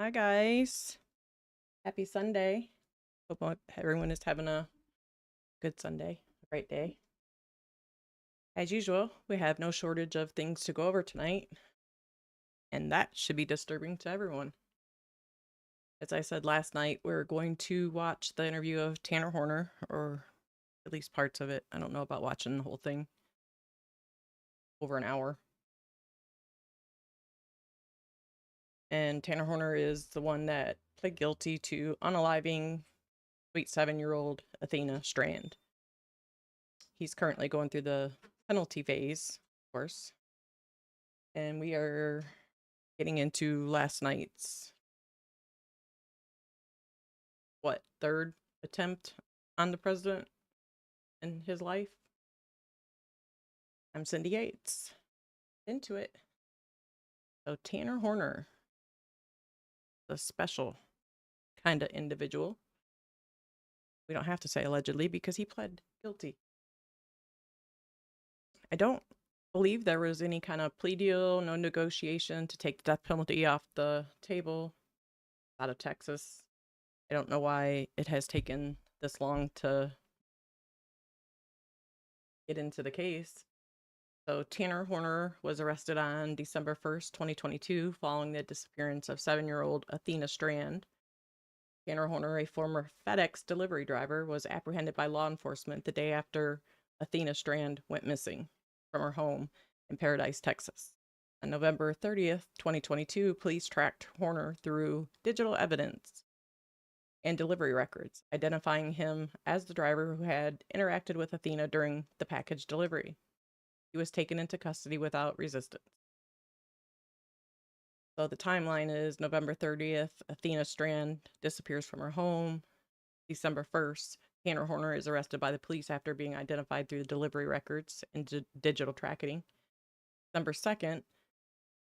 Hi, guys. Happy Sunday. Hope everyone is having a good Sunday, a great day. As usual, we have no shortage of things to go over tonight, and that should be disturbing to everyone. As I said last night, we're going to watch the interview of Tanner Horner, or at least parts of it. I don't know about watching the whole thing. Over an hour. And Tanner Horner is the one that pled guilty to unaliving sweet 7-year-old Athena Strand. He's currently going through the penalty phase, of course. And we are getting into last night's, third attempt on the president in his life. I'm Cindy Yates. Into it. So Tanner Horner, the special kind of individual. We don't have to say allegedly because he pled guilty. I don't believe there was any kind of plea deal, no negotiation to take the death penalty off the table out of Texas. I don't know why it has taken this long to get into the case. So Tanner Horner was arrested on December 1st, 2022, following the disappearance of 7-year-old Athena Strand. Tanner Horner, a former FedEx delivery driver, was apprehended by law enforcement the day after Athena Strand went missing from her home in Paradise, Texas. On November 30th, 2022, police tracked Horner through digital evidence and delivery records, identifying him as the driver who had interacted with Athena during the package delivery. He was taken into custody without resistance. So the timeline is November 30th, Athena Strand disappears from her home. December 1st, Tanner Horner is arrested by the police after being identified through the delivery records and digital tracking. December 2nd,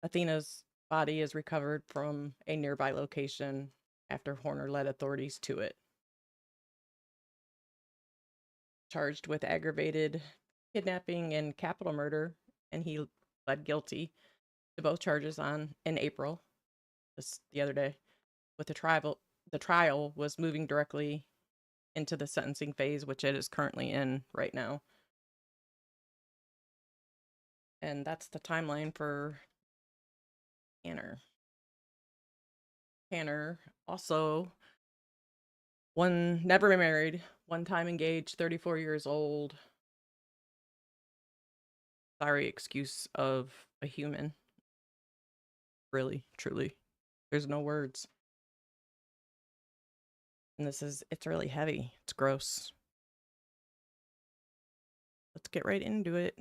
Athena's body is recovered from a nearby location after Horner led authorities to it. Charged with aggravated kidnapping and capital murder, and he pled guilty to both charges in April, just the other day. With the trial was moving directly into the sentencing phase, which it is currently in right now. And that's the timeline for Tanner. Tanner also never married, one time engaged, 34 years old. Sorry excuse of a human. Really, truly. There's no words. And it's really heavy. It's gross. Let's get right into it.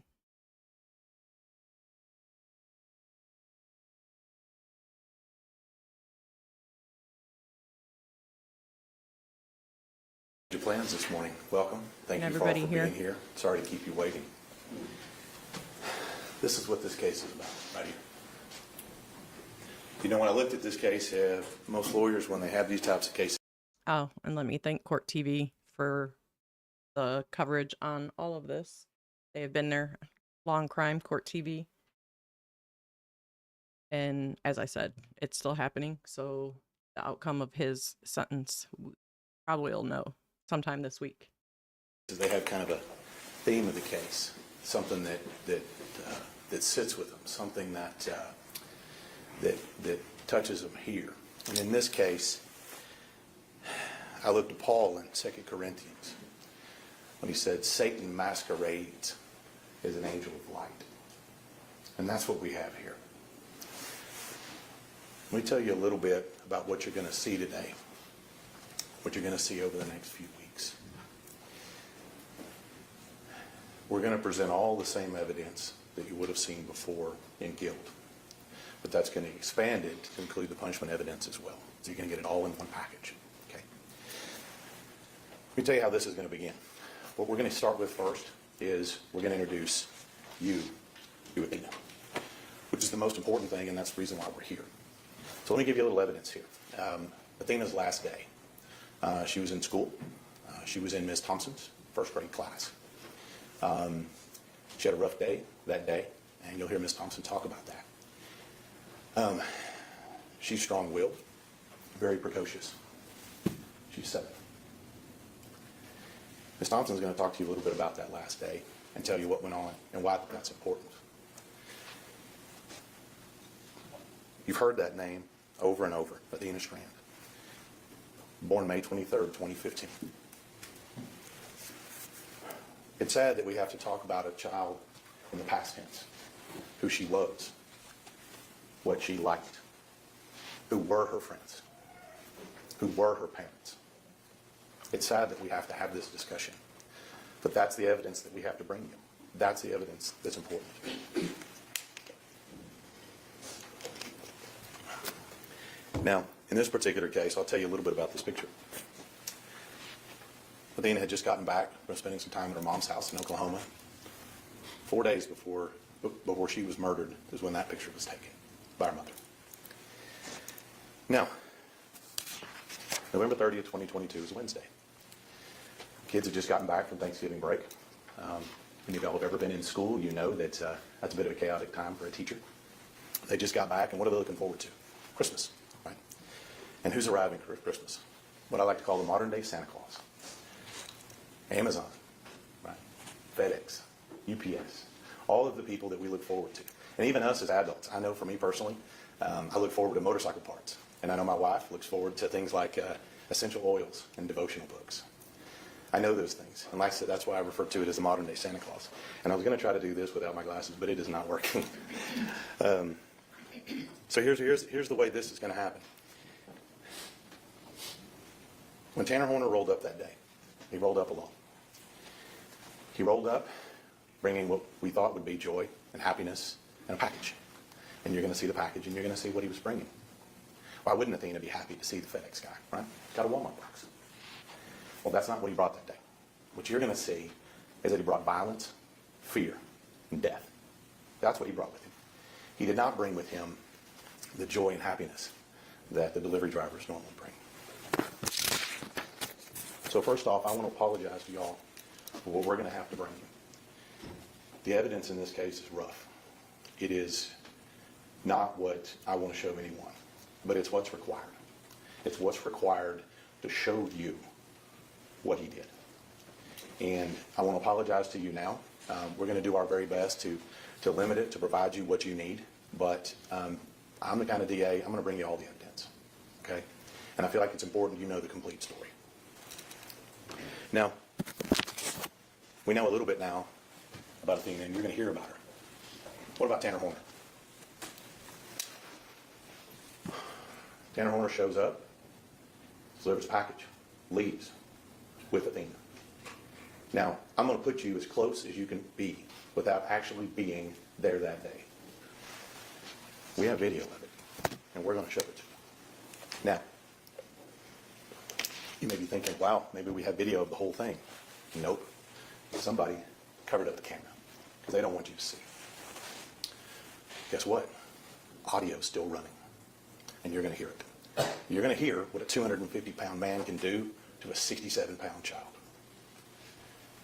Your plans this morning. Welcome. Thank you for being here. Sorry to keep you waiting. This is what this case is about, right here. You know, when I looked at this case, most lawyers, when they have these types of cases. Oh, and let me thank Court TV for the coverage on all of this. They have been there. Long crime, Court TV. And as I said, it's still happening. So the outcome of his sentence, probably will know sometime this week. They have kind of a theme of the case, something that sits with them, something that touches them here. And in this case, I looked at Paul in 2 Corinthians when he said, Satan masquerades as an angel of light. And that's what we have here. Let me tell you a little bit about what you're going to see today, what you're going to see over the next few weeks. We're going to present all the same evidence that you would have seen before in guilt. But that's going to be expanded to include the punishment evidence as well. So you're going to get it all in one package. Okay. Let me tell you how this is going to begin. What we're going to start with first is we're going to introduce you to Athena, which is the most important thing, and that's the reason why we're here. So let me give you a little evidence here. Athena's last day. She was in school. She was in Ms. Thompson's first grade class. She had a rough day that day, and you'll hear Ms. Thompson talk about that. She's strong-willed. very precocious. She's 7. Ms. Thompson's going to talk to you a little bit about that last day and tell you what went on and why that's important. You've heard that name over and over, Athena Strand. Born May 23rd, 2015. It's sad that we have to talk about a child in the past tense, who she was, what she liked, who were her friends, who were her parents. It's sad that we have to have this discussion, but that's the evidence that we have to bring you. That's the evidence that's important. Now, in this particular case, I'll tell you a little bit about this picture. Athena had just gotten back from spending some time at her mom's house in Oklahoma. 4 days before she was murdered is when that picture was taken by her mother. Now, November 30th, 2022 is Wednesday. Kids have just gotten back from Thanksgiving break. Any of y'all have ever been in school, you know that that's a bit of a chaotic time for a teacher. They just got back, and what are they looking forward to? Christmas, right? And who's arriving for Christmas? What I like to call the modern-day Santa Claus. Amazon, right? FedEx, UPS, all of the people that we look forward to. And even us as adults, I know for me personally, I look forward to motorcycle parts. And I know my wife looks forward to things like essential oils and devotional books. I know those things. And like I said, that's why I refer to it as the modern day Santa Claus. And I was going to try to do this without my glasses, but it is not working. So here's the way this is going to happen. When Tanner Horner rolled up that day, he rolled up alone. He rolled up bringing what we thought would be joy and happiness and a package. And you're going to see the package and you're going to see what he was bringing. Why wouldn't Athena be happy to see the FedEx guy, right? Got a Walmart box. Well, that's not what he brought that day. What you're going to see is that he brought violence, fear, and death. That's what he brought with him. He did not bring with him the joy and happiness that the delivery drivers normally bring. So first off, I want to apologize to y'all for what we're going to have to bring you. The evidence in this case is rough. It is not what I want to show anyone, but it's what's required. It's what's required to show you what he did. And I want to apologize to you now. We're going to do our very best to limit it, to provide you what you need. But I'm the kind of DA, I'm going to bring you all the evidence. Okay? And I feel like it's important you know the complete story. Now, we know a little bit now about Athena, and you're going to hear about her. What about Tanner Horner? Tanner Horner shows up, delivers a package, leaves with Athena. Now, I'm going to put you as close as you can be without actually being there that day. We have video of it, and we're going to show it to you. Now, you may be thinking, wow, maybe we have video of the whole thing. Nope. Somebody covered up the camera because they don't want you to see. Guess what? Audio's still running, and you're going to hear it. You're going to hear what a 250-pound man can do to a 67-pound child.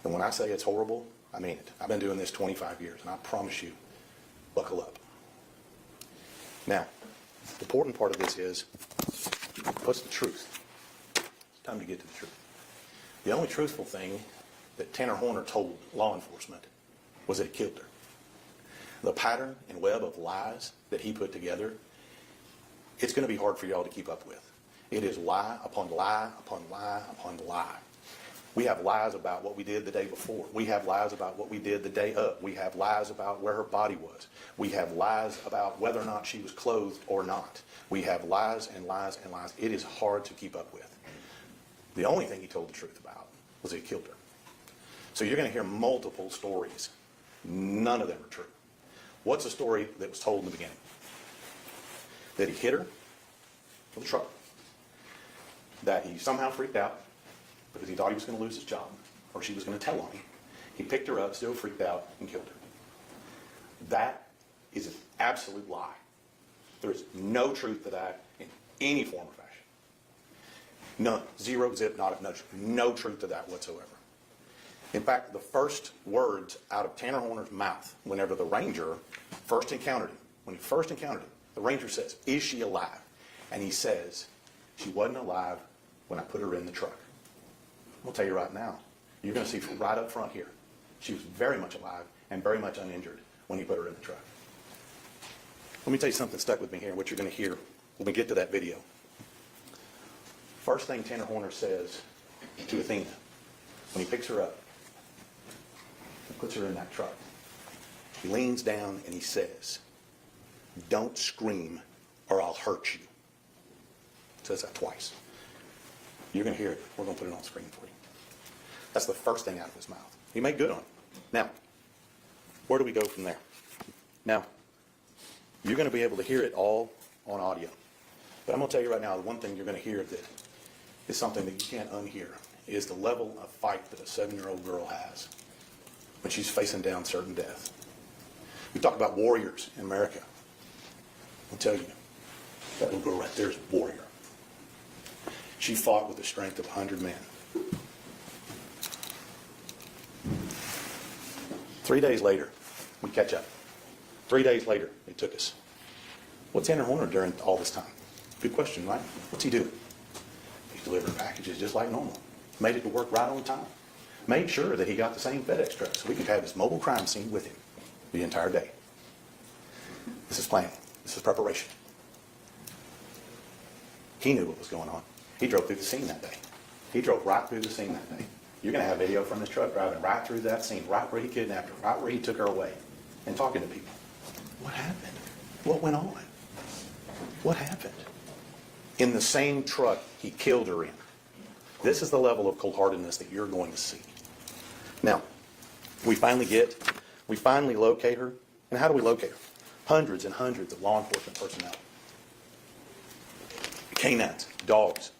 And when I say it's horrible, I mean it. I've been doing this 25 years, and I promise you, buckle up. Now, the important part of this is, what's the truth? It's time to get to the truth. The only truthful thing that Tanner Horner told law enforcement was that he killed her. The pattern and web of lies that he put together, it's going to be hard for y'all to keep up with. It is lie upon lie upon lie upon lie. We have lies about what we did the day before. We have lies about what we did the day up. We have lies about where her body was. We have lies about whether or not she was clothed or not. We have lies and lies and lies. It is hard to keep up with. The only thing he told the truth about was that he killed her. So you're going to hear multiple stories. None of them are true. What's the story that was told in the beginning? That he hit her with a truck. That he somehow freaked out because he thought he was going to lose his job or she was going to tell on him. He picked her up, still freaked out, and killed her. That is an absolute lie. There is no truth to that in any form or fashion. None. Zero, zip, not a nudge. No truth to that whatsoever. In fact, the first words out of Tanner Horner's mouth whenever the ranger first encountered him, the ranger says, "Is she alive?" And he says, She wasn't alive when I put her in the truck. I'll tell you right now, you're going to see right up front here, she was very much alive and very much uninjured when he put her in the truck. Let me tell you something stuck with me here, what you're going to hear when we get to that video. First thing Tanner Horner says to Athena when he picks her up and puts her in that truck, he leans down and he says, "Don't scream or I'll hurt you." Says that twice. You're going to hear it. We're going to put it on screen for you. That's the first thing out of his mouth. He made good on it. Now, where do we go from there? Now, you're going to be able to hear it all on audio. But I'm going to tell you right now, the one thing you're going to hear that is something that you can't unhear is the level of fight that a 7-year-old girl has when she's facing down certain death. We talk about warriors in America. I'll tell you, that little girl right there is a warrior. She fought with the strength of 100 men. 3 days later, we catch up. 3 days later, they took us. What's Tanner Horner during all this time? Good question, right? What's he doing? He's delivering packages just like normal. Made it to work right on time. Made sure that he got the same FedEx truck so we could have his mobile crime scene with him the entire day. This is planning. This is preparation. He knew what was going on. He drove through the scene that day. He drove right through the scene that day. You're going to have video from this truck driving right through that scene, right where he kidnapped her, right where he took her away, and talking to people. What happened? What went on? What happened? In the same truck he killed her in. This is the level of cold-heartedness that you're going to see. Now, we finally locate her. And how do we locate her? Hundreds and hundreds of law enforcement personnel. Canines, dogs,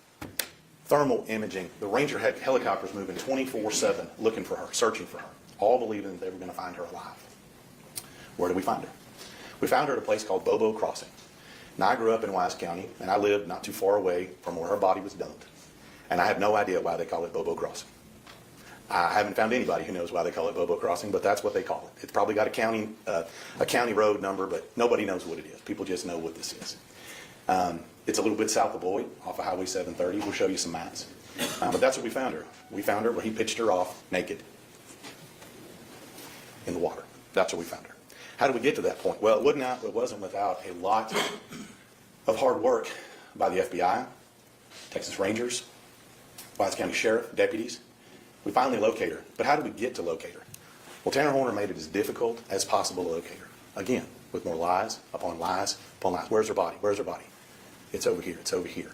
thermal imaging. The Ranger had helicopters moving 24/7 looking for her, searching for her, all believing that they were going to find her alive. Where did we find her? We found her at a place called Bobo Crossing. Now, I grew up in Wise County, and I lived not too far away from where her body was dumped. And I have no idea why they call it Bobo Crossing. I haven't found anybody who knows why they call it Bobo Crossing, but that's what they call it. It's probably got a county road number, but nobody knows what it is. People just know what this is. It's a little bit south of Boyd, off of Highway 730. We'll show you some maps. But that's where we found her. We found her where he pitched her off naked in the water. That's where we found her. How did we get to that point? Well, it wasn't without a lot of hard work by the FBI, Texas Rangers, Wise County Sheriff, deputies. We finally locate her. But how did we get to locate her? Well, Tanner Horner made it as difficult as possible to locate her. Again, with more lies upon lies upon lies. Where's her body? Where's her body? It's over here. It's over here.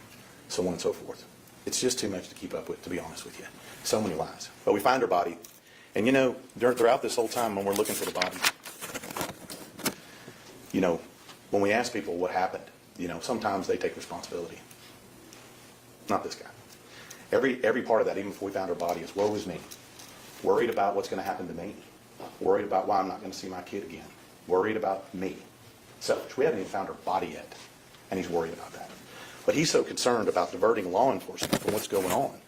So on and so forth. It's just too much to keep up with, to be honest with you. So many lies. But we find her body. And you know, throughout this whole time when we're looking for the body, you know, when we ask people what happened, you know, sometimes they take responsibility. Not this guy. Every part of that, even before we found her body, is woe is me. Worried about what's going to happen to me. Worried about why I'm not going to see my kid again. Worried about me. Selfish. We haven't even found her body yet, and he's worried about that. But he's so concerned about diverting law enforcement from what's going on.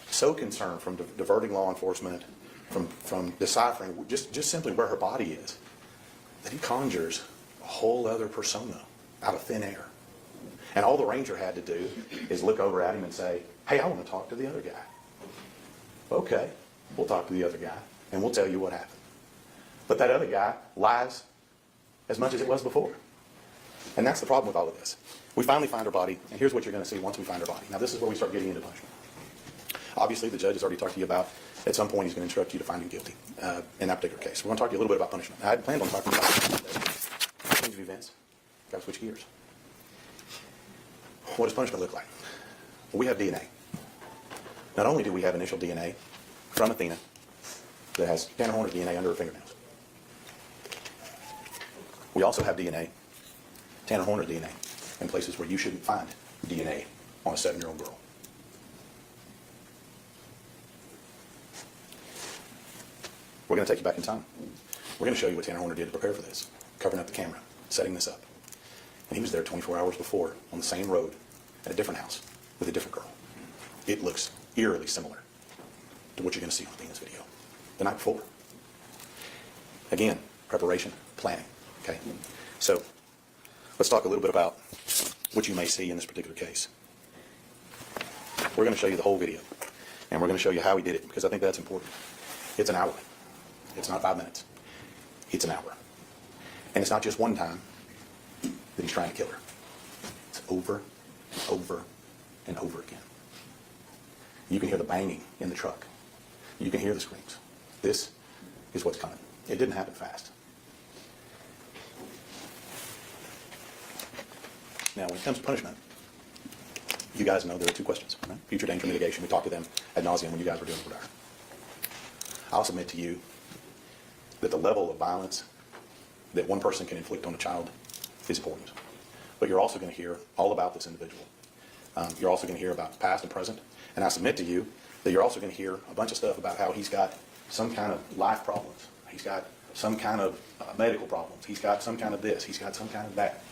So concerned from diverting law enforcement from deciphering just simply where her body is, that he conjures a whole other persona out of thin air. And all the ranger had to do is look over at him and say, "Hey, I want to talk to the other guy." Okay, we'll talk to the other guy, and we'll tell you what happened. But that other guy lies as much as it was before. And that's the problem with all of this. We finally find her body, and here's what you're going to see once we find her body. Now, this is where we start getting into punishment. Obviously, the judge has already talked to you about, at some point, he's going to instruct you to find him guilty in that particular case. We're going to talk to you a little bit about punishment. I had planned on talking about change of events. Got to switch gears. What does punishment look like? Well, we have DNA. Not only do we have initial DNA from Athena that has Tanner Horner's DNA under her fingernails, we also have DNA, Tanner Horner's DNA, in places where you shouldn't find DNA on a 7-year-old girl. We're going to take you back in time. We're going to show you what Tanner Horner did to prepare for this, covering up the camera, setting this up. And he was there 24 hours before on the same road at a different house with a different girl. It looks eerily similar to what you're going to see on Athena's video the night before. Again, preparation, planning. Okay, so let's talk a little bit about what you may see in this particular case. We're going to show you the whole video, and we're going to show you how he did it, because I think that's important. It's an hour. It's not 5 minutes. It's an hour. And it's not just one time that he's trying to kill her. It's over, over, and over again. You can hear the banging in the truck. You can hear the screams. This is what's coming. It didn't happen fast. Now, when it comes to punishment, you guys know there are two questions, right? Future danger mitigation. We talked to them ad nauseum when you guys were doing whatever. I'll submit to you that the level of violence that one person can inflict on a child is important. But you're also going to hear all about this individual. You're also going to hear about past and present. And I submit to you that you're also going to hear a bunch of stuff about how he's got some kind of life problems. He's got some kind of medical problems. He's got some kind of this. He's got some kind of that.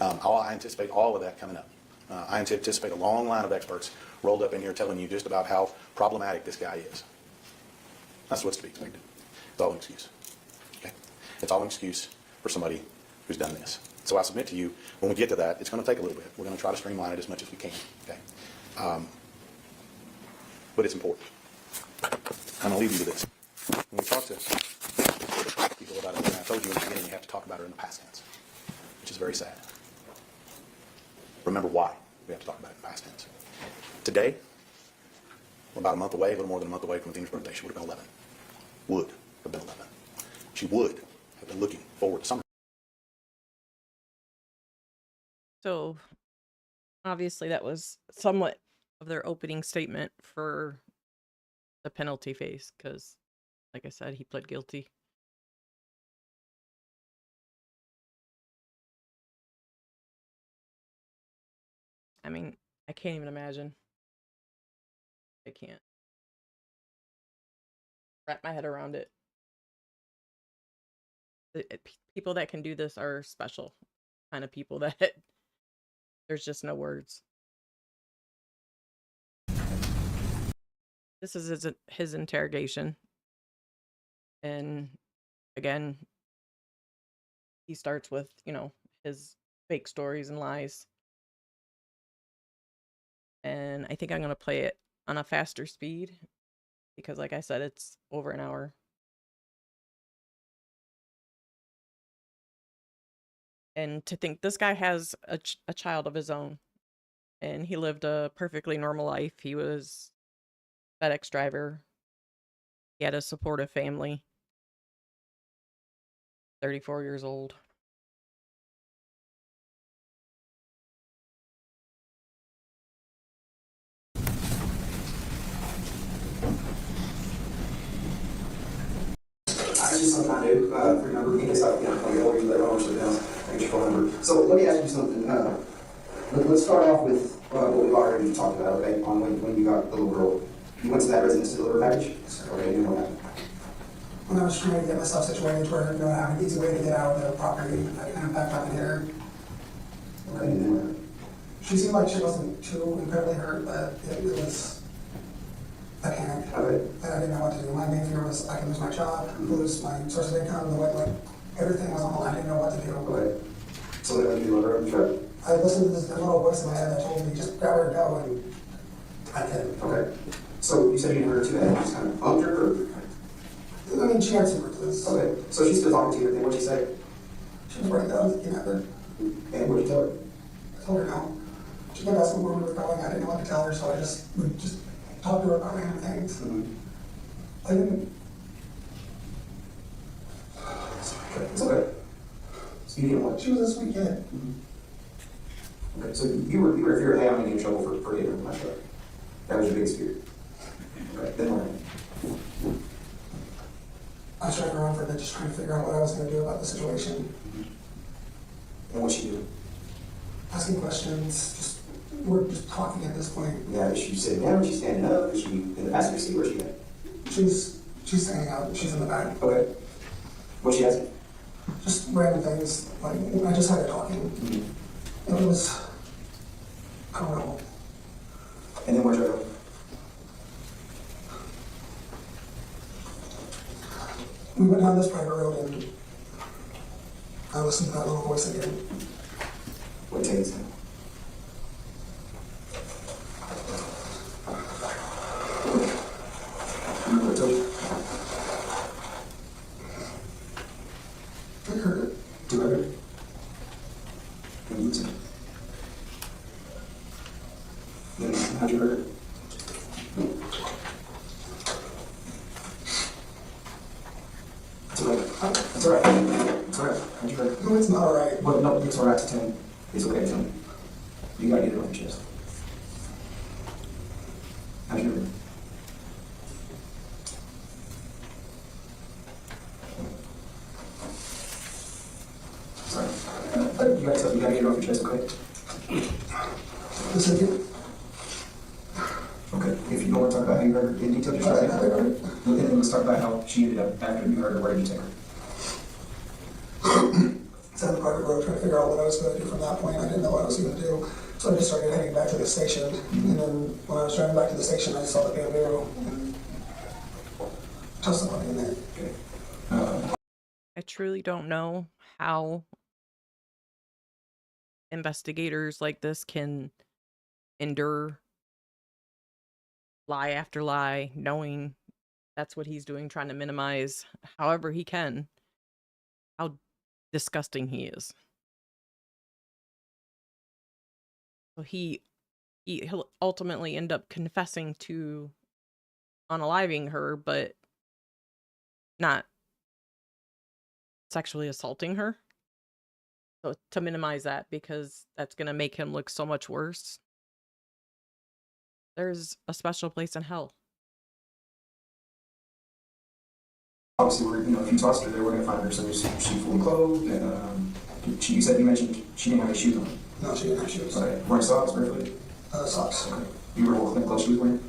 I anticipate all of that coming up. I anticipate a long line of experts rolled up in here telling you just about how problematic this guy is. That's what's to be expected. It's all an excuse. Okay? It's all an excuse for somebody who's done this. So I submit to you, when we get to that, it's going to take a little bit. We're going to try to streamline it as much as we can. Okay? But it's important. I'm going to leave you to this. When we talk to people about it, and I told you in the beginning, you have to talk about it in the past tense, which is very sad. Remember why we have to talk about it in past tense. Today, we're about a month away, a little more than a month away from Athena's birthday. She would have been 11. Would have been 11. She would have been looking forward to summer. So, obviously, that was somewhat of their opening statement for the penalty phase, because, like I said, he pled guilty. I mean, I can't even imagine. I can't wrap my head around it. People that can do this are special kind of people that there's just no words. This is his interrogation. And again, he starts with, his fake stories and lies. And I think I'm going to play it on a faster speed because, like I said, it's over an hour. And to think this guy has a child of his own, and he lived a perfectly normal life. He was FedEx driver. He had a supportive family. 34 years old. Actually, something I do for number of meetings, I'll call you later on, so down, thank you for number. So let me ask you something. Let's start off with what we've already talked about, okay, on when you got the little girl. You went to that residence to deliver a package? Okay, you know that. When I was trying to get myself situated where I have an easy way to get out of the property, I kind of backed up and hit her. Okay, and then She seemed like she wasn't too incredibly hurt, but it was a panic. okay. And I didn't know what to do. My main fear was I could lose my job, lose my source of income, everything was on the line. I didn't know what to do. Okay. So then you deliver the truck? I listened to this little voice in my head that told me, just grab her and go, and I did. Okay. So you said you heard her too bad, you just kind of bumped her, or? I mean, she answered to this. Okay. So she's still talking to you, and then what'd she say? She was breaking down, looking at her. And what'd you tell her? I told her no. She kept asking where we were going. I didn't know what to tell her, so I would just talk to her about random things. Mm-hmm. I didn't. Okay. It's okay. So you didn't want. She was a sweet kid. Mm-hmm. Okay. So you were in fear, hey, I'm gonna get in trouble for hitting my truck. That was your biggest fear. Okay. Then what? I was driving around for a bit, just trying to figure out what I was going to do about the situation. And what'd she do? Asking questions, we're just talking at this point. Yeah, is she sitting down? Is she standing up? Is she in the passenger seat? Where's she at? She's standing out, she's in the back. Okay. What's she asking? Just random things, like, I just had her talking. Mm-hmm. It was, I don't know. And then where'd you go? We went down this private road and I listened to that little voice again. What takes him? I heard it. 200? Can you listen? Then how'd you heard it? It's all right. It's all right. It's all right. How'd you heard it? No, it's not alright. Well, no, it's all right to tell me. It's okay to tell me. You gotta get it off your chest. How'd you heard it? Sorry. You gotta get it off your chest, okay? The second. Okay. If you don't want to talk about how you heard her in detail, just try to heard it. And then let's talk about how she ended up after you heard her. Where did you take her? Sat on the private road trying to figure out what I was going to do from that point. I didn't know what I was going to do. So I just started heading back to the station. And then when I was driving back to the station, I saw the bamboo and tossed somebody in there. Okay. I truly don't know how investigators like this can endure lie after lie, knowing that's what he's doing, trying to minimize however he can how disgusting he is. So he'll ultimately end up confessing to unaliving her, but not sexually assaulting her. So to minimize that, because that's going to make him look so much worse, there's a special place in hell. Obviously, if you tossed her there, we're gonna find her. So she's fully clothed, and you mentioned she didn't have any shoes on. No, she didn't have shoes. Okay. Wearing socks, barefooted. Socks. Okay. You were looking at clothes she was wearing.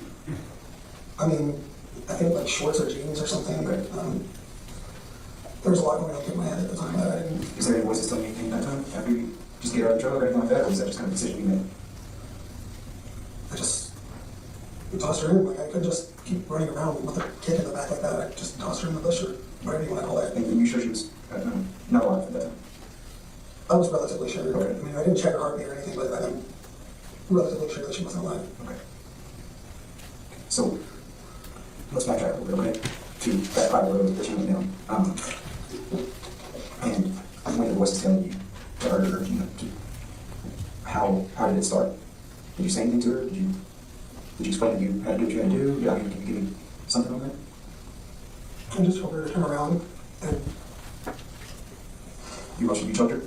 I mean, I think like shorts or jeans or something. Okay. There was a lot going on in my head at the time that I didn't. Is there any voices telling you anything at that time after you just get out of the truck or anything like that, or was that just kind of a decision you made? I just tossed her in. Like I couldn't just keep running around with a kid in the back like that. I just tossed her in the bush or whatever you want to call it. And you sure she was not alive at that time? I was relatively sure. Okay. I mean, I didn't check her heartbeat or anything, but I'm relatively sure that she wasn't alive. Okay. So let's backtrack a little bit to that private road that you went down. And when the voice is telling you to her, how did it start? Did you say anything to her? Did you explain to you how to do what you had to do? Yeah, can you give me something on that? I just told her to turn around and You choked her?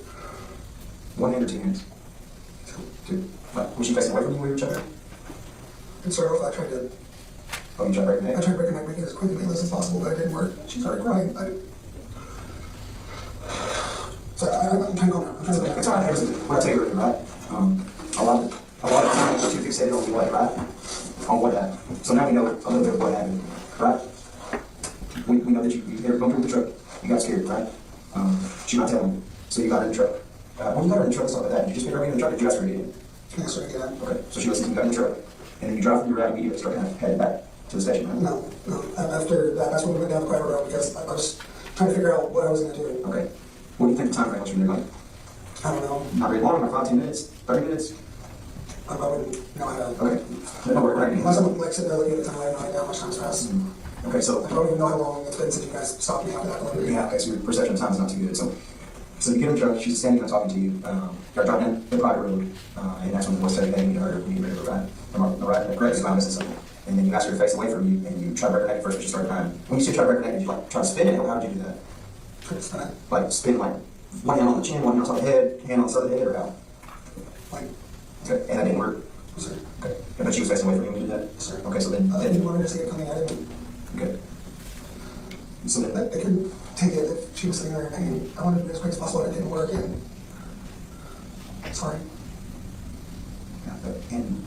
One hand or two hands? Two. Like, was she facing away from you when you were choking her? and sort of I tried to Oh, you tried to break her I neck? tried to break her neck, make it as quick and painless as possible, but it didn't work. She started crying. Sorry, I'm trying to go now. I'm trying to go It's now. all right. When I tell you, right? A lot of times we're too fixated on what, right? On what happened. So now we know a little bit of what happened, right? We know that you never gone through the truck. You got scared, right? She's not telling you. So you got in the truck. When you got her in the truck and stuff like that, did you just pick her up in the truck or did you ask her to get in? Can I start again? Okay. So she listened, you got in the truck. And then you drive from your route immediately, start heading back to the station, right? No. And after that, that's when we went down the private road because I was trying to figure out what I was going to do. Okay. What do you think the time frame was from there going? I don't know. Not very long, like 5, 10 minutes, 30 minutes? I wouldn't know how to. Okay. No worry, right? Unless I'm like sitting there looking at the time, I have no idea how much time's passed. Okay, so I don't even know how long it's been since you guys stopped me after that delivery. yeah, okay, so your perception of time is not too good. So you get in the truck, she's standing there talking to you, you're driving down the private road, and that's when the voice said, hey, you heard her, we need to go right. Am I right? Correct, if I'm missing something. And then you ask her to face away from you, and you try to break her neck at first, but she started crying. When you say try to break her neck, did you like try to spin it, or how did you do that? Try to spin it. Like spin like one hand on the chin, one hand on top of the head, hand on the side of the head, or how? Like, Okay, and that didn't work? sir. Okay, but she was facing away from you when you did that? Sir. Okay, so then, I didn't want her to see it coming. I didn't. okay. So then, I couldn't take it if she was sitting there in pain. I wanted to do it as quick as possible, and it didn't work. And sorry. yeah, and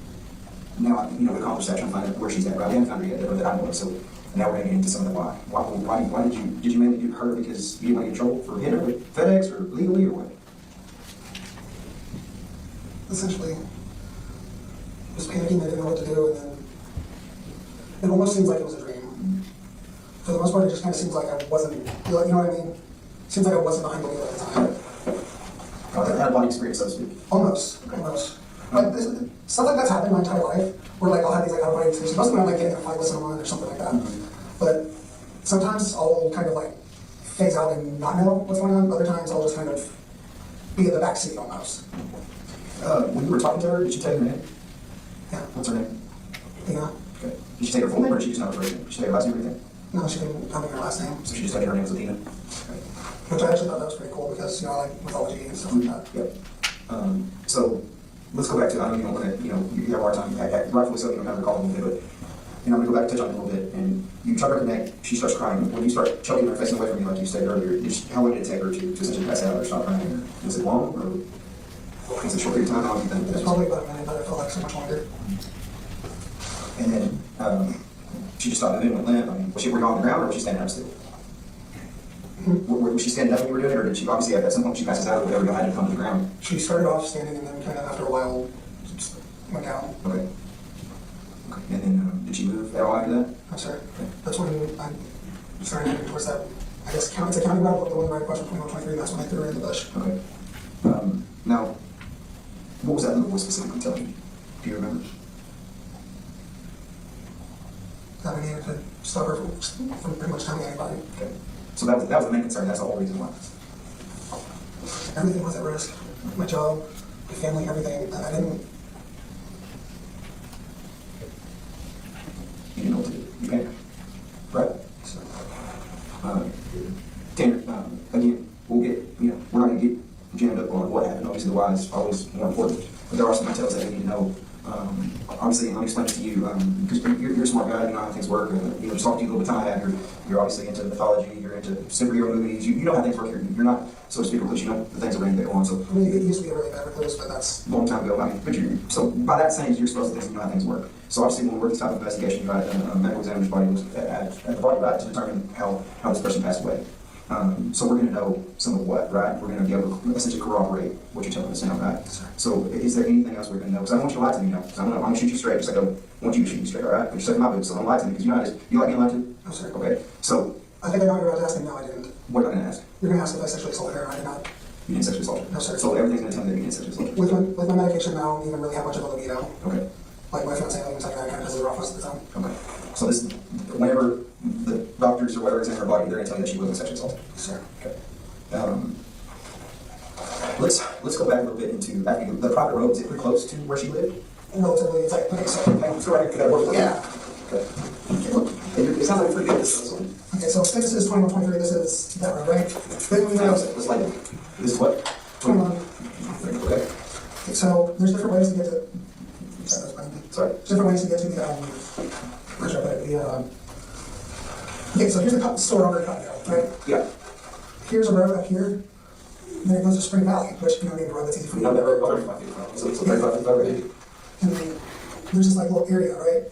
now, we accomplished that, trying to find out where she's at, right? We haven't found her yet, that I know of, so now we're going to get into some of the why. Why did you mainly hurt her because you didn't want to get in trouble for hitting her with FedEx or legally or what? Essentially, just panicking. I didn't know what to do, and then it almost seems like it was a dream. For the most part, it just kind of seems like I wasn't. You know what I mean? Seems like I wasn't behind the wheel at the time. Had a body experience, so to speak. Almost. Like stuff like that's happened my entire life. Where like I'll have these like out of body experiences. Mostly when I'm like getting a fight with someone or something like that. But sometimes I'll kind of like phase out and not know what's going on. Other times I'll just kind of be in the back seat almost. When you were talking to her, did she tell you her name? Yeah. What's her name? Yeah. Okay. Did she take her full name or did she just know her first name? Did she take her last name or anything? No, she didn't tell me her last name. So she just told you her name was Athena? Okay. Which I actually thought that was pretty cool because, you know, I like mythology and stuff like that. Yep. So let's go back to, I know you don't want to, you have a hard time, rightfully so, you don't have to recall a little bit, but, I'm going to go back and touch on it a little bit. And you try to connect, she starts crying. When you start choking her, facing away from you, like you said earlier, how long did it take her to essentially pass out or stop crying? Was it long or was it a short period of time? How long do you think? It was probably about a minute, but it felt like so much longer. And then she just stopped moving, went limp. I mean, were you on the ground or was she standing up still? Was she standing up when you were doing it, or did she obviously at some point she passes out or whatever, had to come to the ground? She started off standing and then kind of after a while just went down. Okay. And then did she move at all after that? I'm sorry. That's when I started heading towards that. I guess it's a county route, but the one right across from 2123, that's when I threw her in the bush. Okay. Now, what was that little boy specifically telling you? Do you remember? That we needed to stop her from pretty much telling anybody. Okay. So that was the main concern. That's the whole reason why. Everything was at risk. My job, my family, everything. I didn't. You didn't know what to do. You panicked. Right? So, Tanner, again, we'll get, we're not going to get jammed up on what happened. Obviously, the why is always more important. But there are some details that we need to know. Obviously, let me explain this to you, because you're a smart guy, you know how things work. Just talking to you a little bit of time I have, you're obviously into mythology, you're into superhero movies, you know how things work here. You're not, so to speak, recluse, you know the things that are going to go on. So, I mean, it used to be a really bad recluse, but that's a long time ago. I mean, but so by that saying, you're supposed to know how things work. So obviously, when we work this type of investigation, right, a medical examiner's body was at the body, right, to determine how this person passed away. So we're going to know some of what, right? We're going to be able to essentially corroborate what you're telling us now, right? So is there anything else we're going to know? Because I don't want you to lie to me now. Because I'm going to shoot you straight, just like I want you to shoot me straight, all right? But you're stuck in my boots, so don't lie to me, because you like being lied to? I'm sorry. Okay. So I think I know what you're about to ask me. No, I didn't. what am I going to ask? You're going to ask if I sexually assaulted her, and I did not. You didn't sexually assault her? No, sir. So everything's going to tell me that you didn't sexually assault her? With my medication, I don't even really have much of a libido. Okay. Like my fiance, like that kind of does it off most of the time. Okay. So this, whenever the doctors or whatever is in her body, they're going to tell you that she wasn't sexually assaulted? Sir. Okay. Let's go back a little bit into the private road. Is it pretty close to where she lived? Relatively, it's like, okay, so Could I work with yeah. Okay. It sounds like pretty good. This one. Okay, so this is 2123, this is that road, right? Then we have It's like this is what? 21. Okay. Okay, so there's different ways to get to, Sorry. different ways to get to the, where should I put it? Okay, so here's the store over at Cottontail, right? Yeah. Here's a road up here, and then it goes to Spring Valley, which you don't need a road that's easy for you. No, that road, 35 feet. So 35 feet already. And then there's this like little area, right?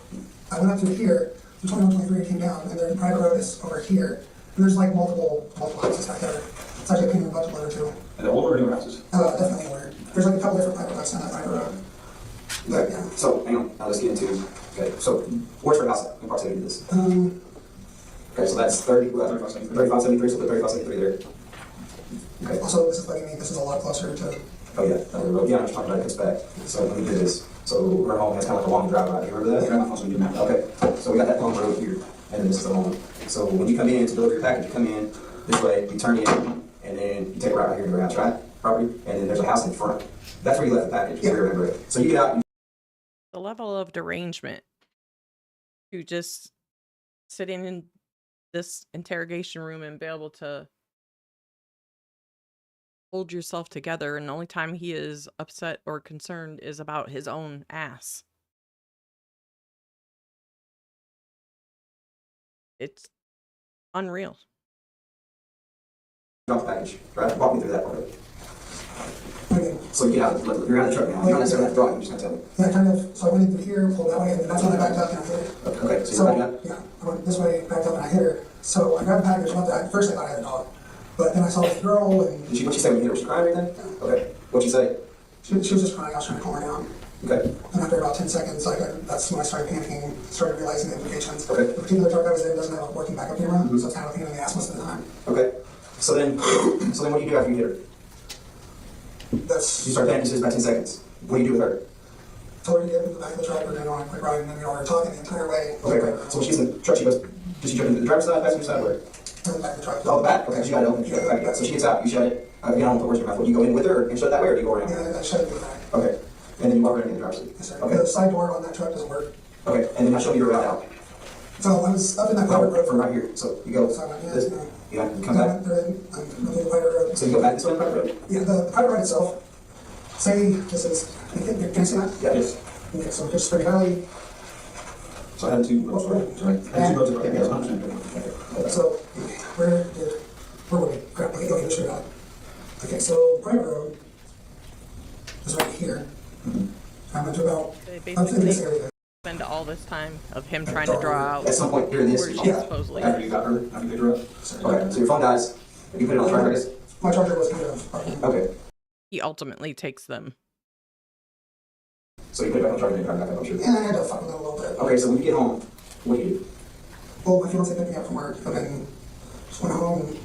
I went up through here, to 2123 came down, and the private road is over here. And there's like multiple houses back there. It's actually a painting a budget letter too. And the older or newer houses? Definitely weird. There's like a couple different private roads on that private road. But yeah. So, hang on. Now let's get into, okay, so where's her house at in proximity to this? Okay, so that's 3573, so put 3573 there. Okay. Also, this is bugging me. This is a lot closer to. Oh yeah, yeah, I'm just talking about it. It's back. So let me do this. So her home has kind of like a long drive right. You remember that? Yeah. Also, you didn't. Okay. So we got that long road here, and then this is the home. So when you come in to deliver your package, you come in this way, you turn in, and then you take it right here to your house, right? Property, and then there's a house in front. That's where you left the package. Yeah. So you remember it. So you get out. The level of derangement to just sitting in this interrogation room and be able to hold yourself together, and the only time he is upset or concerned is about his own ass. It's unreal. Drop the package, right? Walk me through that part of it. Okay. So you get out. You're out of the truck now. You don't necessarily have to draw it. You're just gonna tell me. Yeah, kind of. So I went into here, pulled that way, and then that's when I backed up and I hit her. Okay. So So, you're back up. yeah, I went this way, backed up, and I hit her. So I grabbed the package, left it. First I thought I had a dog. But then I saw this girl, and Did she? What she say when you hit her? Was she crying or anything? Okay. What'd she say? she was just crying. I was trying to calm her down. Okay. And after about 10 seconds, that's when I started panicking, started realizing the implications. Okay. The particular truck I was in doesn't have a working backup camera, so it's kind of a pain in the ass most of the time. Okay. So then what do you do after you hit her? That's, You start panicking. It's about 10 seconds. What do you do with her? told her to get in the back of the truck, we're going on a quick ride, and then we were talking the entire way. Okay. So when she's in the truck, she goes, Does she jump into the driver's side, passenger side, where? In the back of the truck. Oh, the back, okay, so you got it open, you got it back. So she gets out, you shut it, again, I don't put words in your mouth. Do you go in with her and shut that way, or do you go around? Yeah, I shut it through the back. Okay, and then you walk around in the driver's seat? Yes, sir. Okay, The side door on that truck doesn't work. okay, and then now show me your route out. So I was up in that private road From right here, so you go, So, yeah, this, no. you have to come back, I'm in the private road. so you go back this way on the private road? Yeah, the private road itself, say this is, can I see that? Yeah, yes. Okay, so just pretty highly. So I had two roads, right? I had two roads, right? Yeah, that's 100%. Okay. So where were we? Crap, okay, let's figure it out. Okay, so private road is right here. I went to about, They up in this basically area. spend all this time of him trying to draw out At some point during this, where she yeah, supposedly after you got her, after you picked her up? Okay, so your phone dies, you put it on charger, I guess? My charger was kind of, Okay, he ultimately takes them. so you put it back on charger and you back up, I'm sure. and I had to fuck with it a little bit. Okay, so when you get home, what do you do? Well, my fiance picked me up from work, and then just went home and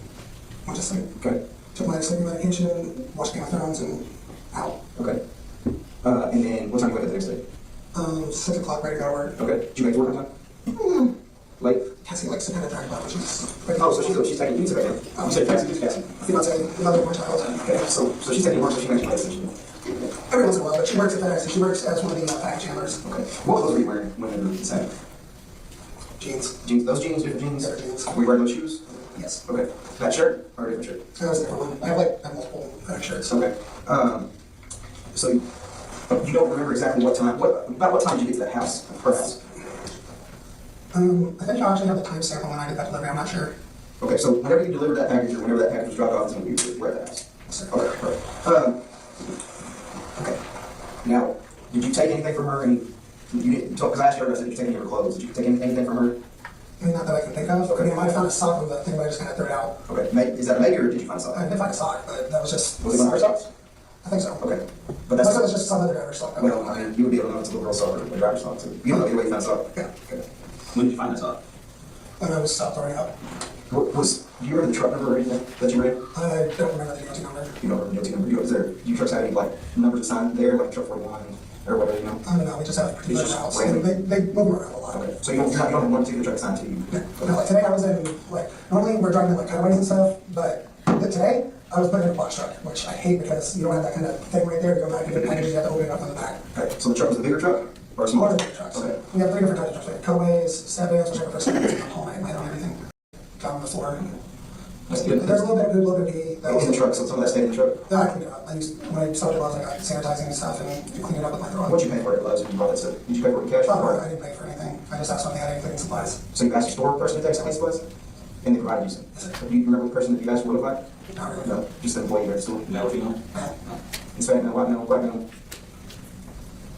went to sleep. Okay, Took my sleeping medication, watched Game of Thrones, and out. okay. And then what time you wake up the next day? 6 o'clock, ready to go to work. Okay, did you make it to work on time? Late? Cassie likes to kind of drag about, but she's Oh, so she's taking you to back in. You said Cassie, who's Cassie? fiance, another more child. Okay, so she's taking work, so she makes you late, essentially. Every once in a while, but she works at FedEx, and she works as one of the package handlers. Okay, what clothes were you wearing whenever you sat? Jeans. Jeans, those jeans, different jeans? Different jeans. Were you wearing those shoes? Yes. Okay, that shirt or a different shirt? That was a different one. I have multiple FedEx shirts. Okay. So you don't remember exactly what time, about what time did you get to that house, her house? I think I actually have the timestamp on when I did that delivery, I'm not sure. Okay, so whenever you delivered that package or whenever that package was dropped off, is when you were at that house? Yes, sir. Okay, perfect. Okay. Now, did you take anything from her? You didn't talk, because I asked you earlier, I said, did you take any of her clothes? Did you take anything from her? I mean, not that I can think of. I mean, I might have found a sock with the thing, but I just kind of threw it out. Okay, is that a maybe or did you find I something? did find a sock, but that was just. Was it one of her socks? I think so. Okay. But Unless it was that's, just some other driver's sock. well, I mean, you would be able to know it's a little girl's sock or a driver's sock too. You don't know either way you found sock? Yeah. Okay. When did you find that sock? And I was stopped already out. Do you remember the truck number or anything that you read? I don't remember the DOT number. You don't remember the number. Is there, do you trucks have any like numbers assigned there, like truck 41 or whatever, you know? I don't know, we just have particular It's just routes. random. And they move around a lot. Okay. So you don't have one particular truck assigned to you? Yeah. No, like today I was in, like, normally we're driving in like cutaways and stuff, but today I was put in a box truck, which I hate because you don't have that kind of thing right there to go back and get packages, you have to open it up on the back. Okay. So the truck was the bigger truck or a One smaller? of the big trucks. Okay. We have 3 different types of trucks. We have cutaways, step vans, which I prefer step vans, I'm home, I don't everything. Got on the floor. That's good. There's a little bit of good, a little bit of D. That In the truck, so some of that stayed in the truck? Yeah, I cleaned it up. When I stopped it, I was like sanitizing and stuff and cleaned it up with my throw. What'd you pay for it, gloves, when you bought that stuff? Did you pay for it in cash? I didn't pay for anything. I just asked if they had anything supplies. So you asked the store person to take some of these supplies? And they provided you some? Yes, sir. Do you remember the person that you asked what it looked like? Not really. No, just the employee there at the store? Male or female? Yeah. Hispanic male, white male, black male?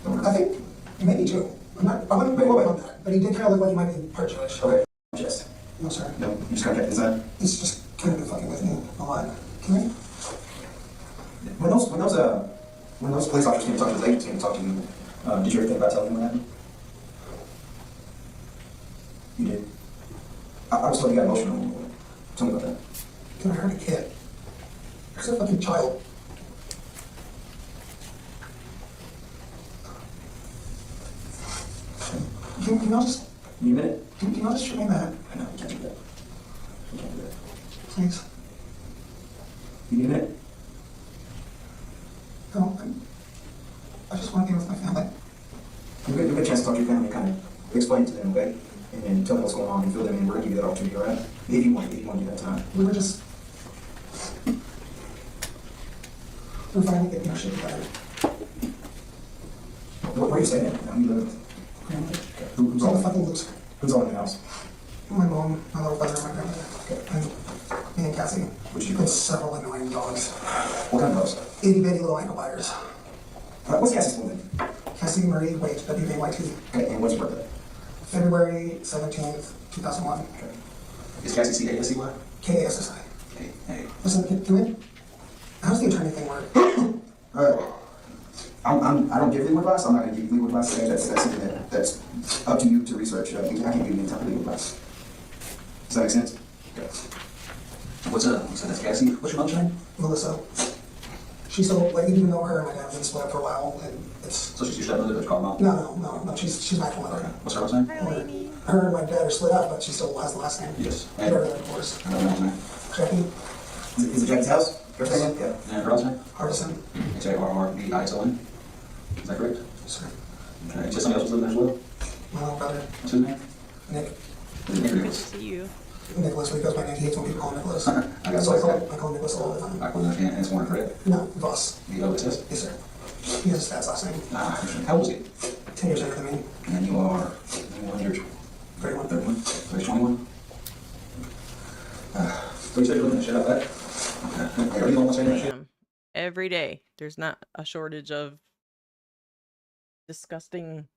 Don't remember. I think maybe two. I wouldn't put on that, but he did kind of look like he might be part Jewish. Okay. Chest? No, sir. No, you just contact inside? He's just kind of been fucking with me a lot. Can we? When those police officers came to talk to you, those agents came to talk to you, did you ever think about telling them what happened? You did? I was told you got emotional. Tell me about that. Can I hurt a kid? There's a fucking child. Can y'all just, Give me a minute? can y'all just shoot me that, I know, you can't do that. You can't do that. please? You need a minute? No, I just want to be with my family. You get a chance to talk to your family and kind of explain to them, okay? And then tell them what's going on and fill them in. We're going to give you that opportunity, all right? If you want to that time. We were just. We're finally getting our shit together. Where are you staying at? How you live? Family. Who's All the all fucking loose. Who's all in the house? My mom, my little brother, and my grandmother. And me and Cassie. Which you And several annoying dogs. What kind of dogs? Itty bitty little ankle biters. What's Cassie's full name? Cassie Marie Waite, W-A-Y-T. Okay, and what's your birthday? February 17th, 2001. Okay. Is Cassie C-A-S-E-Y? K-A-S-S-I. Okay. Hey. Listen, can we? How's the attorney thing work? I don't give legal advice. I'm not going to give you legal advice. That's something that's up to you to research. I can't give you any type of legal advice. Does that make sense? Okay. What's that's Cassie? What's your mom's name? Melissa. She's still, like, even though her and my dad have been split up for a while, and it's... So she's your stepmother that you call mom? No, she's my actual mother. Okay. What's her last name? Her and my dad are split up, but she still has the last name. Yes. And her divorce. And her mom's name? Jackie Is it Jackie's house? First name? Yeah. And her last name? Hardison. H-A-R-R-B-I-S-O-N? Is that correct? Sir. Okay. You said somebody else was living there as well? My little brother, What's his name? Nick. Is it Nick or Good to Nicholas? see you. Nicholas, because my name, he hates when people call him Nicholas. I got So I it. call him Nicholas all the time. I couldn't understand. And it's Warner, correct? No, Voss. V-O-S-S? Yes, sir. He has his dad's last name. How old is he? 10 years younger than me. And you are 21 years. 31. 31? So he's 21? So you said you're living in a shed out back? Okay. Are you the one that's saying that shit? Every day, there's not a shortage of disgusting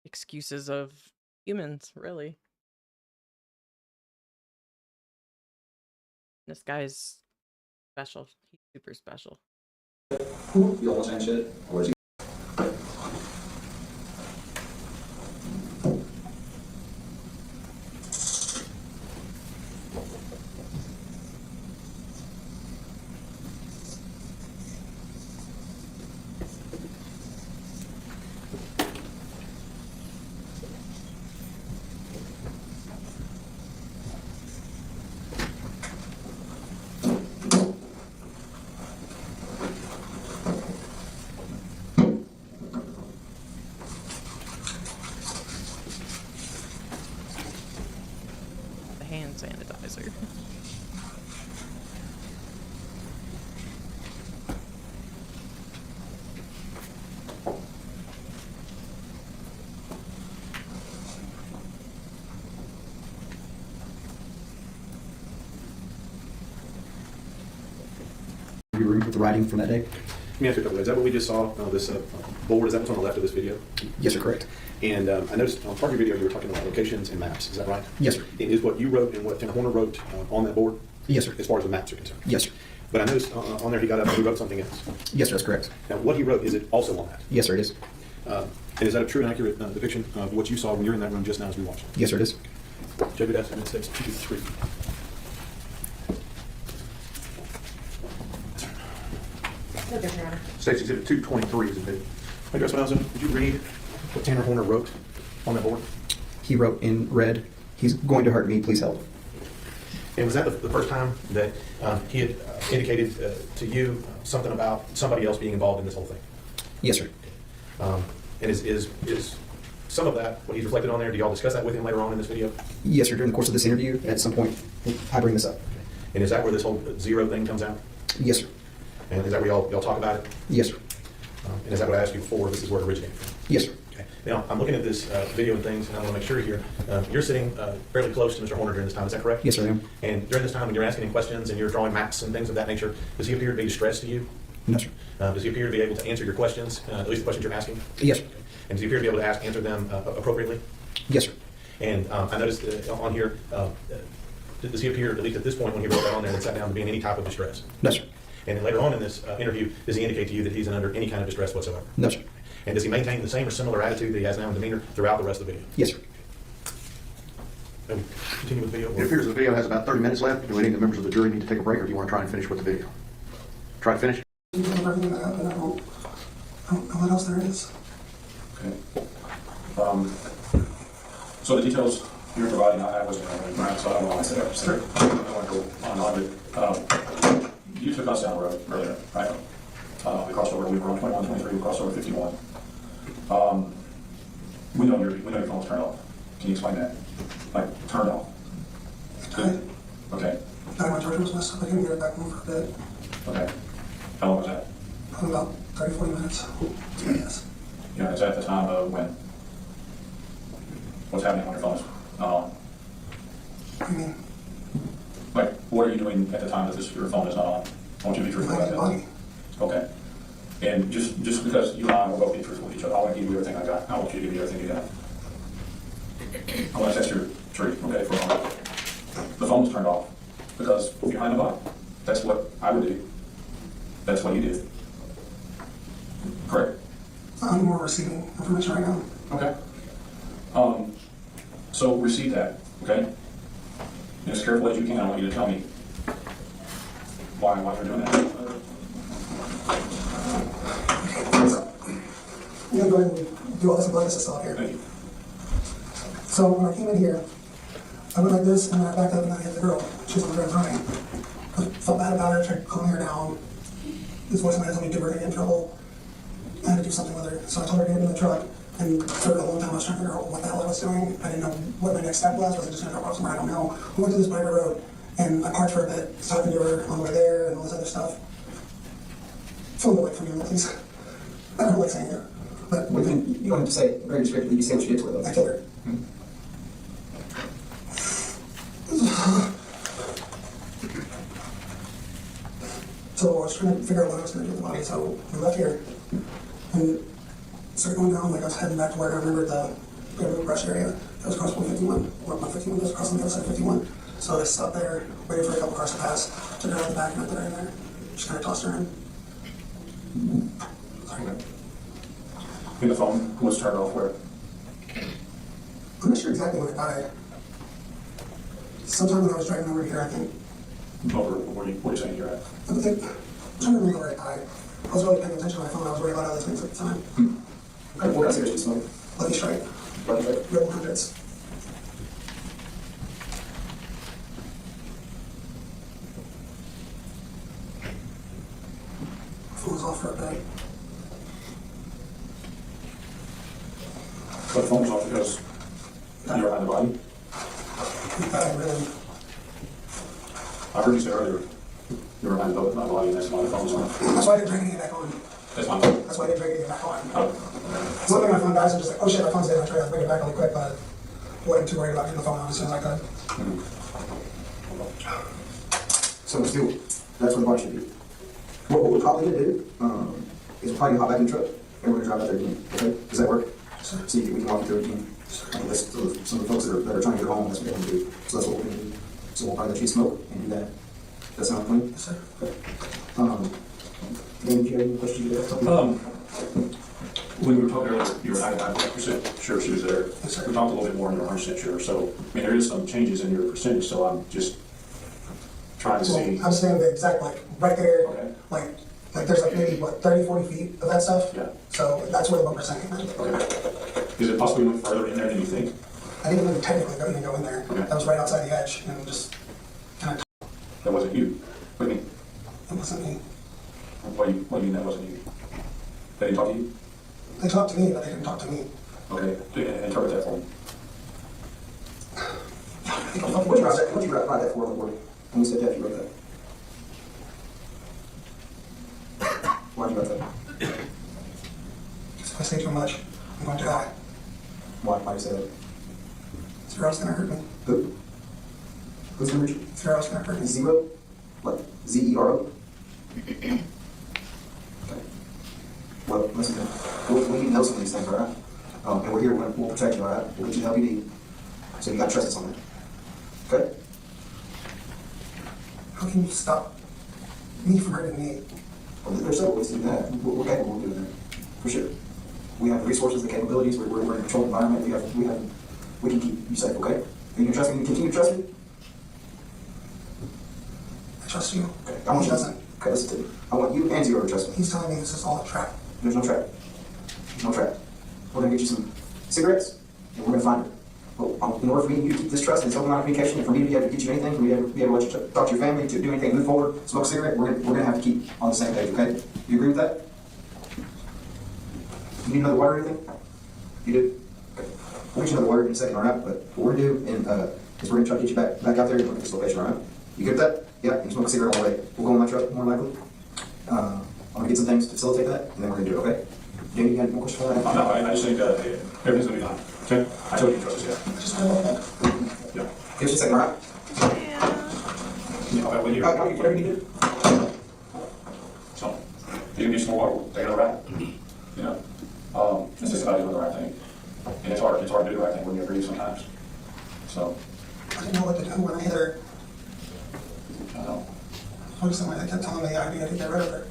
excuses of humans, really. This guy's special. He's super special. You the one saying shit? Or is he? The hand sanitizer. You were with the writing from that day? Let me ask you a couple. Is that what we just saw? This board, is that what's on the left of this video? Yes, sir, correct. And I noticed on part of your video you were talking about locations and maps. Is that right? Yes, sir. And is what you wrote and what Tanner Horner wrote on that board? Yes, sir. As far as the maps are concerned? Yes, sir. But I noticed on there he got up and he wrote something else. Yes, sir, that's correct. Now, what he wrote, is it also on that? Yes, sir, it is. And is that a true and accurate depiction of what you saw when you were in that room just now as we watched? Yes, sir, it is. JB, that's United States 223. States Exhibit 223 is a bit. Address what I was in. Did you read what Tanner Horner wrote on that board? He wrote in red, "He's going to hurt me, please help." And was that the first time that he had indicated to you something about somebody else being involved in this whole thing? Yes, sir. And is some of that what he's reflected on there? Do y'all discuss that with him later on in this video? Yes, sir, during the course of this interview, at some point, I bring this up. And is that where this whole zero thing comes out? Yes, sir. And is that where y'all talk about it? Yes, sir. And is that what I asked you before? This is where it originated from? Yes, sir. Okay. Now, I'm looking at this video and things, and I want to make sure here. You're sitting fairly close to Mr. Horner during this time. Is that correct? Yes, sir, I am. And during this time, when you're asking him questions and you're drawing maps and things of that nature, does he appear to be distressed to you? No, sir. Does he appear to be able to answer your questions, at least the questions you're asking? Yes, sir. And does he appear to be able to answer them appropriately? Yes, sir. And I noticed on here, does he appear, at least at this point when he wrote that on there, and sat down, to be in any type of distress? No, sir. And then later on in this interview, does he indicate to you that he's under any kind of distress whatsoever? No, sir. And does he maintain the same or similar attitude that he has now in demeanor throughout the rest of the video? Yes, sir. And continue with the video. It appears the video has about 30 minutes left. Do any of the members of the jury need to take a break, or do you want to try and finish with the video? Try to finish? You can everything that happened. I don't know what else there is. Okay. So the details you're providing, I wasn't going to, so I don't want to sit up straight. I don't want to go on, but you took us down the road earlier, right? We crossed over, we were on 21, 23, we crossed over 51. We know your phone was turned off. Can you explain that? Like, turned off? Right. Okay. My charger was messed up. I couldn't get it back on for a bit. Okay. How long was that? Probably about 30, 40 minutes. Yes. You know, is that at the time of when? What's happening on your phones? What do you mean? Like, what are you doing at the time that your phone is not on? I want you to be truthful about that. Body. Okay. And just because you and I will both be truthful with each other, I want to give you everything I got. I want you to give me everything you got. I want to test your truth, okay, for a moment. The phone was turned off because you're behind the body. That's what I would do. That's what you did. Correct? I'm more receiving information right now. Okay. So receive that, okay? And as careful as you can, I want you to tell me why you're doing that. I'm gonna go ahead and do all this and blood this stuff here. Thank you. So when I came in here, I went like this, and then I backed up and I hit the girl. She was on the ground running. I felt bad about her, tried calming her down. This voice in my head told me we're gonna get in trouble. I had to do something with her. So I told her to get in the truck, and for a long time I was trying to figure out what the hell I was doing. I didn't know what my next step was. Was I just gonna drop off somewhere? I don't know. We went to this private road, and I parked for a bit, was talking to her on the way there, and all this other stuff. Phone away from me, please. I don't like saying it, but You don't have to say it very descriptively. You say what you did to her, though. I killed her. So I was trying to figure out what I was going to do with the body. So we left here and started going down. Like I was heading back to where I remembered the railroad brush area. That was across 151. Or not 51, that was across on the other side of 51. So I stopped there, waited for a couple cars to pass, took her out the back and I put her in there. Just kind of tossed her in. Sorry. And the phone was turned off where? I'm not sure exactly when it died. Sometime when I was driving over here, I think. Over, what are you saying you're at? I'm trying to remember where it died. I was really paying attention to my phone. I was worried about other things at the time. What kind of cigarettes do you smoke? Lucky Strike, Lucky Strike? Real 100s. Phone was off for a bit. But the phone was off because you were behind the body? I really. I heard you say earlier, you were behind the body and that's why the phone was on. That's why I didn't try to get it back on. That's my phone. That's why I didn't try to get it back on. Oh. So when my phone dies, I'm just like, oh shit, my phone's dead. I try to bring it back really quick, but I wasn't too worried about getting the phone on as soon as I could. So still, that's what the body should do. What we're probably gonna do, is we're probably gonna hop back in the truck and we're gonna drive out there again, okay? Does that work? Sure. See, we can walk through it again. That's some of the folks that are trying to get home, that's what they're gonna do. So that's what we're gonna do. So we'll probably let you smoke and do that. That sound clean? Yes, sir. Okay. Dan, do you have any questions? When we were talking earlier, you were 99% sure she was there. Yes, sir. We talked a little bit more and you're 100% sure. So, I mean, there is some changes in your percentage, so I'm just trying to Well, see. I'm saying the exact, like, right there, Okay. like there's like maybe, what, 30, 40 feet of that stuff? Yeah. So that's where the 1% came in. Okay. Is it possibly went further in there than you think? I didn't even technically even go in there. Okay. That was right outside the edge and just kind of, That wasn't you. What do you mean? it wasn't me. What do you mean that wasn't you? They didn't talk to you? They talked to me, but they didn't talk to me. Okay. Interpret that for me. What'd you write that for on the board? When we said that, you wrote that. Why'd you write that? If I say too much, I'm going to die. Why'd you say that? Zero's gonna hurt me. Who? Who's gonna reach you? Zero's gonna hurt me. Zero? Like Z-E-R-O? Okay. Well, listen, we need to know some of these things, all right? And we're here, we'll protect you, all right? We'll get you the help you need. So you gotta trust us on that. Okay? How can you stop me from hurting me? Well, there's several ways to do that. We're capable of doing that, for sure. We have the resources, the capabilities, we're in a controlled environment, we can keep you safe, okay? Are you gonna trust me, continue to trust me? I trust you. Okay, I want He you doesn't. Okay, listen to me. I want you and Zero to trust me. He's telling me this is all a trap. There's no trap. There's no trap. We're gonna get you some cigarettes, and we're gonna find her. Well, in order for me and you to keep this trust and this open line of communication, and for me to be able to get you anything, for me to be able to let you talk to your family, to do anything, move forward, smoke a cigarette, we're gonna have to keep on the same page, okay? You agree with that? You need another water or anything? You do? Okay. We'll get you another water in a second, all right? But what we're gonna do is we're gonna try to get you back out there and look at this location, all right? You good with that? Yeah, you can smoke a cigarette all the way. We'll go in my truck, more likely. I'm gonna get some things to facilitate that, and then we're gonna do it, okay? Jamie, you got any more questions for that? No, I just think everything's gonna be fine. Okay? I told you to trust us, I just want to know that. yeah. Give us a second, all right? Yeah. Okay, when you're, Whatever you do. so, you can get some more water, take another ride. You know? It's just about doing the right thing. And it's hard to do the right thing when you agree sometimes. So, I didn't know what to do when I hit her. I know. Like somebody that kept telling me I needed to get rid of her.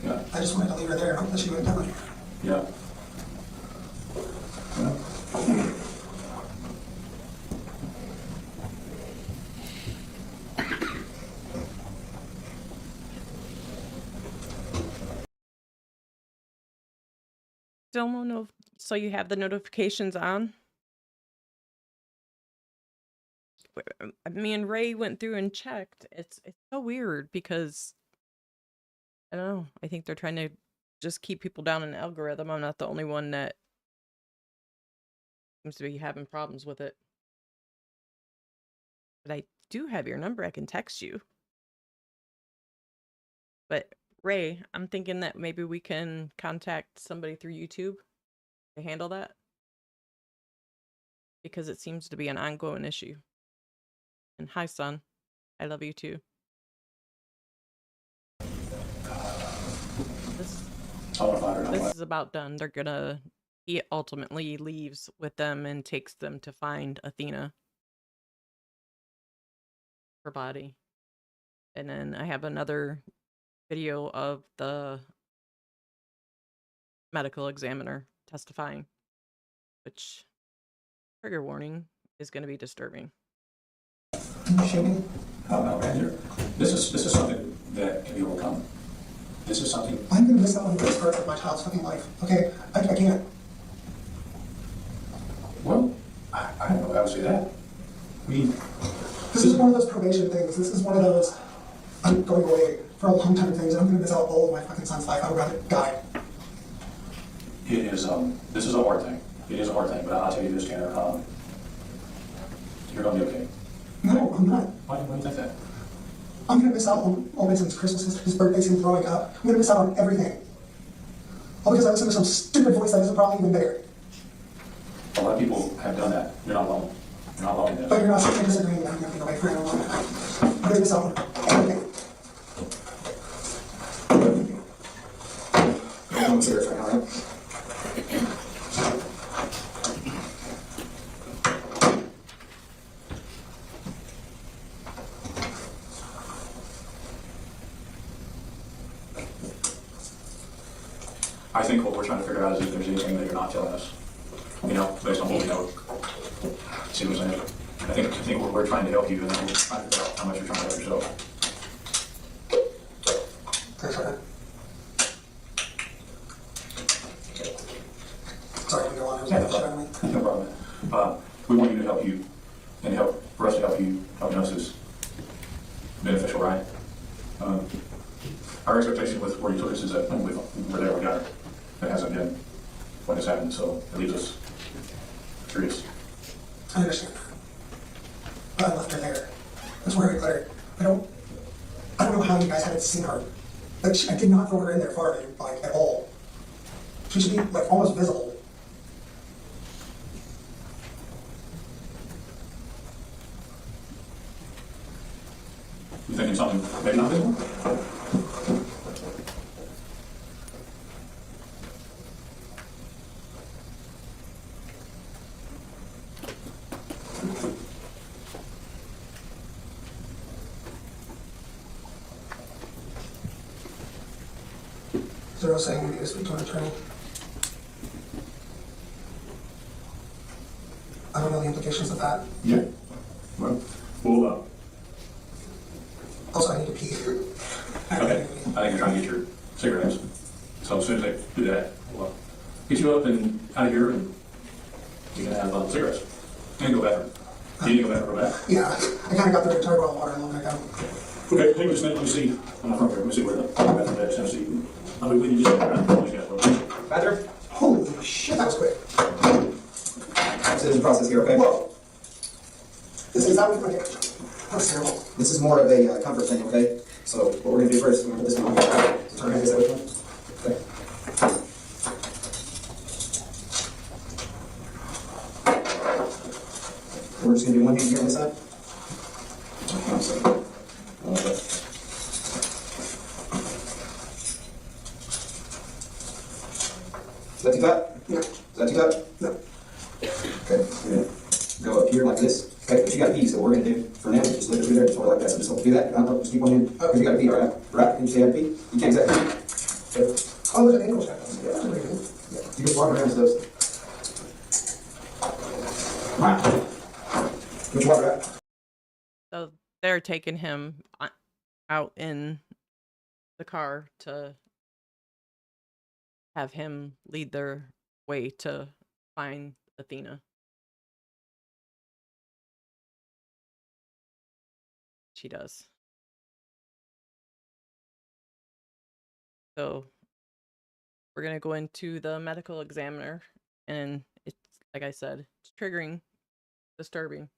Yeah. I just wanted to leave her there and hope that she wouldn't tell me. Yeah. still don't know. So you have the notifications on? Me and Ray went through and checked. It's so weird because I don't know. I think they're trying to just keep people down in the algorithm. I'm not the only one that seems to be having problems with it. But I do have your number. I can text you. But Ray, I'm thinking that maybe we can contact somebody through YouTube to handle that because it seems to be an ongoing issue. And hi, son. I love you too. This I want to find her. this is about done. They're gonna. He ultimately leaves with them and takes them to find Athena, her body. And then I have another video of the medical examiner testifying, which, trigger warning, is going to be disturbing. Shaming. No, man, this is something that can be overcome. This is something. I'm gonna miss out on the best part of my child's fucking life. Okay, I can't. Well, I don't know how to say that. I mean, This is one of those probation things. This is one of those I'm going away for a long time things, and I'm gonna miss out all of my fucking son's life. I would rather die. it is. This is a hard thing. It is a hard thing, but I'll tell you this, Tanner. You're gonna be okay. No, I'm not. Why do you think that? I'm gonna miss out on all my son's Christmases, his birthdays, him growing up. I'm gonna miss out on everything. All because I listened to some stupid voice that isn't probably even there. A lot of people have done that. You're not alone. You're not alone in But this. you're not sitting disagreeing that I'm gonna be away for a long time. I'm gonna miss out on everything. I'm serious right now, right? I think what we're trying to figure out is if there's anything that you're not telling us. You know, based on what we know. See what I'm saying? I think we're trying to help you, and then we're trying to figure out how much you're trying to help yourself. Thanks for that. Sorry, I can go on. I was Yeah, getting shit out of me. no problem. We want you to help you, and for us to help you, helping us is beneficial, right? Our expectation with where you took us is that we're there, we got it. That hasn't been what has happened, so it leaves us curious. I understand. But I left her there. That's where I put her. I don't know how you guys haven't seen her. Like, I did not throw her in there far, like, at all. She should be, like, almost visible. You thinking something maybe not visible? Zero saying we need to speak to an attorney. I don't know the implications of that. Yeah. Well, we'll, Also, I need to pee. okay. I think you're trying to get your cigarettes. So as soon as they do that, we'll get you up and out of here, and you can have cigarettes. And go bathroom. You need to go bathroom, go back. Yeah, I kind of got the entire bottle of water a little bit ago. Okay, hang on a second. Let me see. On the front here. Let me see where the bathroom is. Let me see. I mean, we can just go around. Bathroom? Holy shit, that was quick. Decision process here, okay? Whoa. This is out of my dick. That was terrible. This is more of a comfort thing, okay? So what we're gonna do first, we're gonna put this one here. So turn this way. Okay. We're just gonna do one hand here on this side. Okay. Is that too tight? No. Is that too tight? No. Okay, we're gonna go up here like this. Okay, but you gotta pee, so what we're gonna do for now is just look through there, just hold it like that. So just hold, do that. Just keep one hand. Because you gotta pee, all right? Right? Can you say you have to pee? You can't exactly. Okay. Oh, there's an ankle check. Yeah. That's pretty good. Yeah. You just walk around to those. Wow. Which water at? So they're taking him out in the car to have him lead their way to find Athena. She does. So we're going to go into the medical examiner, and it's, like I said, it's triggering, disturbing.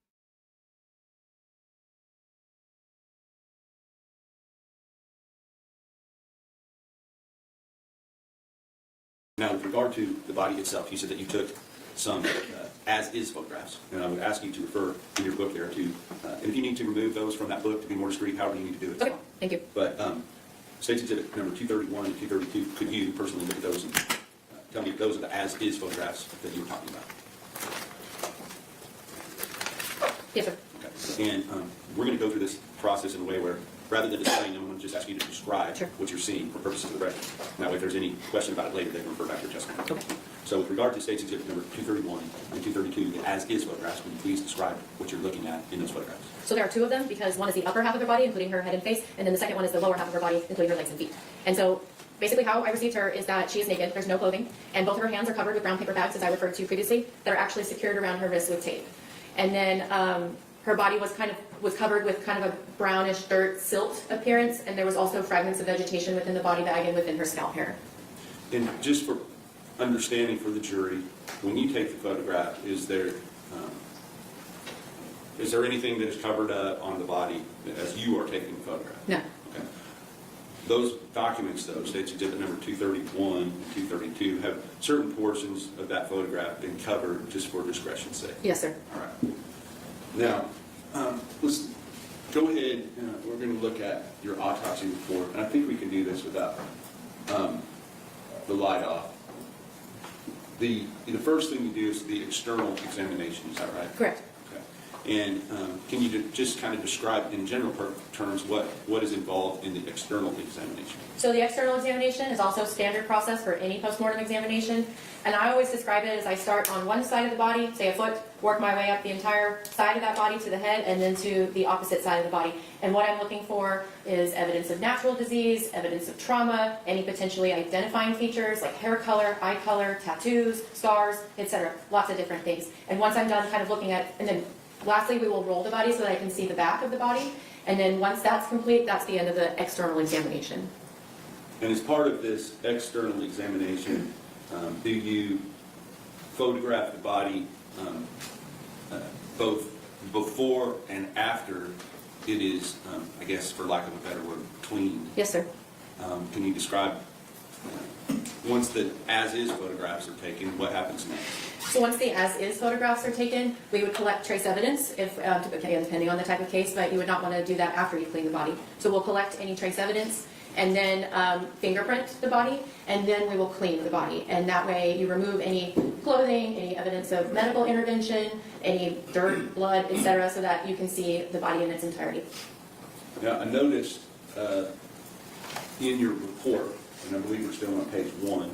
Now, with regard to the body itself, you said that you took some as-is photographs, and I would ask you to refer in your book there to, and if you need to remove those from that book to be more discreet, however you need to do it. Okay, thank you. But State's Exhibit number 231 and 232, could you personally look at those and tell me if those are the as-is photographs that you were talking about? Yes, sir. Okay. And we're going to go through this process in a way where, rather than displaying them, I'm going to just ask you to describe Sure. what you're seeing for purposes of the record. That way, if there's any question about it later, they can refer back to your testimony. Okay. So with regard to State's Exhibit number 231 and 232, the as-is photographs, would you please describe what you're looking at in those photographs? So there are two of them, because one is the upper half of her body, including her head and face, and then the second one is the lower half of her body, including her legs and feet. And so basically how I received her is that she is naked, there's no clothing, and both of her hands are covered with brown paper bags, as I referred to previously, that are actually secured around her wrists with tape. And then her body was covered with kind of a brownish dirt silt appearance, and there was also fragments of vegetation within the body bag and within her scalp hair. And just for understanding for the jury, when you take the photograph, is there anything that is covered up on the body as you are taking the photograph? No. Okay. Those documents, though, State's Exhibit number 231 and 232, have certain portions of that photograph been covered just for discretion's sake. Yes, sir. All right. Now, let's go ahead. We're going to look at your autopsy report, and I think we can do this without the light off. The first thing you do is the external examination. Is that right? Correct. Okay. And can you just kind of describe in general terms what is involved in the external examination? So the external examination is also standard process for any postmortem examination. And I always describe it as I start on one side of the body, say a foot, work my way up the entire side of that body to the head, and then to the opposite side of the body. And what I'm looking for is evidence of natural disease, evidence of trauma, any potentially identifying features like hair color, eye color, tattoos, scars, etc. Lots of different things. And once I'm done kind of looking at it, and then lastly we will roll the body so that I can see the back of the body. And then once that's complete, that's the end of the external examination. And as part of this external examination, do you photograph the body both before and after it is, I guess for lack of a better word, cleaned? Yes, sir. Can you describe, once the as-is photographs are taken, what happens next? So once the as-is photographs are taken, we would collect trace evidence, if again, depending on the type of case, but you would not want to do that after you clean the body. So we'll collect any trace evidence, and then fingerprint the body, and then we will clean the body. And that way you remove any clothing, any evidence of medical intervention, any dirt, blood, etc., so that you can see the body in its entirety. Now, I noticed in your report, and I believe we're still on page 1,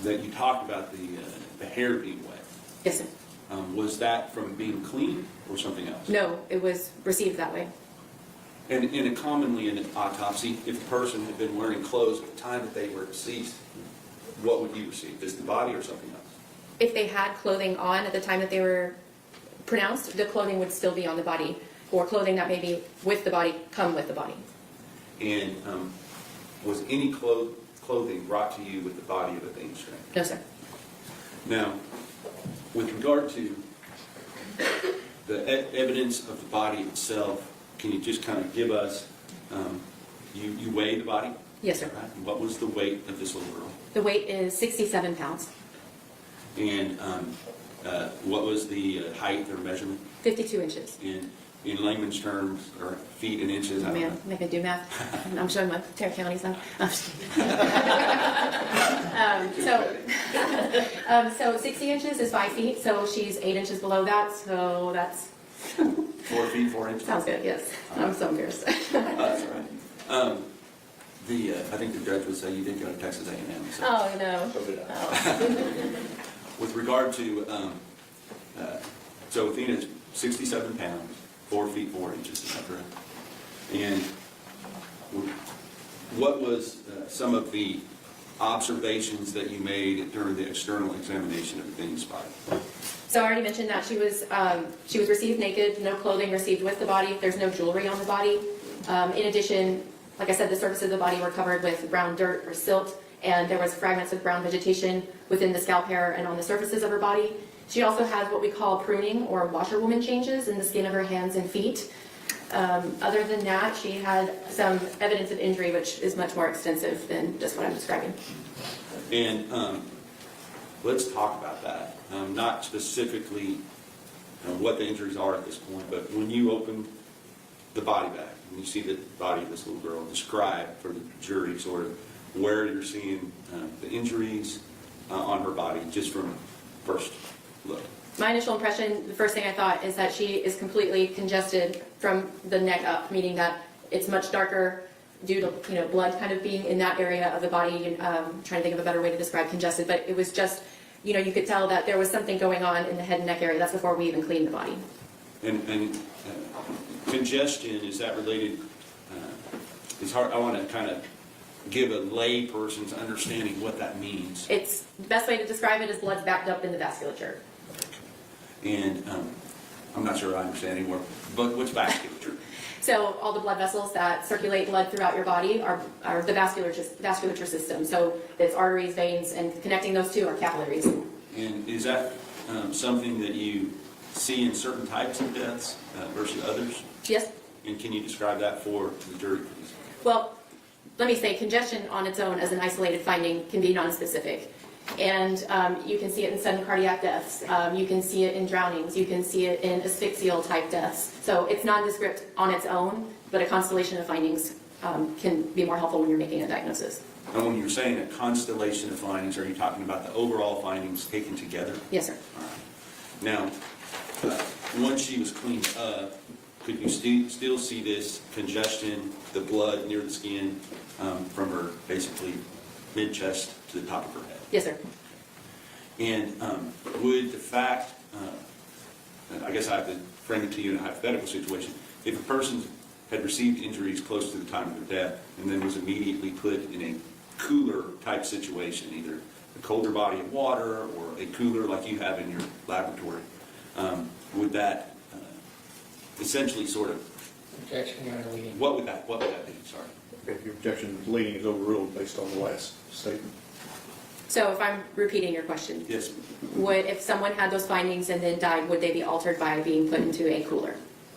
that you talked about the hair being wet. Yes, sir. Was that from being cleaned or something else? No, it was received that way. And commonly in an autopsy, if a person had been wearing clothes at the time that they were deceased, what would you receive? Just the body or something else? If they had clothing on at the time that they were pronounced, the clothing would still be on the body, or clothing that may be with the body come with the body. And was any clothing brought to you with the body of Athena Strand? No, sir. Now, with regard to the evidence of the body itself, can you just kind of give us, you weigh the body? Yes, sir. Right? And what was the weight of this little girl? The weight is 67 pounds. And what was the height or measurement? 52 inches. In layman's terms, or feet and inches? I Oh don't man, know. make me do math. I'm showing my Tarrant County stuff. So 60 inches is 5 feet, so she's 8 inches below that, so that's... 4 feet, 4 inches? Sounds good, yes. I'm so embarrassed. That's right. I think the judge would say you did go to Texas A&M. So. Oh, no. Oh. With regard to, so Athena's 67 pounds, 4 feet, 4 inches, is that correct? And what was some of the observations that you made during the external examination of Athena's body? So I already mentioned that she was received naked, no clothing received with the body. There's no jewelry on the body. In addition, like I said, the surfaces of the body were covered with brown dirt or silt, and there was fragments of brown vegetation within the scalp hair and on the surfaces of her body. She also has what we call pruning or washerwoman changes in the skin of her hands and feet. Other than that, she had some evidence of injury, which is much more extensive than just what I'm describing. And let's talk about that. Not specifically what the injuries are at this point, but when you open the body bag and you see the body of this little girl, describe for the jury sort of where you're seeing the injuries on her body just from first look. My initial impression, the first thing I thought is that she is completely congested from the neck up, meaning that it's much darker due to blood kind of being in that area of the body. Trying to think of a better way to describe congested, but it was just, you could tell that there was something going on in the head and neck area. That's before we even cleaned the body. And congestion, is that related? It's hard. I want to kind of give a lay person's understanding what that means. It's the best way to describe it is blood's backed up in the vasculature. And I'm not sure I understand anymore, but what's vasculature? So all the blood vessels that circulate blood throughout your body are the vasculature system. So it's arteries, veins, and connecting those two are capillaries. And is that something that you see in certain types of deaths versus others? Yes? And can you describe that for the jury, please? Well, let me say congestion on its own as an isolated finding can be nonspecific. And you can see it in sudden cardiac deaths. You can see it in drownings. You can see it in asphyxial type deaths. So it's nondescript on its own, but a constellation of findings can be more helpful when you're making a diagnosis. And when you're saying a constellation of findings, are you talking about the overall findings taken together? Yes, sir. All right. Now, once she was cleaned up, could you still see this congestion, the blood near the skin from her basically mid-chest to the top of her head? Yes, sir. And would the fact, I guess I have to frame it to you in a hypothetical situation, if a person had received injuries close to the time of their death and then was immediately put in a cooler type situation, either a colder body of water or a cooler like you have in your laboratory, would that essentially sort of, Objection, Your Honor, leading. what would that be? Sorry. If your objection leading is overruled based on the last statement. So if I'm repeating your question, Yes. if someone had those findings and then died, would they be altered by being put into a cooler?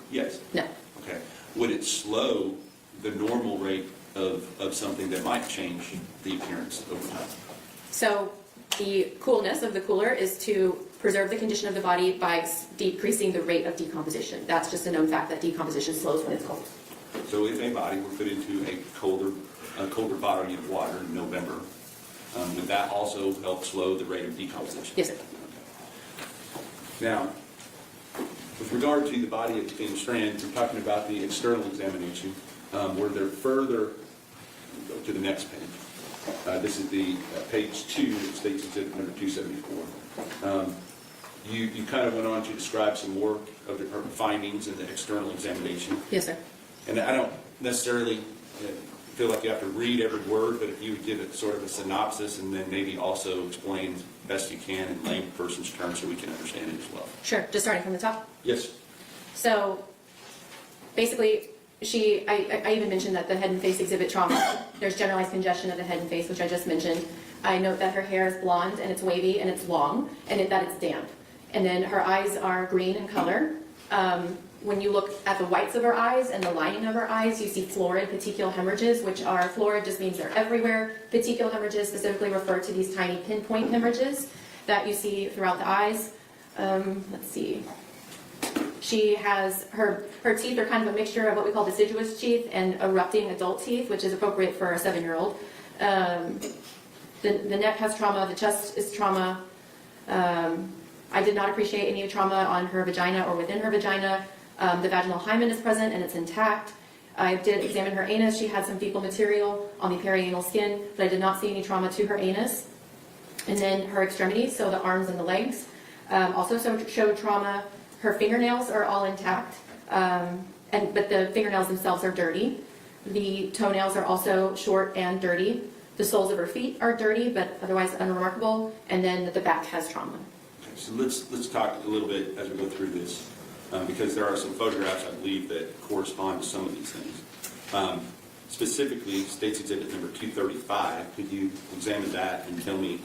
Yes. No. Okay. Would it slow the normal rate of something that might change the appearance over time? So the coolness of the cooler is to preserve the condition of the body by decreasing the rate of decomposition. That's just a known fact that decomposition slows when it's cold. So if a body were put into a colder body of water in November, would that also help slow the rate of decomposition? Yes, sir. Okay. Now, with regard to the body of Athena Strand, we're talking about the external examination. Were there further, go to the next page. This is the page 2, it states exhibit number 274. You kind of went on to describe some more of the findings in the external examination. Yes, sir. And I don't necessarily feel like you have to read every word, but if you would give it sort of a synopsis and then maybe also explain best you can in layperson's terms so we can understand it as well. Sure. Just starting from the top. Yes. So basically, I even mentioned that the head and face exhibit trauma. There's generalized congestion of the head and face, which I just mentioned. I note that her hair is blonde and it's wavy and it's long and that it's damp. And then her eyes are green in color. When you look at the whites of her eyes and the lining of her eyes, you see florid petechial hemorrhages, which are florid just means they're everywhere. Petechial hemorrhages specifically refer to these tiny pinpoint hemorrhages that you see throughout the eyes. Let's see. She has, her teeth are kind of a mixture of what we call deciduous teeth and erupting adult teeth, which is appropriate for a 7-year-old. The neck has trauma, the chest is trauma. I did not appreciate any trauma on her vagina or within her vagina. The vaginal hymen is present and it's intact. I did examine her anus. She had some fecal material on the perianal skin, but I did not see any trauma to her anus. And then her extremities, so the arms and the legs, also showed trauma. Her fingernails are all intact, but the fingernails themselves are dirty. The toenails are also short and dirty. The soles of her feet are dirty, but otherwise unremarkable, and then the back has trauma. Okay, so let's talk a little bit as we go through this, because there are some photographs, I believe, that correspond to some of these things. Specifically, State's Exhibit number 235, could you examine that and tell me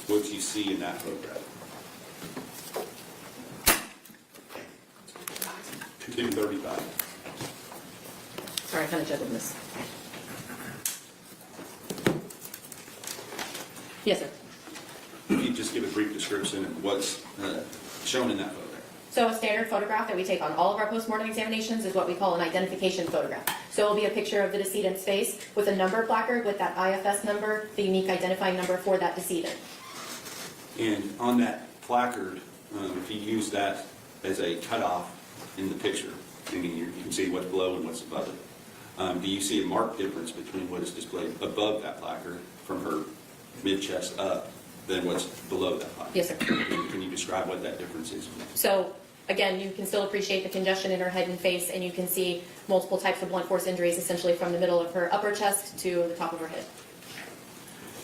what you see in that photograph? 235. Sorry, I kind of juggled this. Yes, sir. Could you just give a brief description of what's shown in that photograph? So a standard photograph that we take on all of our postmortem examinations is what we call an identification photograph. So it will be a picture of the decedent's face with a number placard with that IFS number, the unique identifying number for that decedent. And on that placard, if you use that as a cutoff in the picture, meaning you can see what's below and what's above it, do you see a marked difference between what is displayed above that placard from her mid-chest up than what's below that placard? Yes, sir. Can you describe what that difference is? So again, you can still appreciate the congestion in her head and face, and you can see multiple types of blunt force injuries essentially from the middle of her upper chest to the top of her head.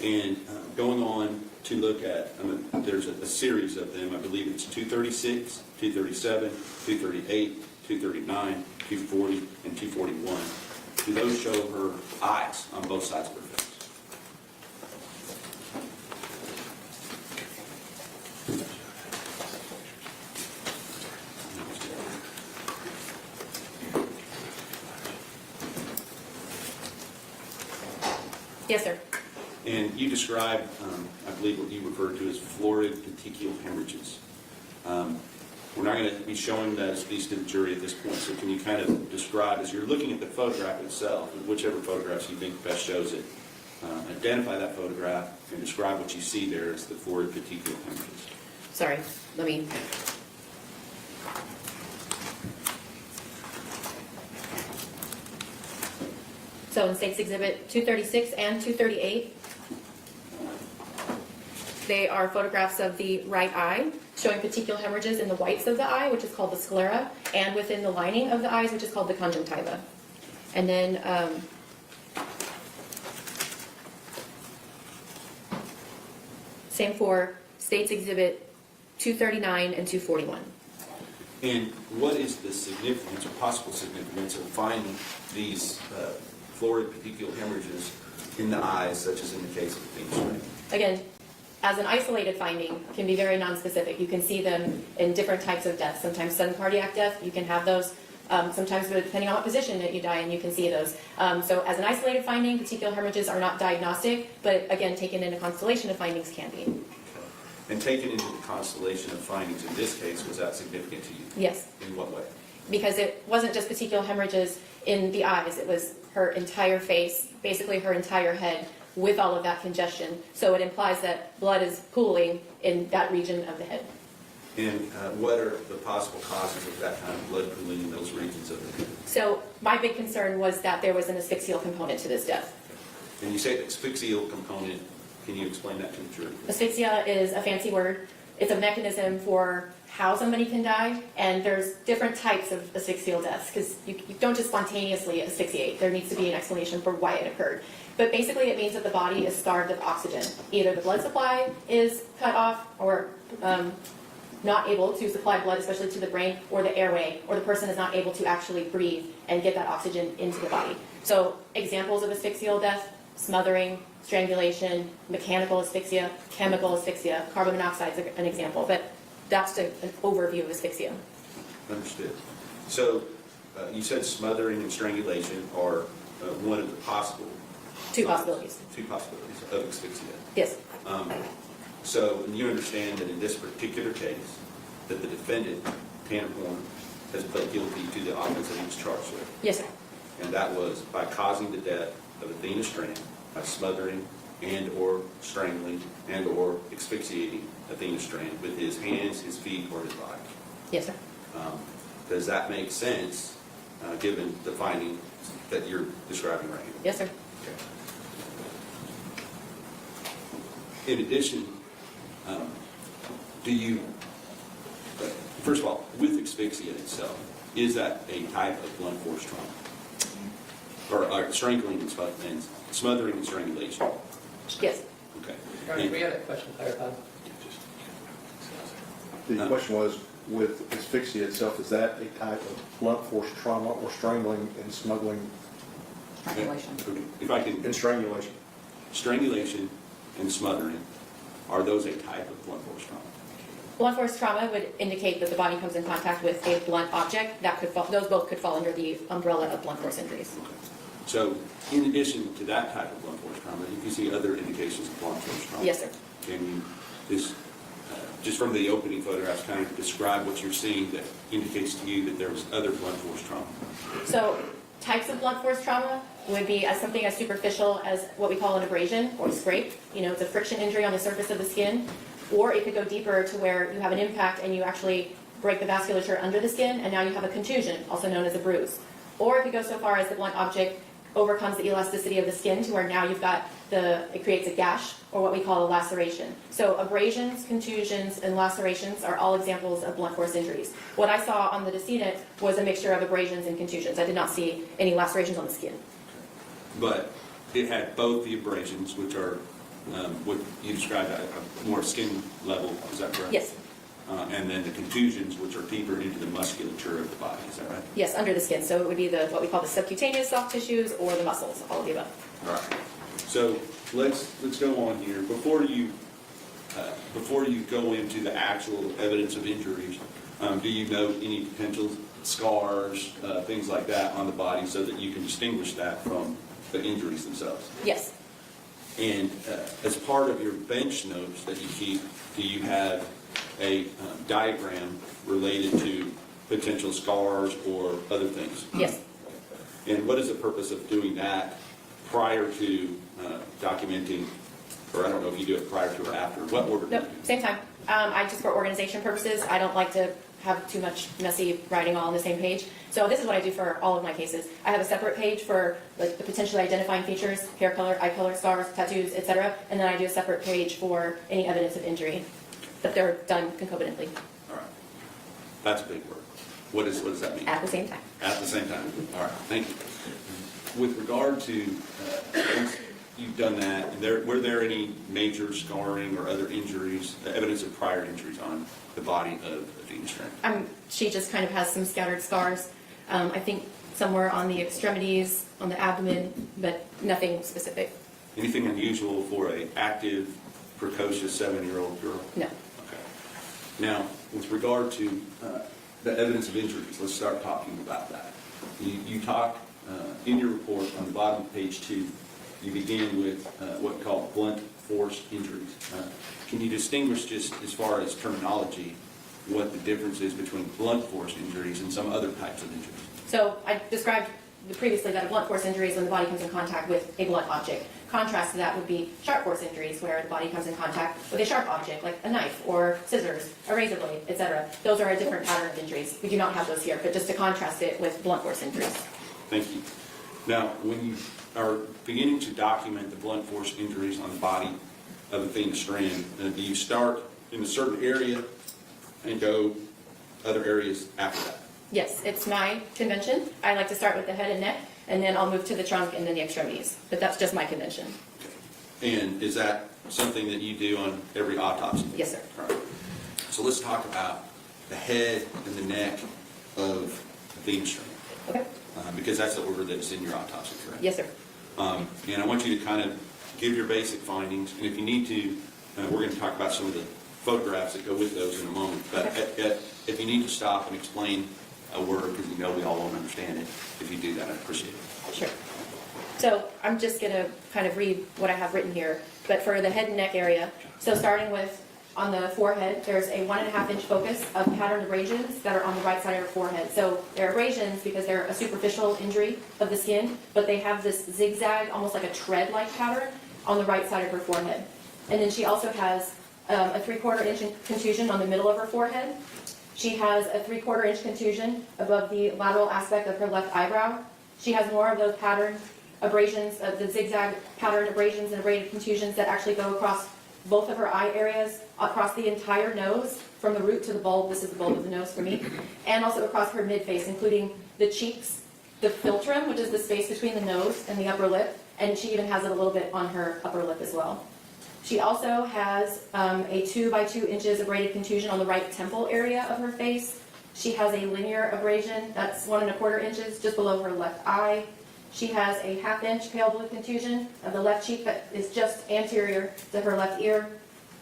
And going on to look at, there's a series of them. I believe it's 236, 237, 238, 239, 240, and 241. Do those show her eyes on both sides of her face? Yes, sir. And you described, I believe, what you referred to as florid petechial hemorrhages. We're not going to be showing that as these to the jury at this point, so can you kind of describe, as you're looking at the photograph itself, whichever photographs you think best shows it, identify that photograph and describe what you see there as the florid petechial hemorrhages. Sorry, let me. So in State's Exhibit 236 and 238, they are photographs of the right eye, showing petechial hemorrhages in the whites of the eye, which is called the sclera, and within the lining of the eyes, which is called the conjunctiva. And then same for State's Exhibit 239 and 241. And what is the significance or possible significance of finding these florid petechial hemorrhages in the eyes, such as in the case of Athena Strand? Again, as an isolated finding, can be very nonspecific. You can see them in different types of deaths. Sometimes sudden cardiac death, you can have those. Sometimes depending on what position that you die in, you can see those. So as an isolated finding, petechial hemorrhages are not diagnostic, but again, taken in a constellation of findings can be. And taken into the constellation of findings in this case, was that significant to you? Yes. In what way? Because it wasn't just petechial hemorrhages in the eyes, it was her entire face, basically her entire head, with all of that congestion. So it implies that blood is pooling in that region of the head. And what are the possible causes of that kind of blood pooling in those regions of the head? So my big concern was that there was an asphyxial component to this death. And you say asphyxial component, can you explain that to the jury? Asphyxia is a fancy word. It's a mechanism for how somebody can die, and there's different types of asphyxial deaths, because you don't just spontaneously asphyxiate. There needs to be an explanation for why it occurred. But basically it means that the body is starved of oxygen. Either the blood supply is cut off, or not able to supply blood, especially to the brain, or the airway, or the person is not able to actually breathe and get that oxygen into the body. So examples of asphyxial death: smothering, strangulation, mechanical asphyxia, chemical asphyxia. Carbon monoxide is an example, but that's an overview of asphyxia. Understood. So you said smothering and strangulation are one of the possible... Two possibilities. Two possibilities of asphyxia. Yes. So you understand that in this particular case, that the defendant, Tanner Horn, has pled guilty to the offense that he was charged with. Yes, sir. And that was by causing the death of Athena Strand by smothering and or strangling and or asphyxiating Athena Strand with his hands, his feet, or his body. Yes, sir. Does that make sense, given the finding that you're describing right here? Yes, sir. Okay. In addition, do you, first of all, with asphyxia itself, is that a type of blunt force trauma? or strangling and smothering and strangulation. Yes. Okay. Attorney, we have a question clarified. The question was, with asphyxia itself, is that a type of blunt force trauma or strangling and smuggling Strangulation. If I can, and strangulation? strangulation and smothering, are those a type of blunt force trauma? Blunt force trauma would indicate that the body comes in contact with a blunt object. That could fall, those both could fall under the umbrella of blunt force injuries. So, in addition to that type of blunt force trauma, you can see other indications of blunt force trauma. Yes, sir. Can you just from the opening photographs, kind of describe what you're seeing that indicates to you that there was other blunt force trauma? So types of blunt force trauma would be as something as superficial as what we call an abrasion or scrape. You know, it's a friction injury on the surface of the skin. Or it could go deeper to where you have an impact and you actually break the vasculature under the skin, and now you have a contusion, also known as a bruise. Or it could go so far as the blunt object overcomes the elasticity of the skin to where now you've got it creates a gash, or what we call a laceration. So abrasions, contusions, and lacerations are all examples of blunt force injuries. What I saw on the decedent was a mixture of abrasions and contusions. I did not see any lacerations on the skin. But it had both the abrasions, which are what you described at a more skin level, is that correct? Yes. And then the contusions, which are deeper into the musculature of the body, is that right? Yes, under the skin. So it would be what we call the subcutaneous soft tissues or the muscles, all of the above. All right. So let's go on here. Before you go into the actual evidence of injuries, do you note any potential scars, things like that on the body so that you can distinguish that from the injuries themselves? Yes. And as part of your bench notes that you keep, do you have a diagram related to potential scars or other things? Yes. And what is the purpose of doing that prior to documenting, or I don't know if you do it prior to or after? What order? Nope, same time. I just, for organization purposes, I don't like to have too much messy writing all on the same page. So this is what I do for all of my cases. I have a separate page for like the potentially identifying features, hair color, eye color, scars, tattoos, etc. And then I do a separate page for any evidence of injury, but they're done concordantly. All right. That's a big word. What does that mean? At the same time. At the same time. All right. Thank you. With regard to once you've done that, were there any major scarring or other injuries, evidence of prior injuries on the body of Athena Strand? She just kind of has some scattered scars. I think somewhere on the extremities, on the abdomen, but nothing specific. Anything unusual for an active, precocious 7-year-old girl? No. Okay. Now, with regard to the evidence of injuries, let's start talking about that. You talk in your report on the bottom of page 2, you begin with what we call blunt force injuries. Can you distinguish, just as far as terminology, what the difference is between blunt force injuries and some other types of injuries? So I described previously that a blunt force injury is when the body comes in contact with a blunt object. Contrast to that would be sharp force injuries, where the body comes in contact with a sharp object, like a knife or scissors, a razor blade, etc. Those are a different pattern of injuries. We do not have those here, but just to contrast it with blunt force injuries. Thank you. Now, when you are beginning to document the blunt force injuries on the body of Athena Strand, do you start in a certain area and go other areas after that? Yes, it's my convention. I like to start with the head and neck, and then I'll move to the trunk and then the extremities. But that's just my convention. Okay. And is that something that you do on every autopsy? Yes, sir. All right. So let's talk about the head and the neck of Athena Strand. Okay. Because that's the order that's in your autopsy, correct? Yes, sir. And I want you to kind of give your basic findings, and if you need to, we're going to talk about some of the photographs that go with those in a moment. But Okay. if you need to stop and explain a word, because you know we all won't understand it, if you do that, I appreciate it. Sure. So I'm just going to kind of read what I have written here. But for the head and neck area, so starting with on the forehead, there's a 1.5-inch focus of patterned abrasions that are on the right side of her forehead. So they're abrasions because they're a superficial injury of the skin, but they have this zigzag, almost like a tread-like pattern on the right side of her forehead. And then she also has a 3/4-inch contusion on the middle of her forehead. She has a 3/4-inch contusion above the lateral aspect of her left eyebrow. She has more of those patterned abrasions, the zigzag patterned abrasions and abraded contusions that actually go across both of her eye areas, across the entire nose, from the root to the bulb. This is the bulb of the nose for me. And also across her mid-face, including the cheeks the philtrum, which is the space between the nose and the upper lip, and she even has it a little bit on her upper lip as well. She also has a 2 by 2 inches abraded contusion on the right temple area of her face. She has a linear abrasion that's 1 1/4 inches just below her left eye. She has a 1/2 inch pale blue contusion of the left cheek that is just anterior to her left ear.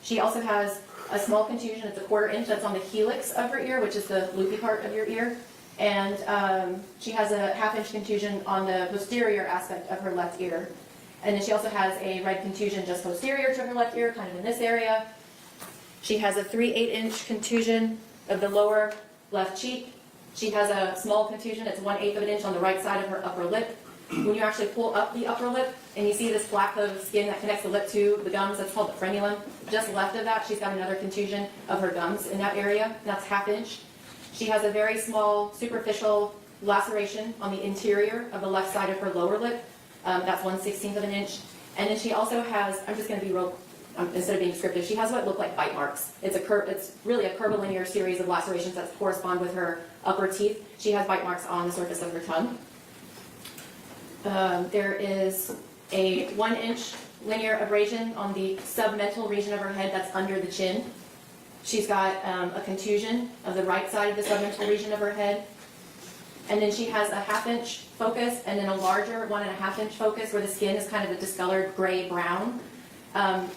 She also has a small contusion, it's a 1/4 inch, that's on the helix of her ear, which is the loopy part of your ear. And she has a 1/2 inch contusion on the posterior aspect of her left ear. And then she also has a red contusion just posterior to her left ear, kind of in this area. She has a 3/8 inch contusion of the lower left cheek. She has a small contusion, it's 1/8 of an inch on the right side of her upper lip. When you actually pull up the upper lip and you see this flap of skin that connects the lip to the gums, that's called the frenulum. Just left of that, she's got another contusion of her gums in that area, and that's 1/2 inch. She has a very small superficial laceration on the interior of the left side of her lower lip. That's 1/16 of an inch. And then she also has, I'm just going to be real, instead of being descriptive, she has what look like bite marks. It's really a curvilinear series of lacerations that correspond with her upper teeth. She has bite marks on the surface of her tongue. There is a 1 inch linear abrasion on the submental region of her head that's under the chin. She's got a contusion of the right side of the submental region of her head. And then she has a 1/2 inch focus and then a larger 1 1/2 inch focus where the skin is kind of a discolored gray-brown. And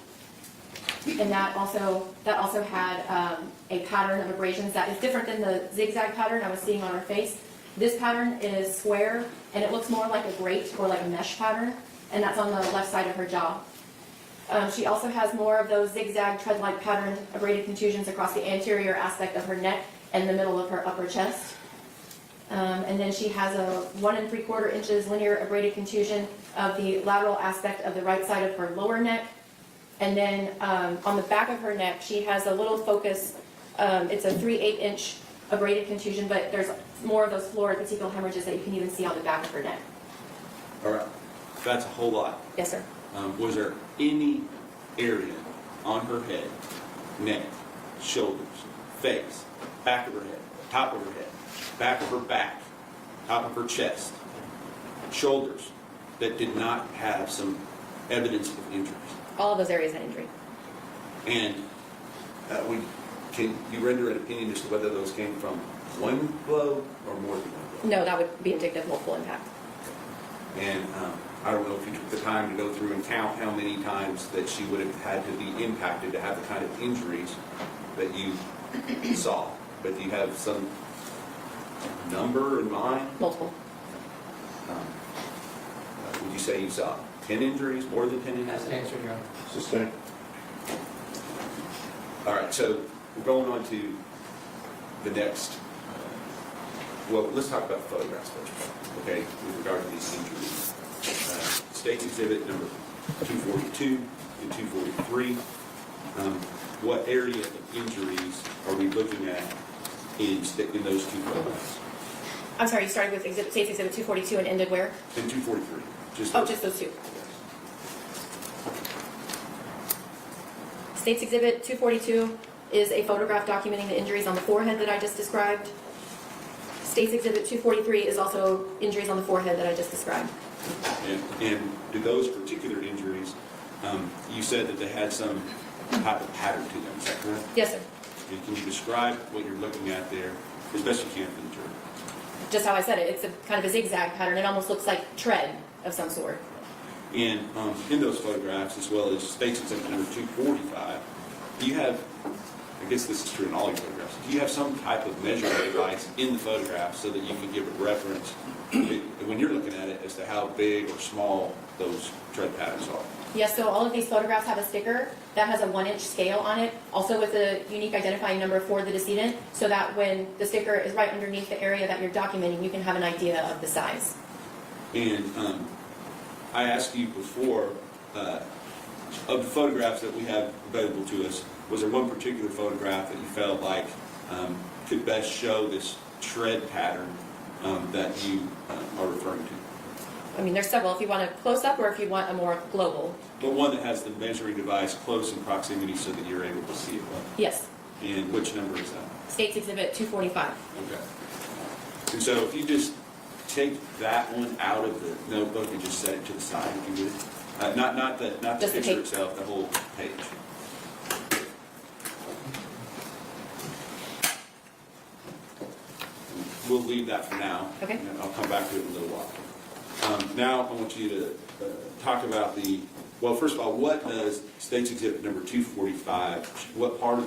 that also had a pattern of abrasions that is different than the zigzag pattern I was seeing on her face. This pattern is square and it looks more like a grate or like a mesh pattern, and that's on the left side of her jaw. She also has more of those zigzag tread-like patterned abraded contusions across the anterior aspect of her neck and the middle of her upper chest. And then she has a 1 3/4 inches linear abraded contusion of the lateral aspect of the right side of her lower neck. And then on the back of her neck, she has a little focus. It's a 3/8 inch abraded contusion, but there's more of those florid petechial hemorrhages that you can even see on the back of her neck. All right, that's a whole lot. Yes, sir. Was there any area on her head, neck, shoulders, face, back of her head, top of her head, back of her back, top of her chest, shoulders, that did not have some evidence of injuries? All of those areas had injury. And can you render an opinion as to whether those came from one blow or more than one blow? No, that would be indicative of multiple impact. And I don't know if you took the time to go through and count how many times that she would have had to be impacted to have the kind of injuries that you saw. But do you have some number in mind? Multiple. Would you say you saw 10 injuries, more than 10 That's injuries? an answer, Your Honor. Sustained. All right, so we're going on to the next. Well, let's talk about the photographs first, okay, with regard to these injuries. State's Exhibit number 242 and 243. What area of injuries are we looking at in those two photographs? I'm sorry, you started with State's Exhibit 242 and ended where? In 243. Just those two. State's Exhibit 242 is a photograph documenting the injuries on the forehead that I just described. State's Exhibit 243 is also injuries on the forehead that I just described. And do those particular injuries, you said that they had some type of pattern to them, is that correct? Yes, sir. And can you describe what you're looking at there as best you can for the jury? Just how I said it. It's a kind of a zigzag pattern. It almost looks like tread of some sort. And in those photographs, as well as State's Exhibit number 245, do you have, I guess this is true in all your photographs, do you have some type of measuring device in the photograph so that you can give a reference when you're looking at it as to how big or small those tread patterns are? Yes, so all of these photographs have a sticker that has a 1 inch scale on it, also with a unique identifying number for the decedent, so that when the sticker is right underneath the area that you're documenting, you can have an idea of the size. And I asked you before, of the photographs that we have available to us, was there one particular photograph that you felt like could best show this tread pattern that you are referring to? I mean, there's several. If you want a close-up or if you want a more global. But one that has the measuring device close in proximity so that you're able to see it well. Yes. And which number is that? State's Exhibit 245. Okay. And so if you just take that one out of the notebook and just set it to the side, if you would. Not the Just the picture page. itself, the whole page. We'll leave that for now. Okay. And I'll come back to it in a little while. Now, I want you to talk about well, first of all, what does State's Exhibit number 245, what part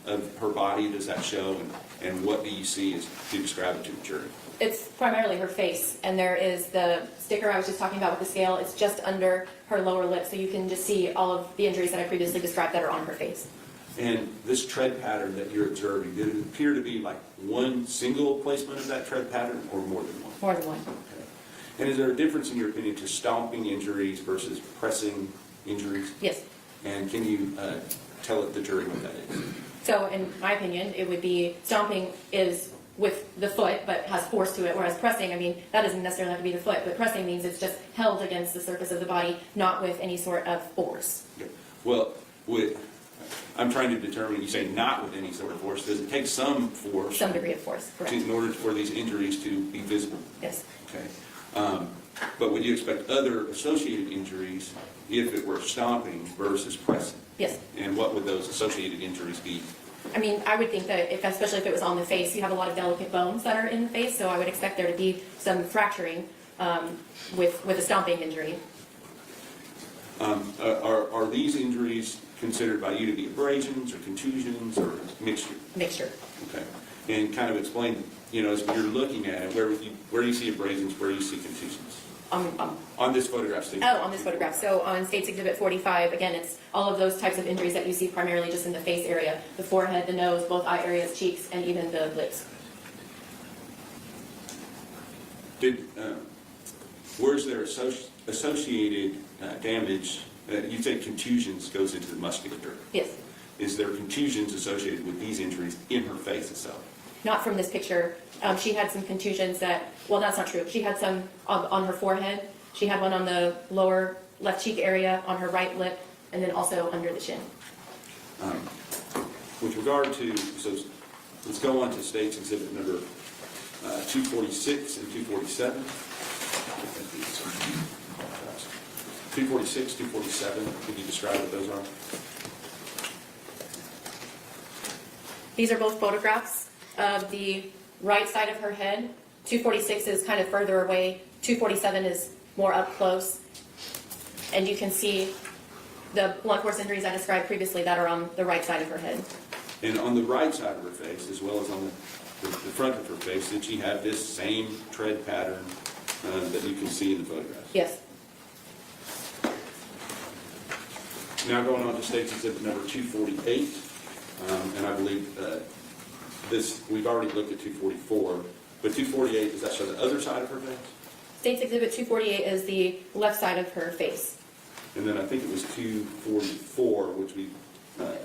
of her body does that show, and what do you see as to describe it to the jury? It's primarily her face, and there is the sticker I was just talking about with the scale. It's just under her lower lip, so you can just see all of the injuries that I previously described that are on her face. And this tread pattern that you're observing, did it appear to be like one single placement of that tread pattern or more than one? More than one. Okay. And is there a difference in your opinion to stomping injuries versus pressing injuries? Yes. And can you tell the jury what that is? So in my opinion, it would be stomping is with the foot, but has force to it, whereas pressing, I mean, that doesn't necessarily have to be the foot, but pressing means it's just held against the surface of the body, not with any sort of force. Okay. Well, I'm trying to determine, you say not with any sort of force, does it take some force? Some degree of force, correct. In order for these injuries to be visible? Yes. Okay. But would you expect other associated injuries if it were stomping versus pressing? Yes. And what would those associated injuries be? I mean, I would think that, especially if it was on the face, you have a lot of delicate bones that are in the face, so I would expect there to be some fracturing with a stomping injury. Are these injuries considered by you to be abrasions or contusions or mixture? Mixture. Okay. And kind of explain, as you're looking at it, where do you see abrasions, where do you see contusions? On this photograph, Steve. Oh, on this photograph. So on State's Exhibit 45, again, it's all of those types of injuries that you see primarily just in the face area, the forehead, the nose, both eye areas, cheeks, and even the lips. Where's there associated damage? You say contusions goes into the musculature. Yes. Is there contusions associated with these injuries in her face itself? Not from this picture. She had some contusions well, that's not true. She had some on her forehead. She had one on the lower left cheek area, on her right lip, and then also under the chin. With regard to, so let's go on to State's Exhibit number 246 and 247. 246, 247, could you describe what those are? These are both photographs of the right side of her head. 246 is kind of further away. 247 is more up close. And you can see the blunt force injuries I described previously that are on the right side of her head. And on the right side of her face, as well as on the front of her face, did she have this same tread pattern that you can see in the photographs? Yes. Now going on to State's Exhibit number 248, and I believe we've already looked at 244, but 248, does that show the other side of her face? State's Exhibit 248 is the left side of her face. And then I think it was 244, which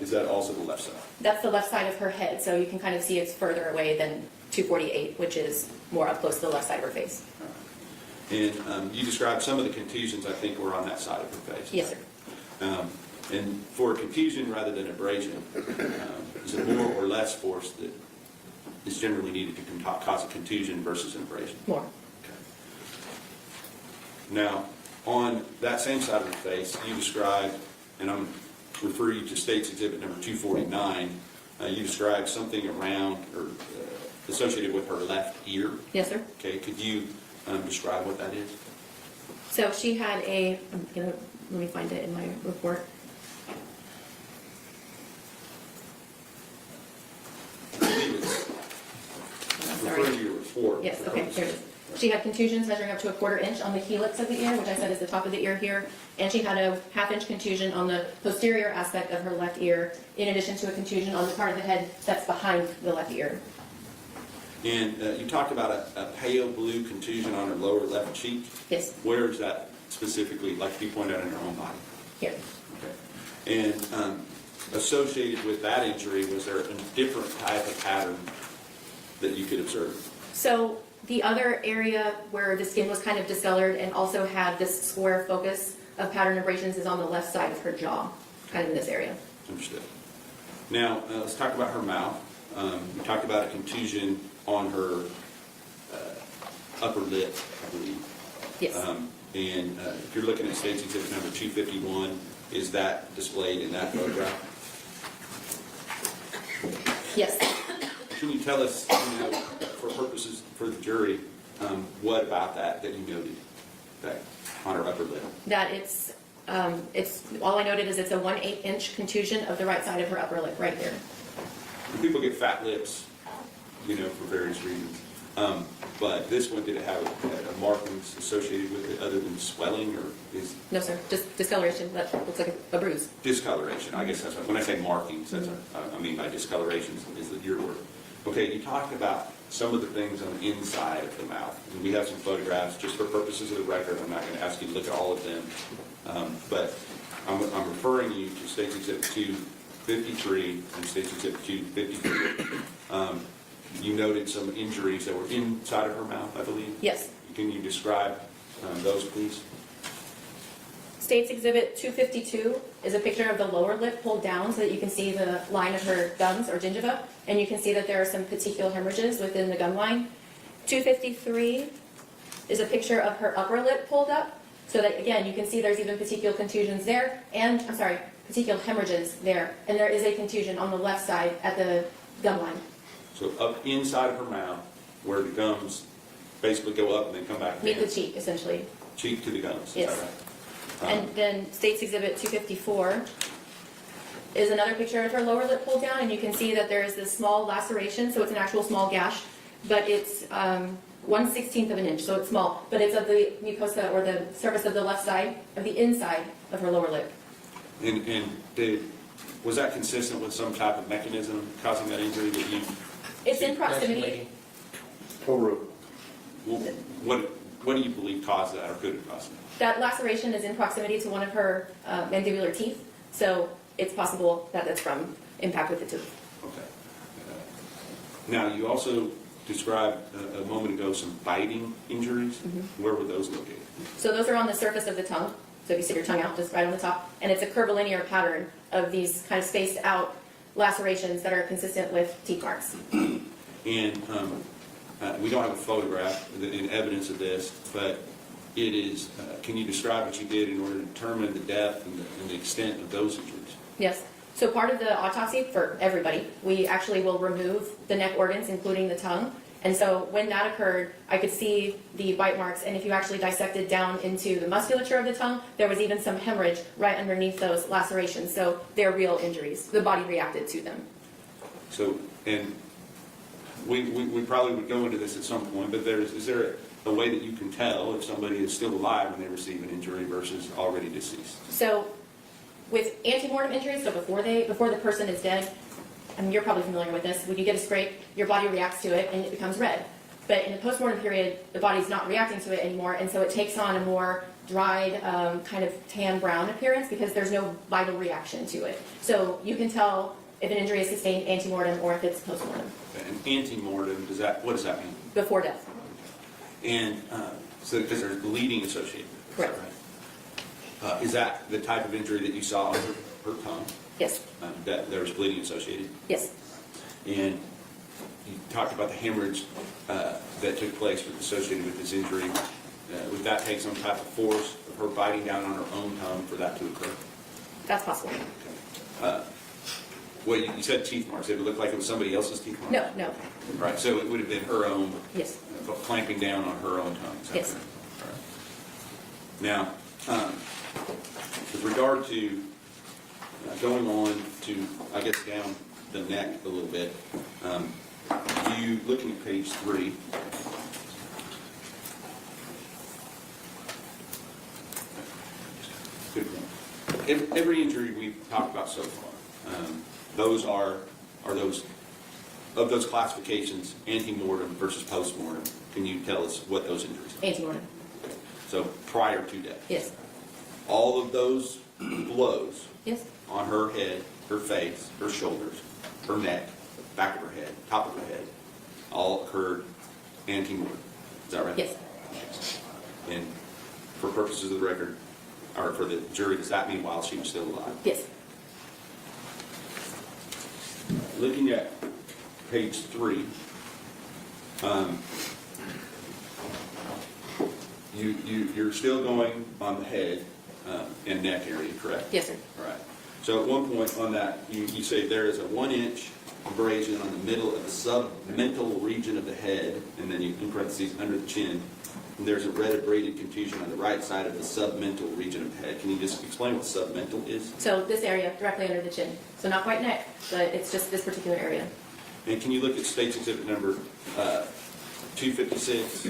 is that also the left side? That's the left side of her head, so you can kind of see it's further away than 248, which is more up close to the left side of her face. And you described some of the contusions, I think, were on that side of her face. Yes, sir. And for a contusion rather than abrasion, is it more or less force that is generally needed to cause a contusion versus an abrasion? More. Okay. Now, on that same side of the face, you described, and I'm referring you to State's Exhibit number 249, you described something around or associated with her left ear. Yes, sir. Okay, could you describe what that is? So she had let me find it in my report. Sorry. Referring to your report. Yes, okay, here it is. She had contusions measuring up to 1/4 inch on the helix of the ear, which I said is the top of the ear here, and she had a 1/2 inch contusion on the posterior aspect of her left ear, in addition to a contusion on the part of the head that's behind the left ear. And you talked about a pale blue contusion on her lower left cheek. Yes, Where is that specifically, like you pointed out, in her own body? here. Okay. And associated with that injury, was there a different type of pattern that you could observe? So the other area where the skin was kind of discolored and also had this square focus of pattern abrasions is on the left side of her jaw, kind of in this area. Understood. Now, let's talk about her mouth. You talked about a contusion on her upper lip, I believe. Yes. And if you're looking at State's Exhibit number 251, is that displayed in that photograph? Yes. Can you tell us, you know, for purposes for the jury, what about that you noted, that on her upper lip? That it's all I noted is it's a 1/8 inch contusion of the right side of her upper lip, right here. People get fat lips, you know, for various reasons. But this one, did it have a markings associated with it other than swelling, or is No, sir, just discoloration. That looks like a bruise. discoloration? I guess that's what, when I say markings, that's what I mean by discoloration is your word. Okay, you talked about some of the things on the inside of the mouth. And we have some photographs, just for purposes of the record. I'm not going to ask you to look at all of them. But I'm referring you to State's Exhibit 253 and State's Exhibit 253. You noted some injuries that were inside of her mouth, I believe? Yes. Can you describe those, please? State's Exhibit 252 is a picture of the lower lip pulled down so that you can see the line of her gums or gingiva, and you can see that there are some petechial hemorrhages within the gum line. 253 is a picture of her upper lip pulled up, so that, again, you can see there's even petechial contusions there, and, petechial hemorrhages there, and there is a contusion on the left side at the gum line. So up inside of her mouth, where the gums basically go up and then come back Meet down. the cheek, essentially. Cheek to the gums, Yes. is that right? And then State's Exhibit 254 is another picture of her lower lip pulled down, and you can see that there is this small laceration, so it's an actual small gash, but it's 1/16 of an inch, so it's small, but it's of the mucosa or the surface of the left side, of the inside of her lower lip. And was that consistent with some type of mechanism causing that injury that you? It's in proximity. Courtroom. What do you believe caused that, or could have caused that? That laceration is in proximity to one of her mandibular teeth, so it's possible that that's from impact with the tooth. Okay. Now, you also described a moment ago some biting injuries. Mm-hmm. Where were those located? So those are on the surface of the tongue. So if you stick your tongue out, just right on the top, and it's a curvilinear pattern of these kind of spaced out lacerations that are consistent with teeth marks. And we don't have a photograph in evidence of this, but it is, can you describe what you did in order to determine the depth and the extent of those injuries? Yes. So part of the autopsy for everybody, we actually will remove the neck organs, including the tongue. And so when that occurred, I could see the bite marks, and if you actually dissected down into the musculature of the tongue, there was even some hemorrhage right underneath those lacerations. So they're real injuries. The body reacted to them. So, and we probably would go into this at some point, but is there a way that you can tell if somebody is still alive when they receive an injury versus already deceased? So with antemortem injuries, so before the person is dead, I mean, you're probably familiar with this. When you get a scrape, your body reacts to it and it becomes red. But in the postmortem period, the body's not reacting to it anymore, and so it takes on a more dried, kind of tan brown appearance because there's no vital reaction to it. So you can tell if an injury is sustained antemortem or if it's postmortem. An antemortem, what does that mean? Before death. And so because there's bleeding associated with it. Correct. Right? Is that the type of injury that you saw on her tongue? Yes. That there was bleeding associated? Yes. And you talked about the hemorrhage that took place associated with this injury. Would that take some type of force of her biting down on her own tongue for that to occur? That's possible. Well, you said teeth marks. It would look like it was somebody else's teeth marks? No, no. Right, so it would have been her own, Yes. clamping down on her own tongue. Is that Yes. correct? All right. Now, with regard to going on to, I guess, down the neck a little bit, you looking at page 3. Good point. Every injury we've talked about so far, those are those of those classifications, antemortem versus postmortem. Can you tell us what those injuries are? Antemortem. So prior to death. Yes. All of those blows Yes. on her head, her face, her shoulders, her neck, back of her head, top of her head, all occurred antemortem. Is that right? Yes. And for purposes of the record, or for the jury, does that mean while she was still alive? Yes. Looking at page 3, you're still going on the head and neck area, correct? Yes, sir. All right. So at one point on that, you say there is a 1-inch abrasion on the middle of the submental region of the head, and then you, in parentheses, under the chin. And there's a red abraded contusion on the right side of the submental region of the head. Can you just explain what submental is? So this area directly under the chin. So not quite neck, but it's just this particular area. And can you look at State's Exhibit number 256?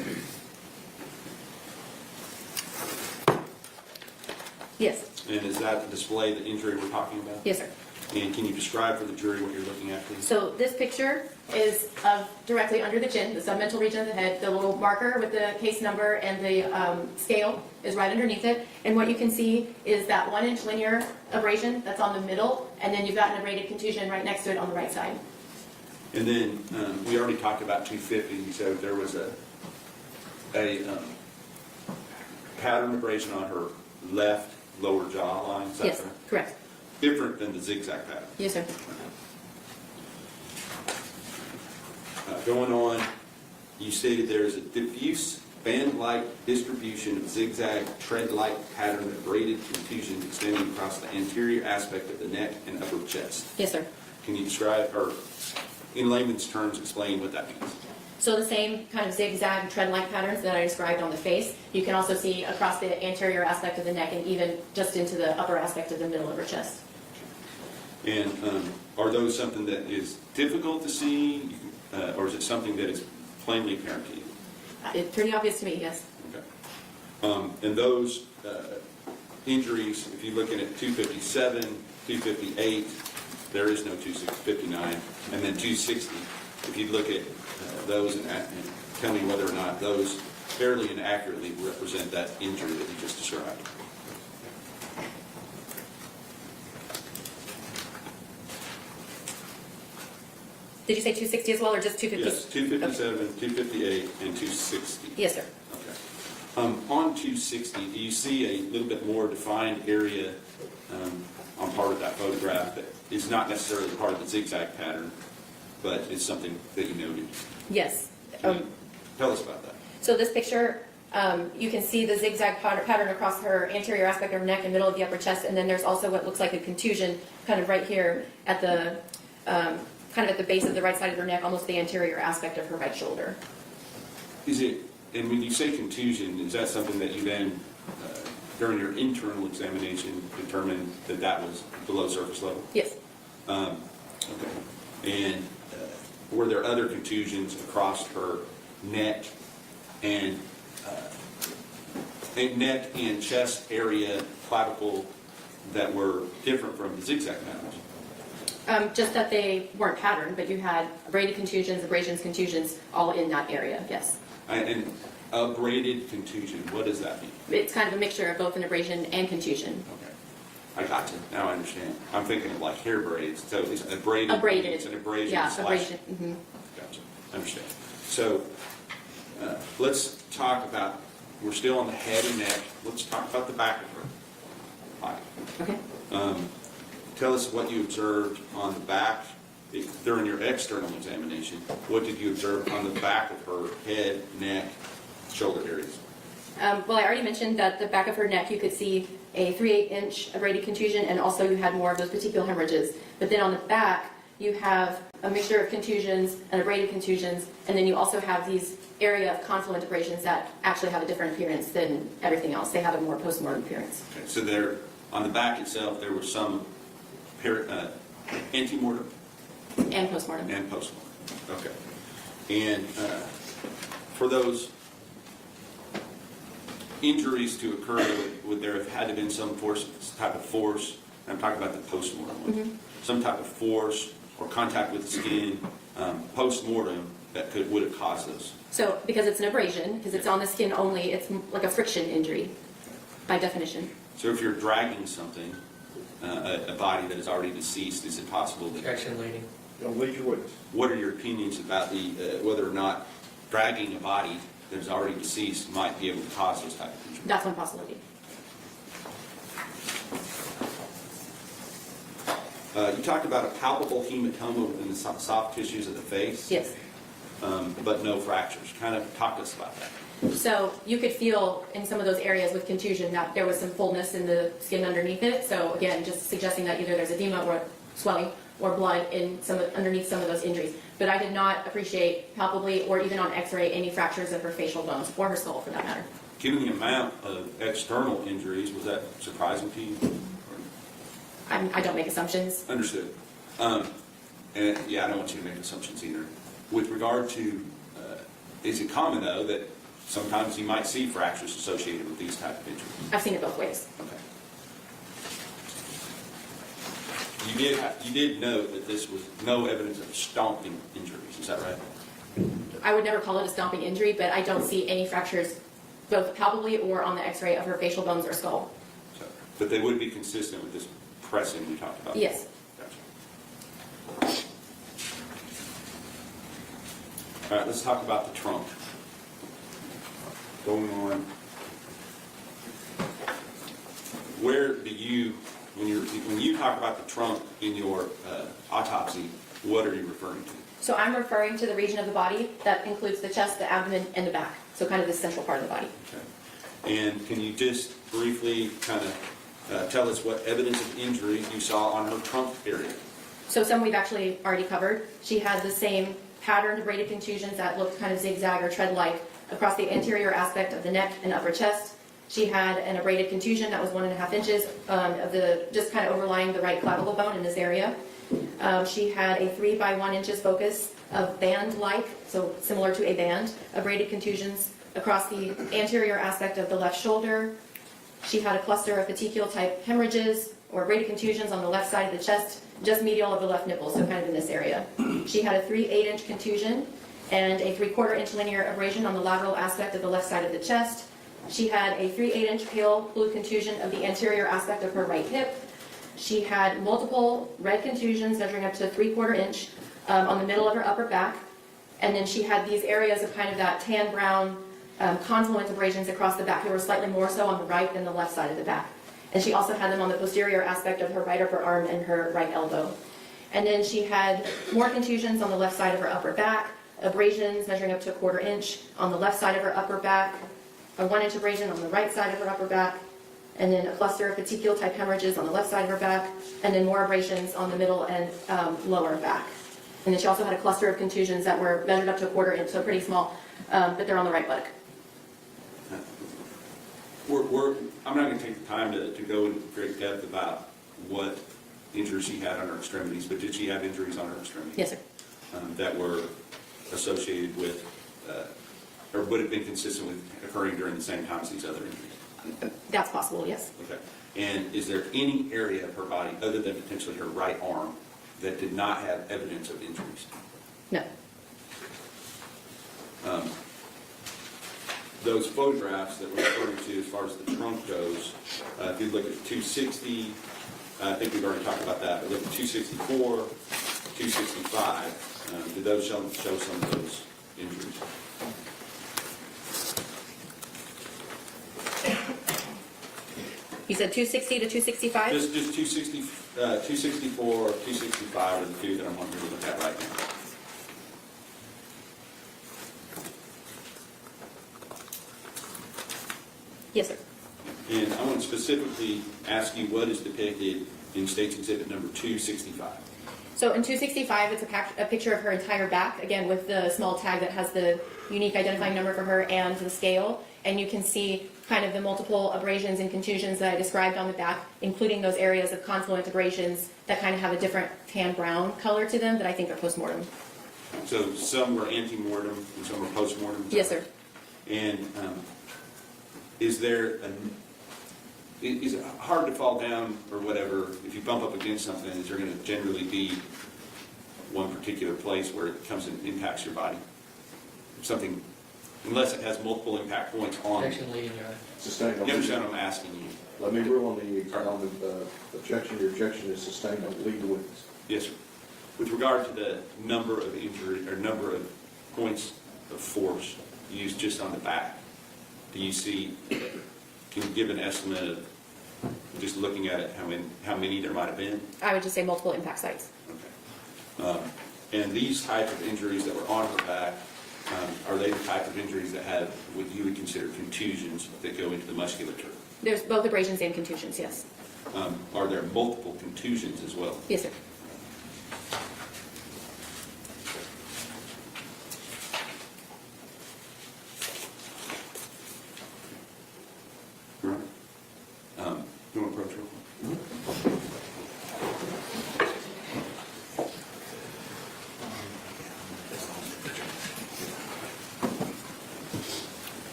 Yes. And is that to display the injury we're talking about? Yes, sir. And can you describe for the jury what you're looking at, please? So this picture is of directly under the chin, the submental region of the head. The little marker with the case number and the scale is right underneath it. And what you can see is that 1-inch linear abrasion that's on the middle, and then you've got an abraded contusion right next to it on the right side. And then we already talked about 250. You said there was a pattern abrasion on her left lower jawline. Is that Yes, correct. different than the zigzag pattern? Yes, sir. Going on, you stated there is a diffuse band-like distribution of zigzag tread-like pattern of braided contusions extending across the anterior aspect of the neck and upper chest. Yes, sir. Can you describe, or in layman's terms, explain what that means? So the same kind of zigzag tread-like patterns that I described on the face, you can also see across the anterior aspect of the neck and even just into the upper aspect of the middle of her chest. And are those something that is difficult to see, or is it something that is plainly apparent to you? It's pretty obvious to me, yes. Okay. And those injuries, if you're looking at 257, 258, there is no 259, and then 260. If you look at those and tell me whether or not those fairly and accurately represent that injury that you just described. Did you say 260 as well, or just 250? Yes, 257, 258, and 260. Yes, sir. Okay. On 260, do you see a little bit more defined area on part of that photograph that is not necessarily part of the zigzag pattern, but is something that you noted? Yes. Tell us about that. So this picture, you can see the zigzag pattern across her anterior aspect of her neck and middle of the upper chest, and then there's also what looks like a contusion kind of right here at the kind of at the base of the right side of her neck, almost the anterior aspect of her right shoulder. Is it, and when you say contusion, is that something that you then, during your internal examination, determined that that was below surface level? Yes. Okay. And were there other contusions across her neck and chest area, clavicle, that were different from the zigzag patterns? Just that they weren't patterned, but you had abraded contusions, abrasions, contusions, all in that area, yes. And abraded contusion, what does that mean? It's kind of a mixture of both an abrasion and contusion. Okay. I got you. Now I understand. I'm thinking of like hair braids. So it's abraded. Abraded. It's an abrasion. Yeah, slash. abrasion. Mm-hmm. Gotcha. Understand. So let's talk about, we're still on the head and neck. Let's talk about the back of her body. Okay. Tell us what you observed on the back during your external examination. What did you observe on the back of her head, neck, shoulder areas? Well, I already mentioned that the back of her neck, you could see a 3/8-inch abraded contusion, and also you had more of those petechial hemorrhages. But then on the back, you have a mixture of contusions and abraded contusions, and then you also have these area of confluent abrasions that actually have a different appearance than everything else. They have a more postmortem appearance. Okay, so there, on the back itself, there was some antemortem And postmortem. and postmortem. Okay. And for those injuries to occur, would there have had to been some type of force? I'm talking about the postmortem one. Some type of force or contact with the skin postmortem that would have caused those. So, because it's an abrasion, because it's on the skin only, it's like a friction injury by definition. So if you're dragging something, a body that is already deceased, is it possible that... Objection, lady. Don't lead your witness. What are your opinions about the whether or not dragging a body that is already deceased might be able to cause those type of injuries? That's one possibility. You talked about a palpable hematoma within the soft tissues of the face. Yes. But no fractures. Kind of talk to us about that. So you could feel in some of those areas with contusion that there was some fullness in the skin underneath it. So again, just suggesting that either there's edema or swelling or blood in underneath some of those injuries. But I did not appreciate palpably or even on x-ray any fractures of her facial bones or her skull for that matter. Given the amount of external injuries, was that surprising to you? I don't make assumptions. Understood. And yeah, I don't want you to make assumptions either. With regard to, is it common though that sometimes you might see fractures associated with these type of injuries? I've seen it both ways. Okay. You did note that this was no evidence of stomping injuries, is that right? I would never call it a stomping injury, but I don't see any fractures both palpably or on the x-ray of her facial bones or skull. So, but they would be consistent with this pressing we talked about? Yes. Gotcha. All right, let's talk about the trunk. Going on, where do you, when you talk about the trunk in your autopsy, what are you referring to? So I'm referring to the region of the body that includes the chest, the abdomen, and the back. So kind of the central part of the body. Okay. And can you just briefly kind of tell us what evidence of injury you saw on her trunk area? So some we've actually already covered. She had the same patterned braided contusions that looked kind of zigzag or tread-like across the anterior aspect of the neck and upper chest. She had an abraded contusion that was 1.5 inches of the just kind of overlying the right clavicle bone in this area. She had a 3 by 1 inches focus of band-like, so similar to a band, abraded contusions across the anterior aspect of the left shoulder. She had a cluster of petechial-type hemorrhages or abraded contusions on the left side of the chest, just medial of the left nipple, so kind of in this area. She had a 3/8-inch contusion and a 3/4 inch linear abrasion on the lateral aspect of the left side of the chest. She had a 3/8-inch pale blue contusion of the anterior aspect of her right hip. She had multiple red contusions measuring up to 3/4 inch on the middle of her upper back. And then she had these areas of kind of that tan brown confluent abrasions across the back. They were slightly more so on the right than the left side of the back. And she also had them on the posterior aspect of her right upper arm and her right elbow. And then she had more contusions on the left side of her upper back, abrasions measuring up to 1/4 inch on the left side of her upper back, a 1-inch abrasion on the right side of her upper back, and then a cluster of petechial-type hemorrhages on the left side of her back, and then more abrasions on the middle and lower back. And then she also had a cluster of contusions that were measured up to 1/4 inch, so pretty small, but they're on the right buttock. I'm not going to take the time to go into great depth about what injuries she had on her extremities, but did she have injuries on her extremities? Yes, sir. That were associated with, or would have been consistent with occurring during the same time as these other injuries? That's possible, yes. Okay. And is there any area of her body, other than potentially her right arm, that did not have evidence of injuries? No. Those photographs that we're referring to as far as the trunk goes, if you look at 260, I think we've already talked about that, but look at 264, 265, did those show some of those injuries? You said 260 to 265? Just 260, 264, 265 are the two that I'm wanting to look at right now. Yes, sir. And I want to specifically ask you what is depicted in State's Exhibit number 265. So in 265, it's a picture of her entire back, again with the small tag that has the unique identifying number for her and the scale. And you can see kind of the multiple abrasions and contusions that I described on the back, including those areas of confluent abrasions that kind of have a different tan brown color to them that I think are postmortem. So some were ante-mortem and some were post-mortem? Yes, sir. And is it hard to fall down or whatever, if you bump up against something, is there going to generally be one particular place where it comes and impacts your body? Something, unless it has multiple impact points on it. Objection, Leading Your Honor. Sustained. You understand what I'm asking you? Let me rule on the objection. Your objection is sustained on the lead the witness. Yes, sir. With regard to the number of injury, or number of points of force used just on the back, do you see, can you give an estimate of, just looking at it, how many there might have been? I would just say multiple impact sites. Okay. And these types of injuries that were on her back, Are they the type of injuries that have what you would consider contusions that go into the musculature? There's both abrasions and contusions, yes. Are there multiple contusions as well? Yes, sir. All right. You want to approach real quick?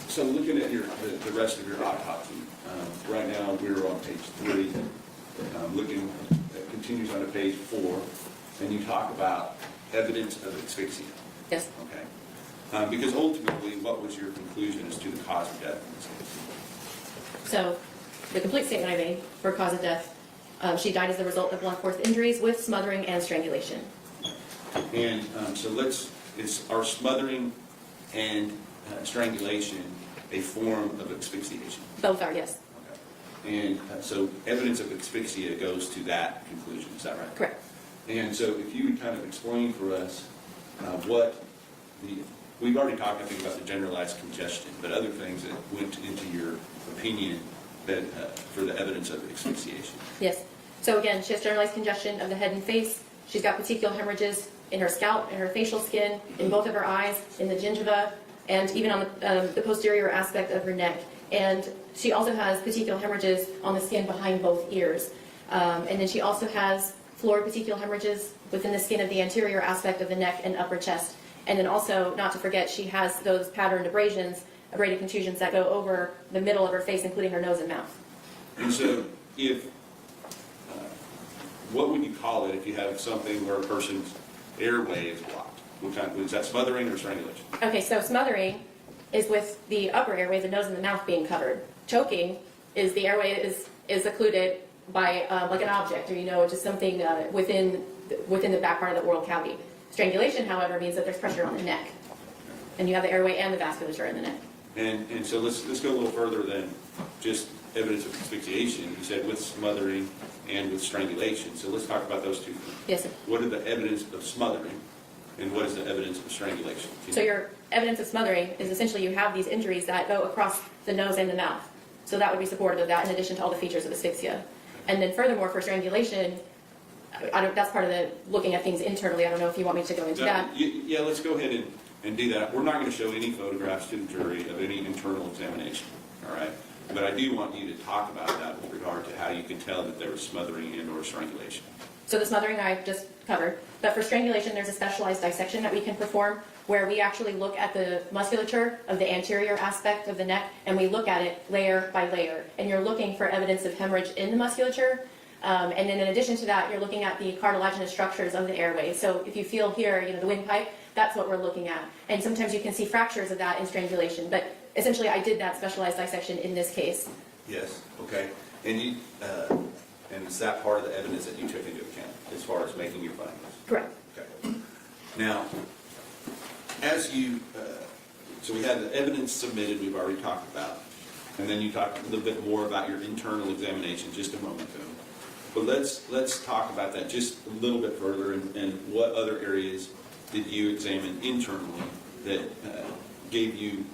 So looking at the rest of your autopsy, right now we're on page 3, looking, it continues on to page 4, and you talk about evidence of asphyxia. Yes. Okay. Because ultimately, what was your conclusion as to the cause of death in this case? So the complete statement I made for cause of death, she died as a result of blunt force injuries with smothering and strangulation. And so are smothering and strangulation a form of asphyxiation? Both are, yes. Okay. And so evidence of asphyxia goes to that conclusion, is that right? Correct. And so if you would kind of explain for us we've already talked, I think, about the generalized congestion, but other things that went into your opinion that for the evidence of asphyxiation. Yes. So again, she has generalized congestion of the head and face. She's got petechial hemorrhages in her scalp, in her facial skin, in both of her eyes, in the gingiva, and even on the posterior aspect of her neck. And she also has petechial hemorrhages on the skin behind both ears. And then she also has floor petechial hemorrhages within the skin of the anterior aspect of the neck and upper chest. And then also, not to forget, she has those patterned abrasions, abraded contusions that go over the middle of her face, including her nose and mouth. And so what would you call it if you have something where a person's airway is blocked? What kind, is that smothering or strangulation? Okay, so smothering is with the upper airway, the nose and the mouth being covered. Choking is the airway is occluded by like an object, or just something within the back part of the oral cavity. Strangulation, however, means that there's pressure on the neck, and you have the airway and the vasculature in the neck. And so let's go a little further than just evidence of asphyxiation. You said with smothering and with strangulation. So let's talk about those two things. Yes, sir. What are the evidence of smothering, and what is the evidence of strangulation? So your evidence of smothering is essentially you have these injuries that go across the nose and the mouth. So that would be supportive of that, in addition to all the features of asphyxia. And then furthermore, for strangulation, that's part of the looking at things internally. I don't know if you want me to go into that. Yeah, let's go ahead and do that. We're not going to show any photographs to the jury of any internal examination, all right? But I do want you to talk about that with regard to how you can tell that there was smothering and or strangulation. So the smothering I just covered, but for strangulation there's a specialized dissection that we can perform where we actually look at the musculature of the anterior aspect of the neck and we look at it layer by layer. And you're looking for evidence of hemorrhage in the musculature. And then in addition to that, you're looking at the cartilaginous structures of the airway. So if you feel here, the windpipe, that's what we're looking at. And sometimes you can see fractures of that in strangulation. But essentially, I did that specialized dissection in this case. Yes, okay. And and is that part of the evidence that you took into account as far as making your findings? Correct. Okay. Now, so we had the evidence submitted we've already talked about, and then you talked a little bit more about your internal examination just a moment ago. But let's talk about that just a little bit further, and what other areas did you examine internally that gave you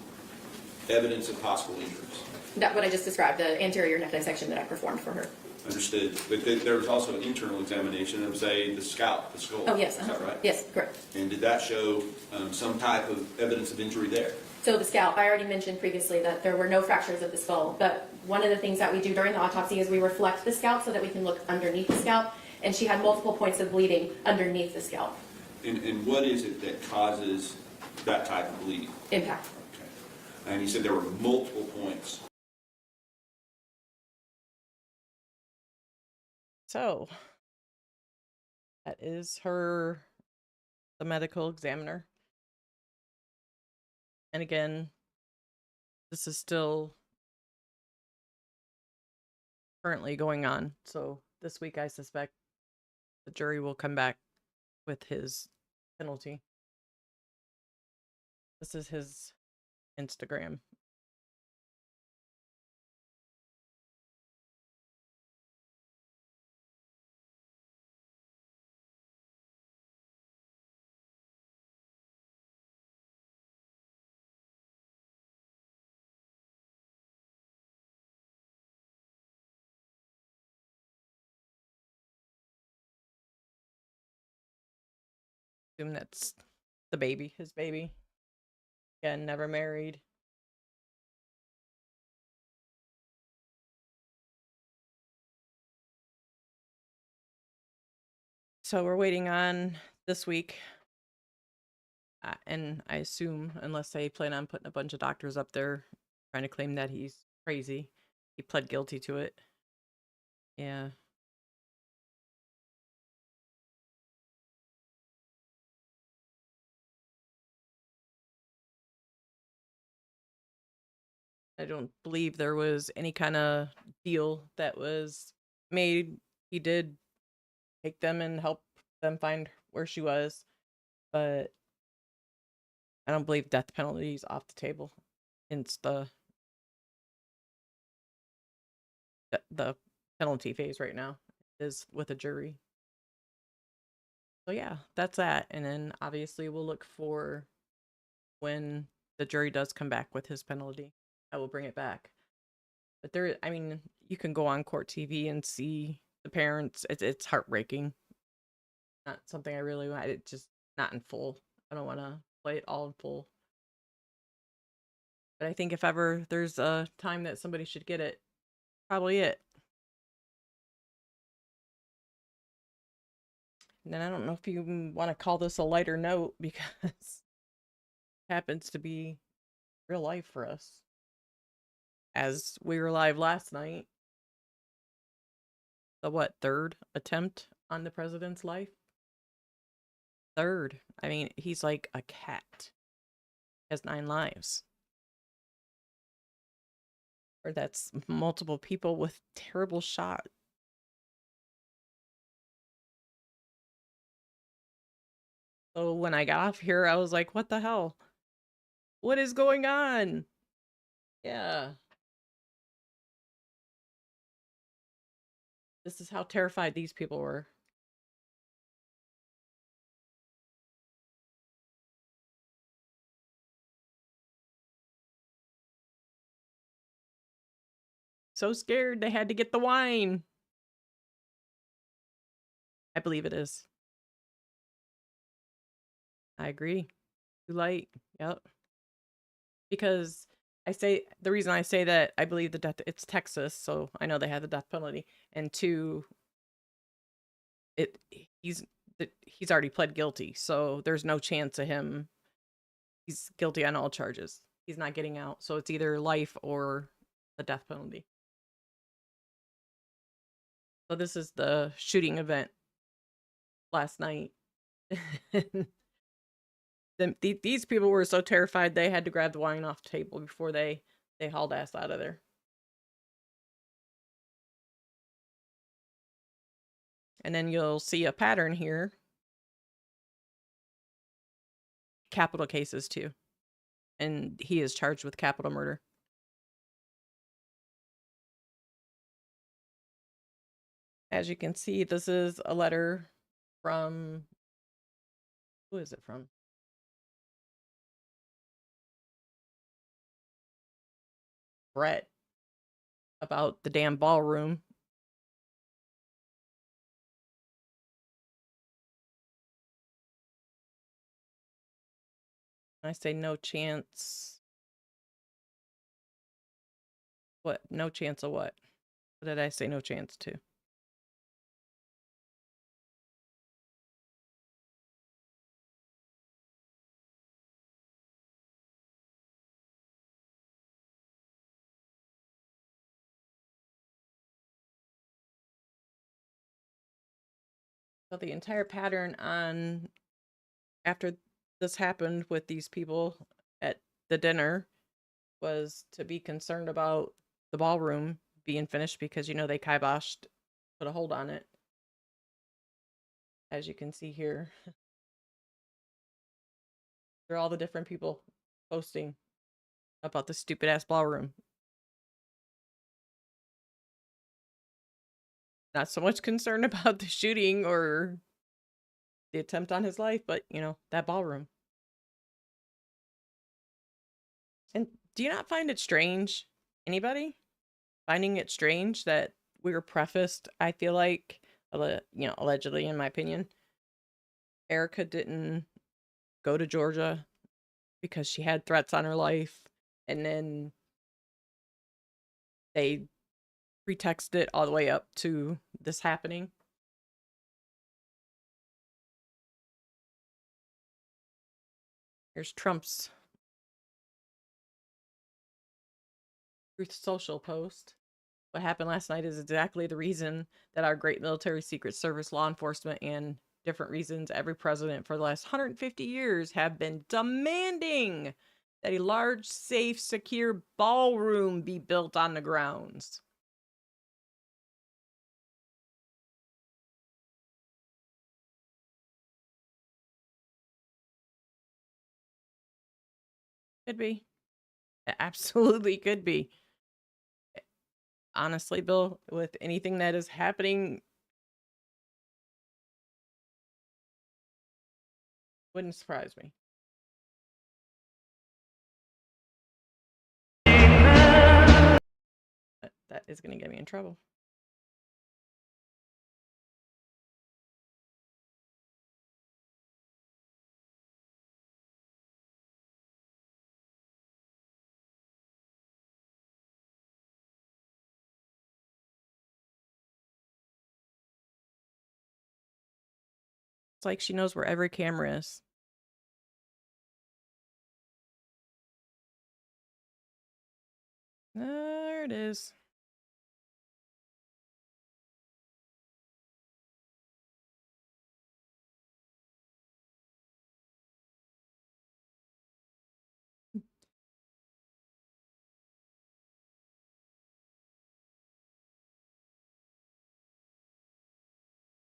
evidence of possible injuries? That's what I just described, the anterior neck dissection that I performed for her. Understood. But there was also an internal examination of, say, the scalp, the skull. Oh, yes. Is that right? Yes, correct. And did that show some type of evidence of injury there? So the scalp, I already mentioned previously that there were no fractures of the skull, but one of the things that we do during the autopsy is we reflect the scalp so that we can look underneath the scalp, and she had multiple points of bleeding underneath the scalp. And what is it that causes that type of bleeding? Impact. Okay. And you said there were multiple points. So that is the medical examiner. And again, this is still currently going on. So this week, I suspect the jury will come back with his penalty. This is his Instagram. Assume that's the baby, his baby. Again, never married. So we're waiting on this week. And I assume, unless they plan on putting a bunch of doctors up there trying to claim that he's crazy, he pled guilty to it. Yeah. I don't believe there was any kind of deal that was made. He did take them and help them find where she was, but I don't believe death penalty is off the table. It's the penalty phase right now is with a jury. So yeah, that's that. And then obviously we'll look for when the jury does come back with his penalty. I will bring it back. But there, I mean, you can go on court TV and see the parents. It's heartbreaking. Not something I really want. It just not in full. I don't want to play it all in full. But I think if ever there's a time that somebody should get it, probably it. And then I don't know if you want to call this a lighter note because it happens to be real life for us. As we were live last night, the third attempt on the president's life? Third. I mean, he's like a cat. He has 9 lives. Or that's multiple people with terrible shots. So when I got off here, I was like, what the hell? What is going on? Yeah. This is how terrified these people were. So scared they had to get the wine. I believe it is. I agree. Too late. Yep. Because the reason I say that I believe it's Texas, so I know they have the death penalty. And 2, he's already pled guilty, so there's no chance of him. He's guilty on all charges. He's not getting out, so it's either life or the death penalty. So this is the shooting event last night. These people were so terrified they had to grab the wine off the table before they hauled ass out of there. And then you'll see a pattern here. Capital cases too. And he is charged with capital murder. As you can see, this is a letter from, who is it from? Brett, about the damn ballroom. I say no chance. What? No chance of what? What did I say no chance to? So the entire pattern on after this happened with these people at the dinner was to be concerned about the ballroom being finished because, you know, they kiboshed, put a hold on it. As you can see here. They're all the different people posting about the stupid ass ballroom. Not so much concerned about the shooting or the attempt on his life, but, you know, that ballroom. And do you not find it strange? Anybody? Finding it strange that we were prefaced, I feel like, you know, allegedly, in my opinion, Erika didn't go to Georgia because she had threats on her life, and then they pretexted it all the way up to this happening. Here's Trump's Truth Social post. What happened last night is exactly the reason that our great military, secret service, law enforcement, and different reasons every president for the last 150 years have been demanding that a large, safe, secure ballroom be built on the grounds. Could be. It absolutely could be. Honestly, Bill, with anything that is happening, wouldn't surprise me. That is going to get me in trouble. It's like she knows where every camera is. There it is.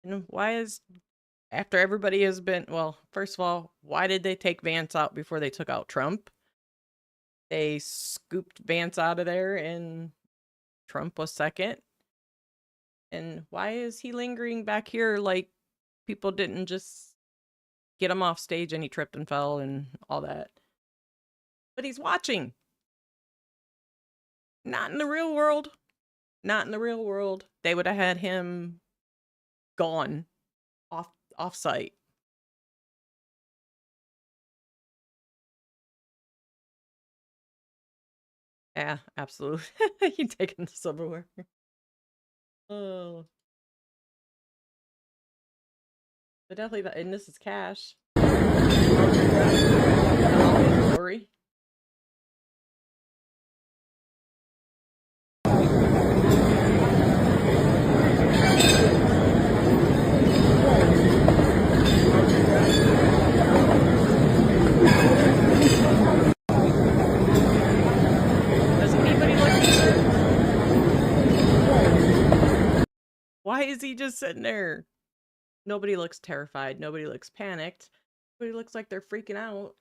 And why is, after everybody has been, well, first of all, why did they take Vance out before they took out Trump? They scooped Vance out of there and Trump was second. And why is he lingering back here like people didn't just get him off stage and he tripped and fell and all that? But he's watching. Not in the real world. Not in the real world. They would have had him gone off site. Yeah, absolutely. He taking the silverware. Oh. But definitely, and this is cash. Story. Does anybody look concerned? Why is he just sitting there? Nobody looks terrified. Nobody looks panicked. Nobody looks like they're freaking out.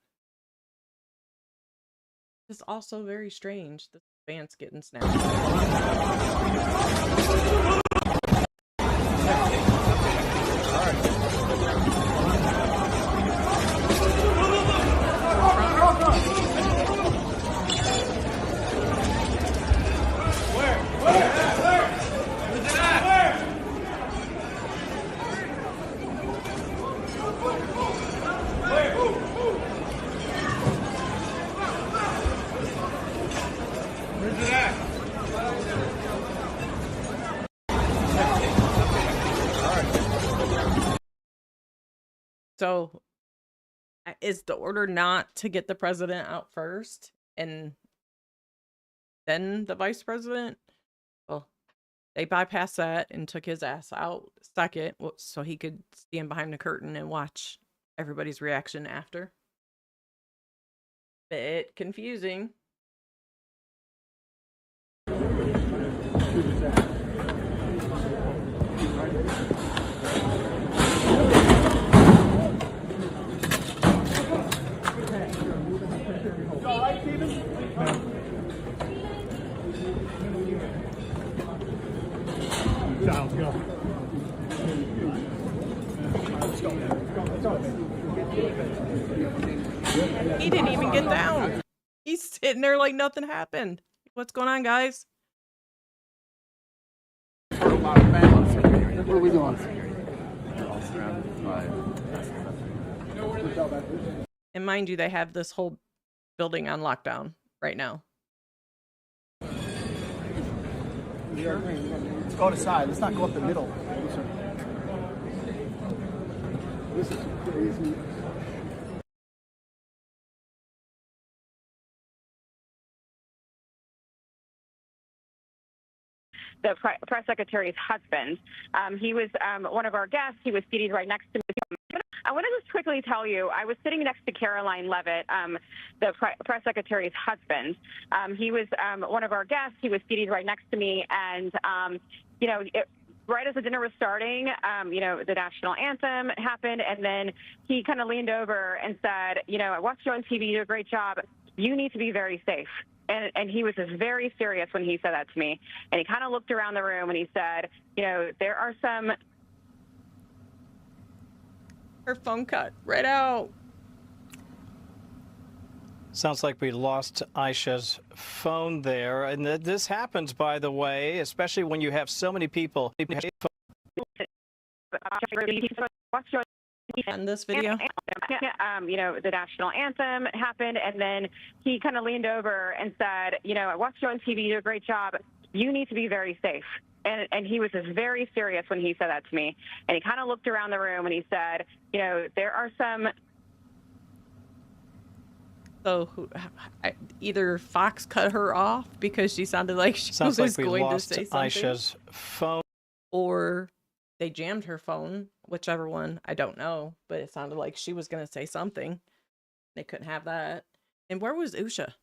It's also very strange. The Vance getting snapped. So, is the order not to get the president out first and then the vice president? Well, they bypassed that and took his ass out second so he could stand behind the curtain and watch everybody's reaction after. Bit confusing. He didn't even get down. He's sitting there like nothing happened. What's going on, guys? What are we doing? And mind you, they have this whole building on lockdown right now. Let's go to the side. Let's not go up the middle. This is crazy. The press secretary's husband. He was one of our guests. He was seated right next to me. I want to just quickly tell you, I was sitting next to Caroline Levitt, the press secretary's husband. He was one of our guests. He was seated right next to me, and right as the dinner was starting, the national anthem happened, and then he kind of leaned over and said, I watched you on TV. You do a great job. You need to be very safe. And he was just very serious when he said that to me. And he kind of looked around the room and he said, there are some... Her phone cut right out. Sounds like we lost Aisha's phone there. And this happens, by the way, especially when you have so many people. On this video, the national anthem happened, and then he kind of leaned over and said, I watched you on TV. You do a great job. You need to be very safe. And he was just very serious when he said that to me. And he kind of looked around the room and he said, there are some... So either Fox cut her off because she sounded like she was like we going to lost say something, Aisha's phone, or they jammed her phone, whichever one, I don't know, but it sounded like she was going to say something. They couldn't have that. And where was Usha?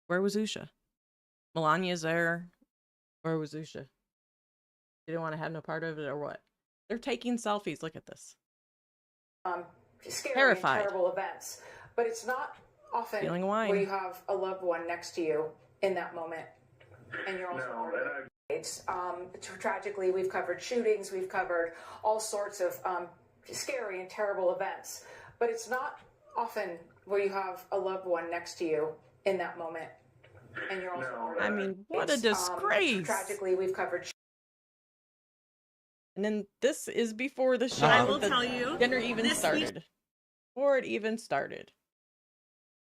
Where was Usha? Melania's there. Where was Usha? She didn't want to have no part of it, or what? They're taking selfies. Look at this. Scary Terrified. and terrible events, but it's not often Feeling wine. where you have a loved one next to you in that moment, and you're also tragically, we've covered shootings, we've covered all sorts of scary and terrible events, but it's not often where you have a loved one next to you in that moment, and you're also I mean, what a disgrace. Tragically, we've covered. And then this is before the show. I will tell you, dinner even this started. Before it even started.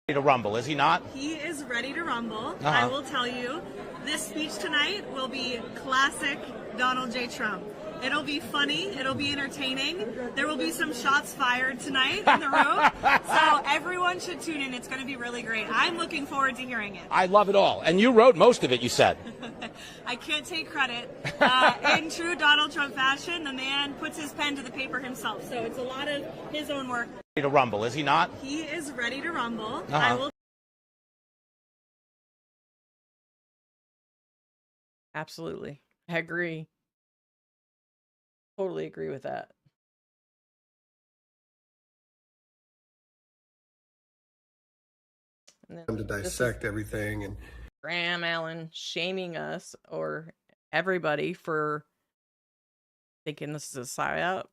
To rumble, is he not? He is ready to rumble. I will tell you, this speech tonight will be classic Donald J. Trump. It'll be funny. It'll be entertaining. There will be some shots fired tonight in the room. So everyone should tune in. It's going to be really great. I'm looking forward to hearing it. I love it all. And you wrote most of it, you said. I can't take credit. In true Donald Trump fashion, the man puts his pen to the paper himself. So it's a lot of his own work. To rumble, is he not? He is ready to rumble. I will. Absolutely. I agree. Totally agree with that. And then To dissect everything, and Graham Allen shaming us, or everybody, for thinking this is a psyop.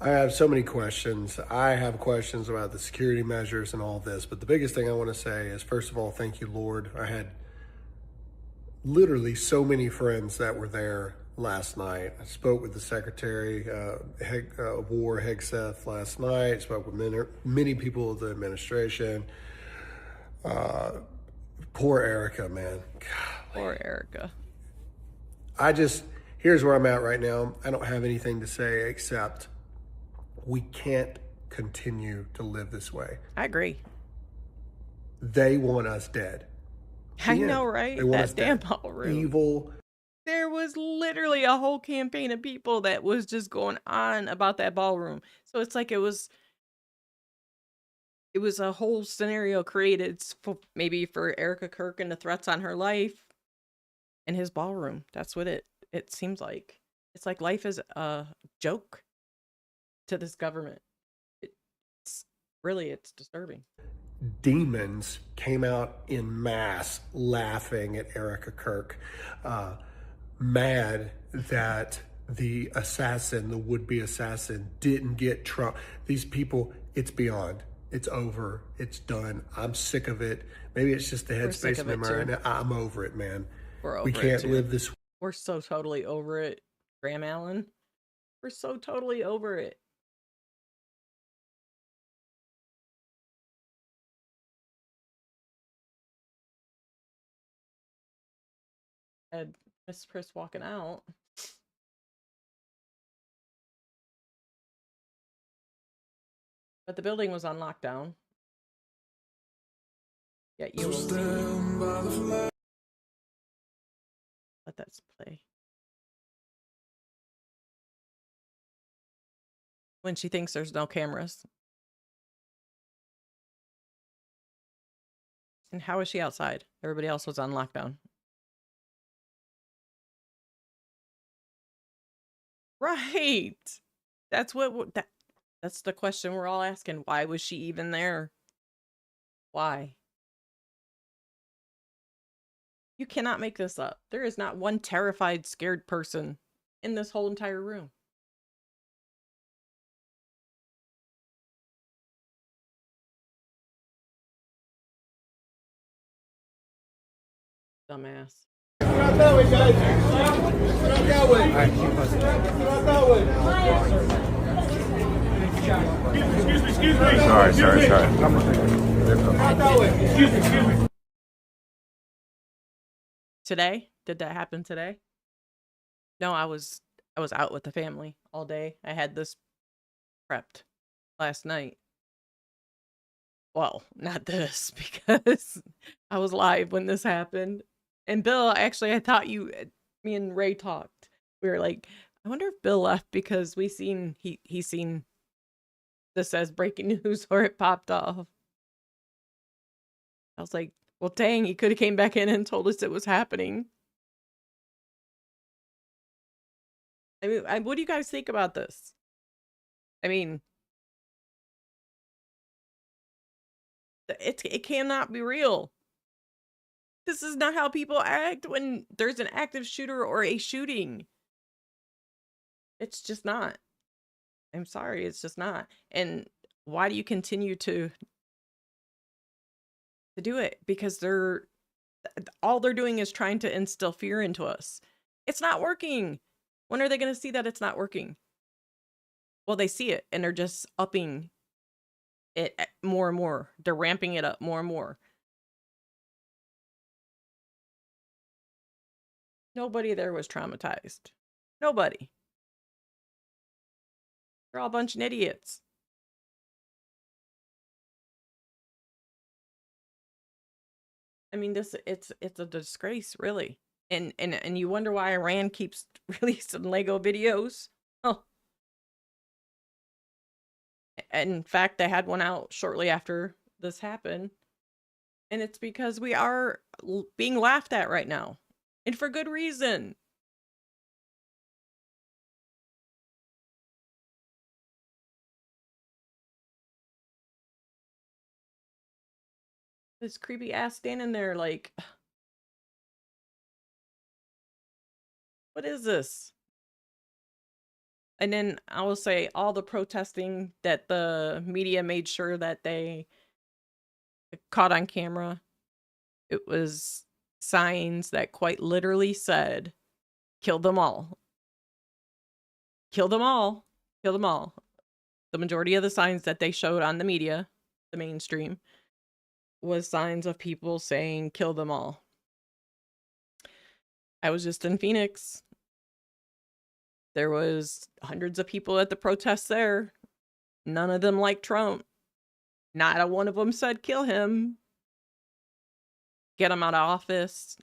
I have so many questions. I have questions about the security measures and all this, but the biggest thing I want to say is, first of all, thank you, Lord. I had literally so many friends that were there last night. I spoke with the Secretary of War, Hegseth, last night. Spoke with many people of the administration. Poor Erika, man. Golly. Poor Erika. Here's where I'm at right now. I don't have anything to say except we can't continue to live this way. I agree. They want us dead. I know, right? They want That us damn dead. ballroom. Evil. There was literally a whole campaign of people that was just going on about that ballroom. So it's like it was It was a whole scenario created maybe for Erika Kirk and the threats on her life in his ballroom. That's what it seems like. It's like life is a joke to this government. It's disturbing. Demons came out in mass laughing at Erika Kirk, mad that the assassin, the would-be assassin, didn't get Trump. These people, it's beyond. It's over. It's done. I'm sick of it. Maybe it's just the headspace I'm in right now. I'm over it, man. We can't live this. We're so totally over it, Graham Allen. We're so totally over it. And Miss Chris walking out. But the building was on lockdown. Yet you will see. Let that play. When she thinks there's no cameras. And how is she outside? Everybody else was on lockdown. Right. That's that's the question we're all asking. Why was she even there? Why? You cannot make this up. There is not one terrified, scared person in this whole entire room. Dumbass. Not that way, guys. Not that way. All right, keep posting. Not that way. Excuse me. Sorry. Not that way. Excuse me. Today? Did that happen today? No, I was out with the family all day. I had this prepped last night. Well, not this, because I was live when this happened. And Bill, actually, I thought me and Ray talked. We were like, I wonder if Bill left because he seen this as breaking news or it popped off. I was like, well, dang, he could have came back in and told us it was happening. I mean, what do you guys think about this? I mean, it cannot be real. This is not how people act when there's an active shooter or a shooting. It's just not. I'm sorry, it's just not. And why do you continue to do it? Because all they're doing is trying to instill fear into us. It's not working. When are they going to see that it's not working? Well, they see it and they're just upping it more and more. They're ramping it up more and more. Nobody there was traumatized. Nobody. They're all a bunch of idiots. I mean, it's a disgrace, really. And you wonder why Iran keeps releasing Lego videos. Oh. In fact, they had one out shortly after this happened. And it's because we are being laughed at right now. And for good reason. This creepy ass standing there like, what is this? And then I will say all the protesting that the media made sure that they caught on camera. It was signs that quite literally said, kill them all. Kill them all. Kill them all. The majority of the signs that they showed on the media, the mainstream, was signs of people saying, kill them all. I was just in Phoenix. There was hundreds of people at the protests there. None of them liked Trump. Not a one of them said, kill him. Get him out of office.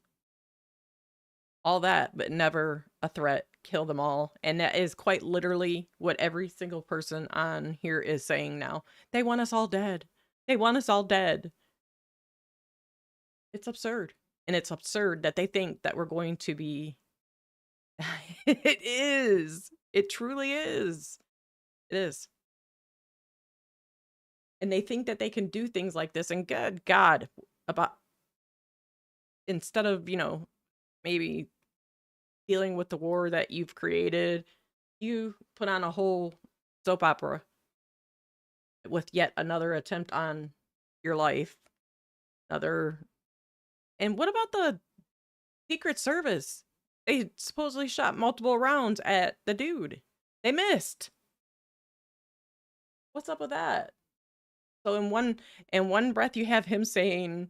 All that, but never a threat. Kill them all. And that is quite literally what every single person on here is saying now. They want us all dead. They want us all dead. It's absurd. And it's absurd that they think that we're going to be. It is. It truly is. It is. And they think that they can do things like this. And good God, about instead of, maybe dealing with the war that you've created, you put on a whole soap opera with yet another attempt on your life. And what about the Secret Service? They supposedly shot multiple rounds at the dude. They missed. What's up with that? So in one breath you have him saying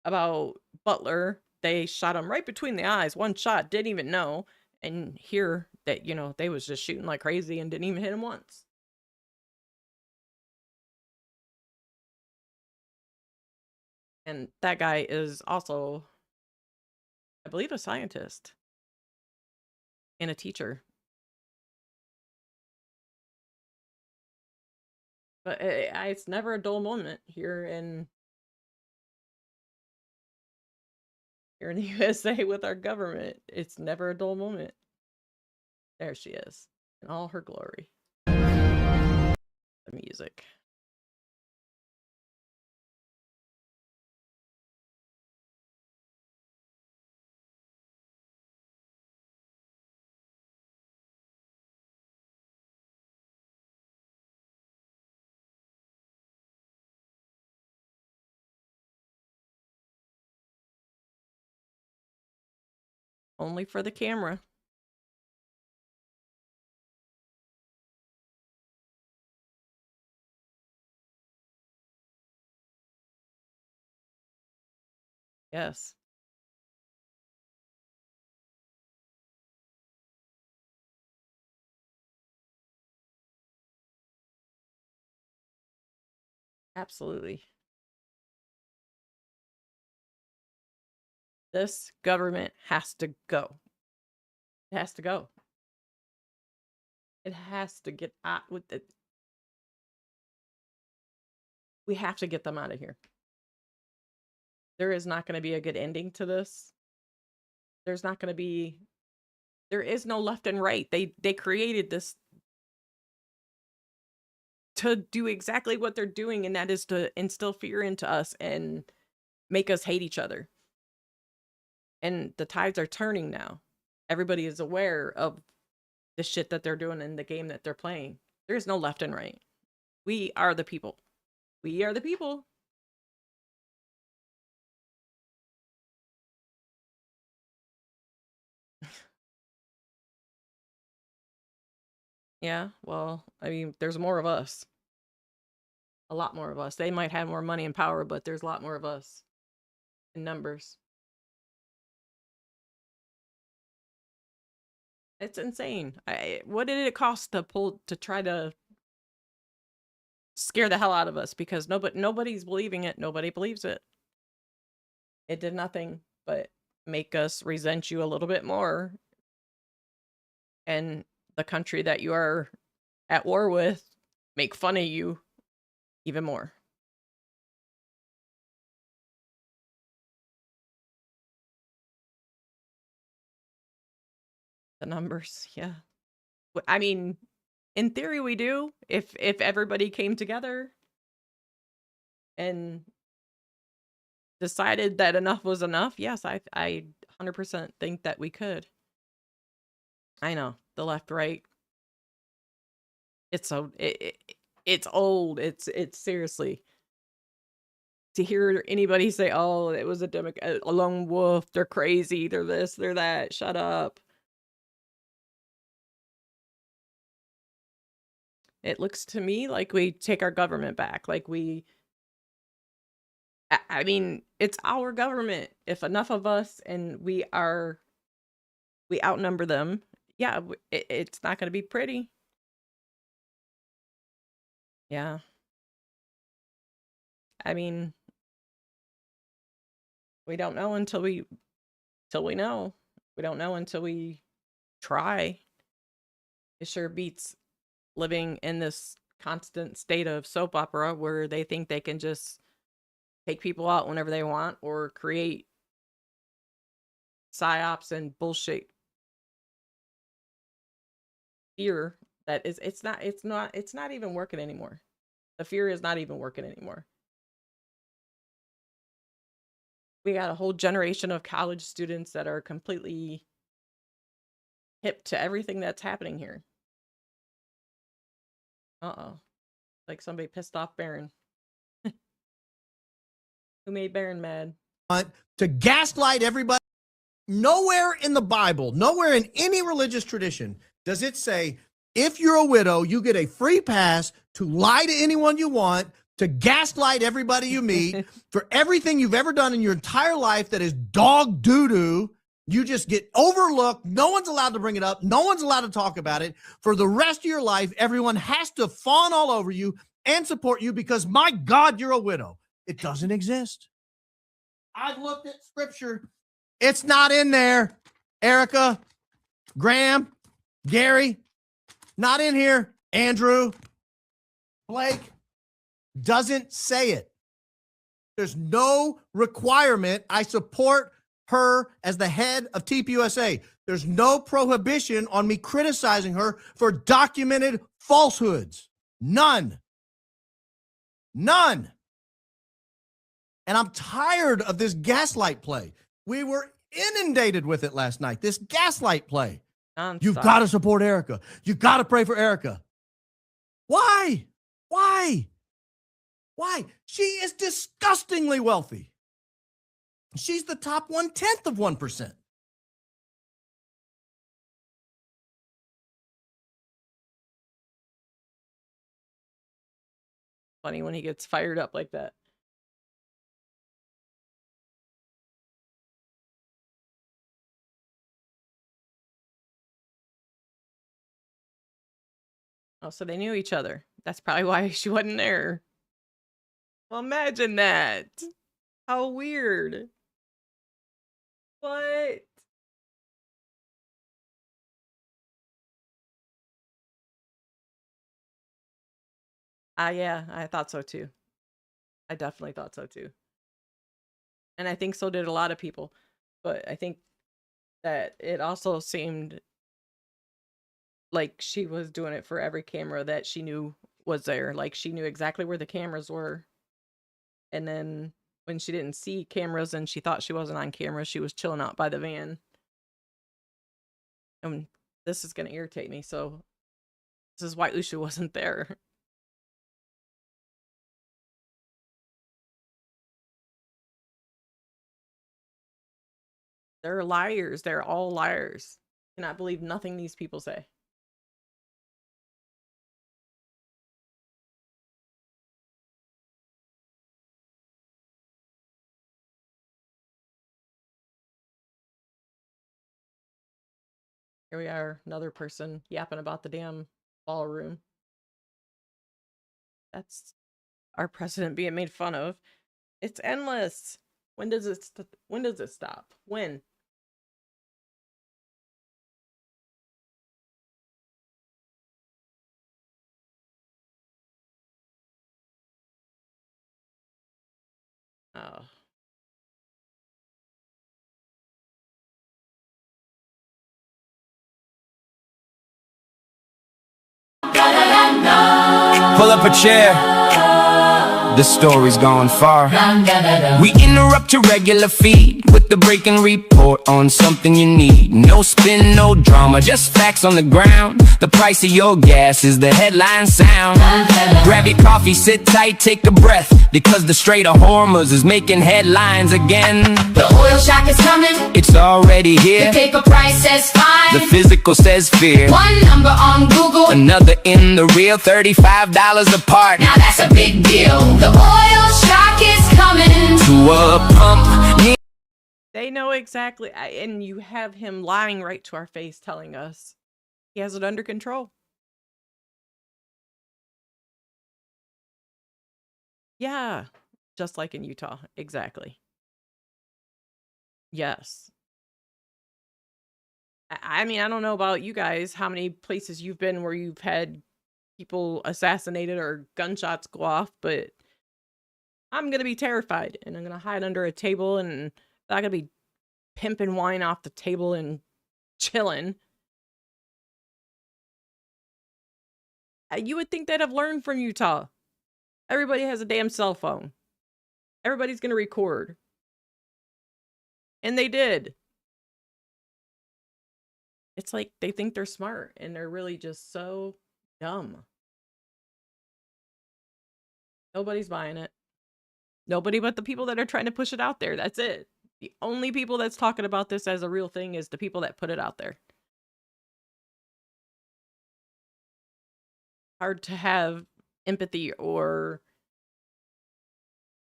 about Butler, they shot him right between the eyes. One shot, didn't even know. And here that, they was just shooting like crazy and didn't even hit him once. And that guy is also, I believe, a scientist and a teacher. But it's never a dull moment here in the USA with our government. It's never a dull moment. There she is in all her glory. The music. Only for the camera. Yes. Absolutely. This government has to go. It has to go. It has to get out with it. We have to get them out of here. There is not going to be a good ending to this. There is no left and right. They created this to do exactly what they're doing, and that is to instill fear into us and make us hate each other. And the tides are turning now. Everybody is aware of the shit that they're doing in the game that they're playing. There is no left and right. We are the people. We are the people. Yeah, well, I mean, there's more of us. A lot more of us. They might have more money and power, but there's a lot more of us in numbers. It's insane. What did it cost to try to scare the hell out of us? Because nobody's believing it. Nobody believes it. It did nothing but make us resent you a little bit more. And the country that you are at war with make fun of you even more. The numbers, yeah. I mean, in theory we do. If everybody came together and decided that enough was enough, yes, I 100% think that we could. I know, the left, right. It's so it's old. It's seriously, to hear anybody say, "Oh, it was a lone wolf. They're crazy. They're this. They're that." Shut up. It looks to me like we take our government back. Like I mean, it's our government. If enough of us and we outnumber them, yeah, it's not going to be pretty. Yeah. I mean, we don't know until we know. We don't know until we try. It sure beats living in this constant state of soap opera where they think they can just take people out whenever they want or create psyops and bullshit fear that is it's not even working anymore. The fear is not even working anymore. We got a whole generation of college students that are completely hip to everything that's happening here. Like somebody pissed off Barron. Who made Barron mad? To gaslight everybody. Nowhere in the Bible, nowhere in any religious tradition does it say, if you're a widow, you get a free pass to lie to anyone you want, to gaslight everybody you meet, for everything you've ever done in your entire life that is dog doo-doo. You just get overlooked. No one's allowed to bring it up. No one's allowed to talk about it. For the rest of your life, everyone has to fawn all over you and support you because, my God, you're a widow. It doesn't exist. I've looked at scripture. It's not in there. Erika, Graham, Gary, not in here. Andrew, Blake, doesn't say it. There's no requirement. I support her as the head of TPUSA. There's no prohibition on me criticizing her for documented falsehoods. None. None. And I'm tired of this gaslight play. We were inundated with it last night, this gaslight play. You've got to support Erika. You've got to pray for Erika. Why? Why? Why? She is disgustingly wealthy. She's the top 1/10 of 1%. Funny when he gets fired up like that. Oh, so they knew each other. That's probably why she wasn't there. Well, imagine that. How weird. What? Yeah, I thought so too. I definitely thought so too. And I think so did a lot of people. But I think that it also seemed like she was doing it for every camera that she knew was there. Like she knew exactly where the cameras were. And then when she didn't see cameras and she thought she wasn't on camera, she was chilling out by the van. And this is going to irritate me. So this is why Usha wasn't there. They're liars. They're all liars. I cannot believe nothing these people say. Here we are, another person yapping about the damn ballroom. That's our president being made fun of. It's endless. When does it stop? When? Oh. Pull up a chair. This story's gone far. We interrupt your regular feed with the breaking report on something you need. No spin, no drama, just facts on the ground. The price of your gas is the headline sound. Grab your coffee, sit tight, take a breath, because the Strait of Hormuz is making headlines again. The oil shock is coming. It's already here. The paper price says fine. The physical says fear. One number on Google, another in the real, $35 apart. Now that's a big deal. The oil shock is coming to a pump. They know exactly, and you have him lying right to our face telling us he has it under control. Yeah, just like in Utah, exactly. Yes. I mean, I don't know about you guys, how many places you've been where you've had people assassinated or gunshots go off, but I'm going to be terrified and I'm going to hide under a table and I'm not going to be pimping wine off the table and chilling. You would think they'd have learned from Utah. Everybody has a damn cell phone. Everybody's going to record. And they did. It's like they think they're smart and they're really just so dumb. Nobody's buying it. Nobody but the people that are trying to push it out there. That's it. The only people that's talking about this as a real thing is the people that put it out there. Hard to have empathy or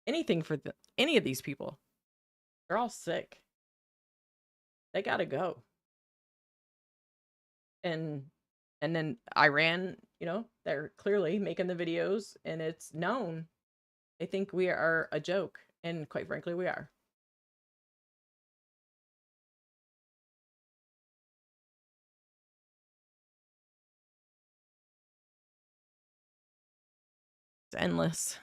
anything for any of these people. They're all sick. They gotta go. And then Iran, you know, they're clearly making the videos and it's known. They think we are a joke, and quite frankly, we are. It's endless.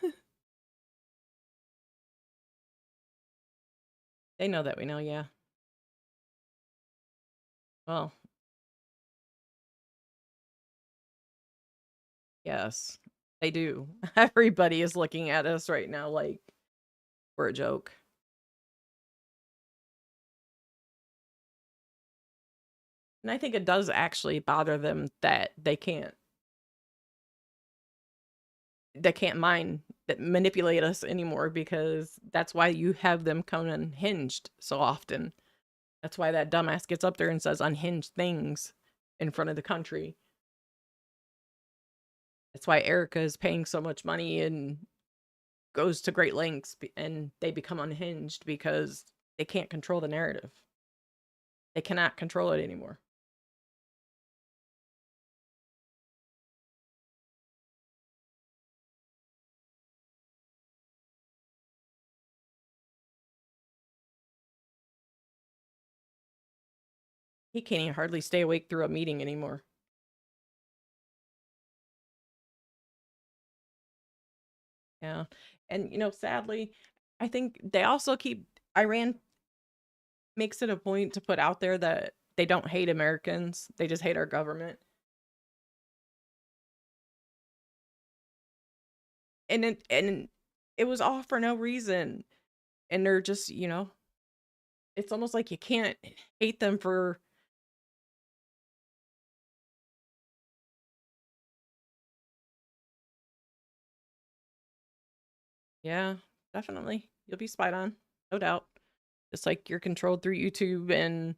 They know that we know, yeah. Well, yes, they do. Everybody is looking at us right now like we're a joke. And I think it does actually bother them that they can't manipulate us anymore, because that's why you have them come unhinged so often. That's why that dumbass gets up there and says unhinged things in front of the country. That's why Erika is paying so much money and goes to great lengths, and they become unhinged because they can't control the narrative. They cannot control it anymore. He can't even hardly stay awake through a meeting anymore. Yeah. And, you know, sadly, I think they also Iran makes it a point to put out there that they don't hate Americans. They just hate our government. And it was all for no reason. And they're just, you know, it's almost like you can't hate them for. Yeah, definitely. You'll be spied on, no doubt. Just like you're controlled through YouTube and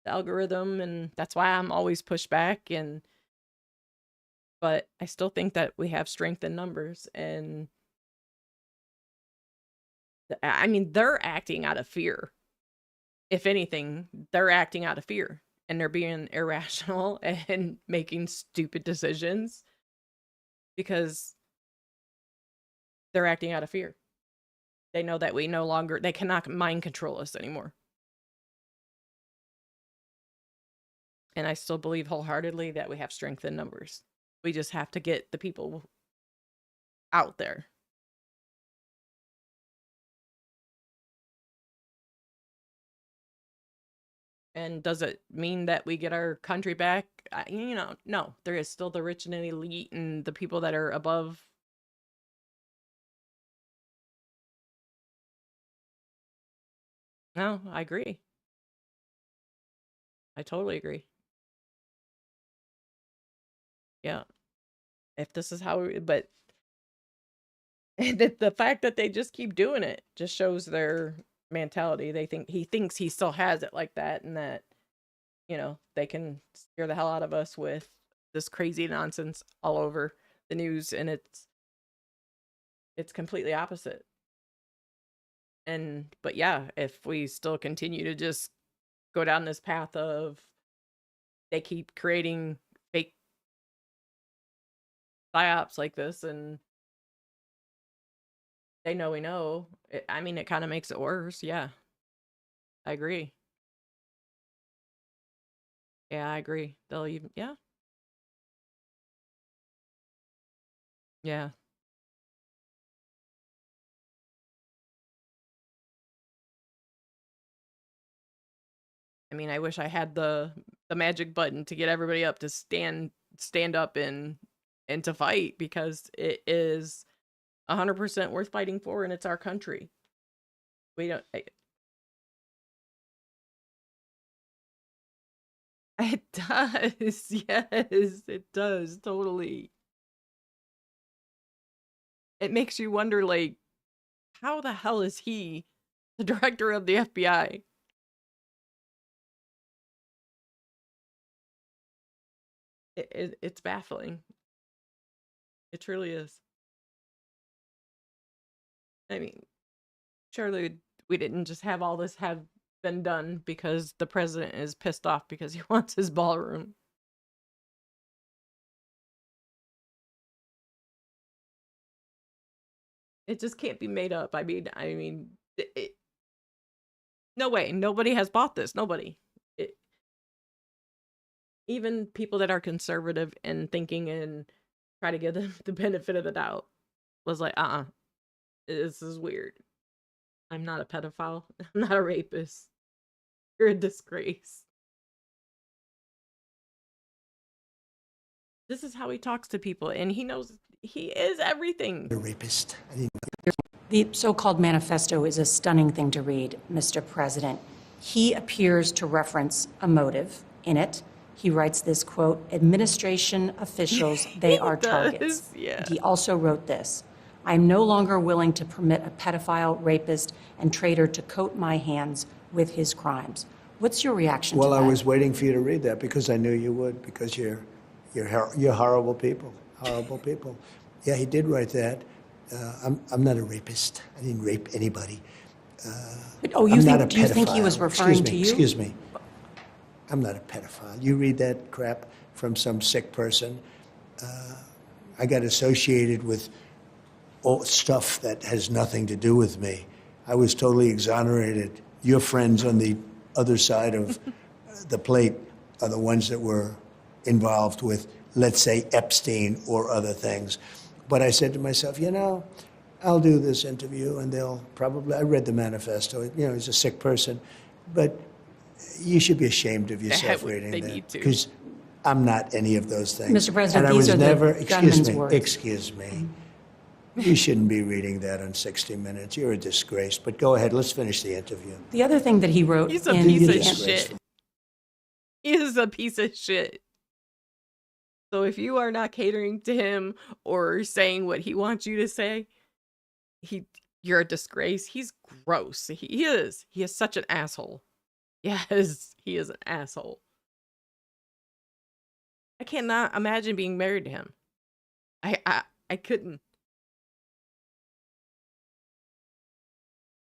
the algorithm, and that's why I'm always pushed back. But I still think that we have strength in numbers, and I mean, they're acting out of fear. If anything, they're acting out of fear, and they're being irrational and making stupid decisions because they're acting out of fear. They know that they cannot mind control us anymore. And I still believe wholeheartedly that we have strength in numbers. We just have to get the people out there. And does it mean that we get our country back? You know, no. There is still the rich and the elite and the people that are above. No, I agree. I totally agree. Yeah. If this is how but the fact that they just keep doing it just shows their mentality. He thinks he still has it like that, and that, you know, they can scare the hell out of us with this crazy nonsense all over the news, and it's completely opposite. But yeah, if we still continue to just go down this path of they keep creating fake psyops like this, and they know we know, I mean, it kind of makes it worse. Yeah, I agree. Yeah, I agree. They'll even, yeah. Yeah. I mean, I wish I had the magic button to get everybody up to stand up and to fight, because it is 100% worth fighting for, and it's our country. We don't. It does. Yes, it does. Totally. It makes you wonder, like, how the hell is he the director of the FBI? It's baffling. It truly is. I mean, surely we didn't just have all this have been done because the president is pissed off because he wants his ballroom. It just can't be made up. No way. Nobody has bought this. Nobody. It, even people that are conservative and thinking and try to give them the benefit of the doubt was like, this is weird. I'm not a pedophile. I'm not a rapist. You're a disgrace. This is how he talks to people, and he knows he is everything. A rapist. The so-called manifesto is a stunning thing to read, Mr. President. He appears to reference a motive in it. He writes this, quote, administration officials, they are targets. Yeah. He also wrote this, I'm no longer willing to permit a pedophile, rapist, and traitor to coat my hands with his crimes. What's your reaction to that? Well, I was waiting for you to read that because I knew you would, because you're horrible people, horrible people. Yeah, he did write that. I'm not a rapist. I didn't rape anybody. Do you think he was referring to you? Excuse me. I'm not a pedophile. You read that crap from some sick person. I got associated with all stuff that has nothing to do with me. I was totally exonerated. Your friends on the other side of the plate are the ones that were involved with, let's say, Epstein or other things. But I said to myself, I'll do this interview and they'll probably, I read the manifesto, he's a sick person, but you should be ashamed of yourself reading that. Because I'm not any of those things. Mr. President, and these I was are never, the gunman's words. Excuse me. You shouldn't be reading that on 60 Minutes. You're a disgrace. But go ahead, let's finish the interview. The other thing that he wrote He's a in piece the of shit. He is a piece of shit. So if you are not catering to him or saying what he wants you to say, you're a disgrace. He's gross. He is. He is such an asshole. Yes, he is an asshole. I cannot imagine being married to him. I couldn't.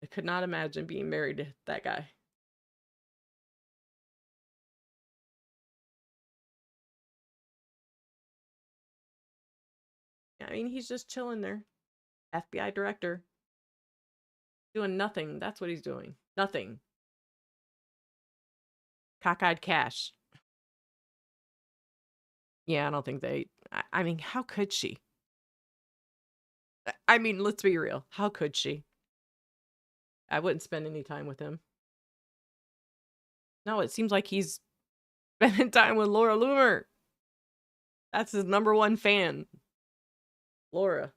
I could not imagine being married to that guy. I mean, he's just chilling there. FBI director. Doing nothing. That's what he's doing. Nothing. Cockeyed cash. Yeah, I don't think I mean, how could she? I mean, let's be real. How could she? I wouldn't spend any time with him. No, it seems like he's spending time with Laura Loomer. That's his #1 fan. Laura.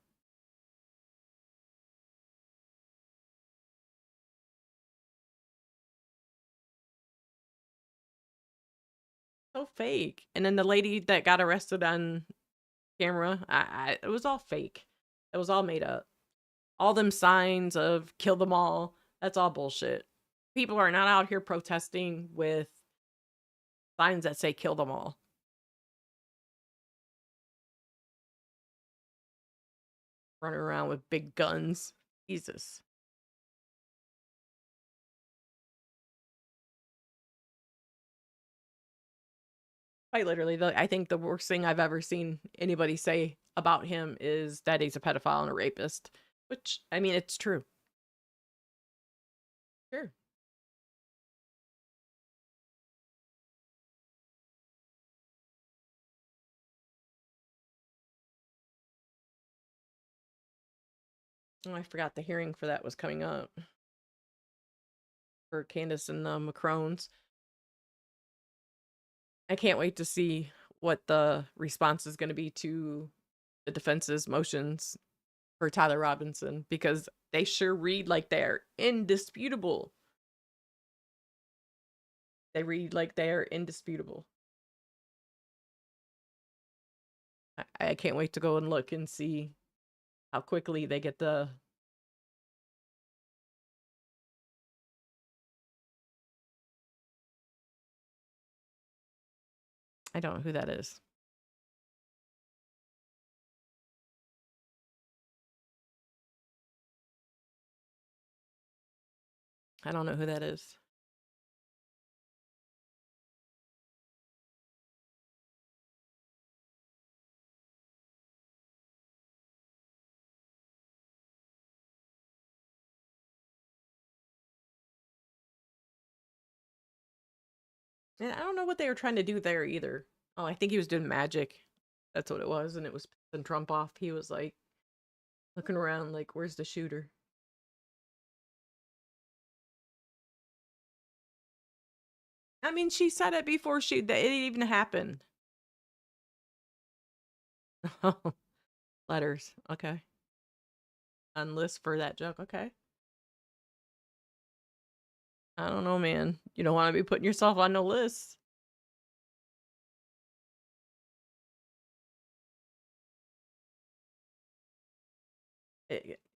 So fake. And then the lady that got arrested on camera, it was all fake. It was all made up. All them signs of kill them all, that's all bullshit. People are not out here protesting with signs that say kill them all. Running around with big guns. Jesus. Quite literally, I think the worst thing I've ever seen anybody say about him is that he's a pedophile and a rapist. Which, I mean, it's true. Sure. Oh, I forgot the hearing for that was coming up. For Candace and the Macrones. I can't wait to see what the response is going to be to the defense's motions for Tyler Robinson, because they sure read like they're indisputable. They read like they're indisputable. I can't wait to go and look and see how quickly they get the... I don't know who that is. I don't know who that is. And I don't know what they were trying to do there either. Oh, I think he was doing magic. That's what it was, and it was pissing Trump off. He was like looking around like, where's the shooter? I mean, she said it before that it even happened. Letters. Okay. On list for that joke. Okay. I don't know, man. You don't want to be putting yourself on no list.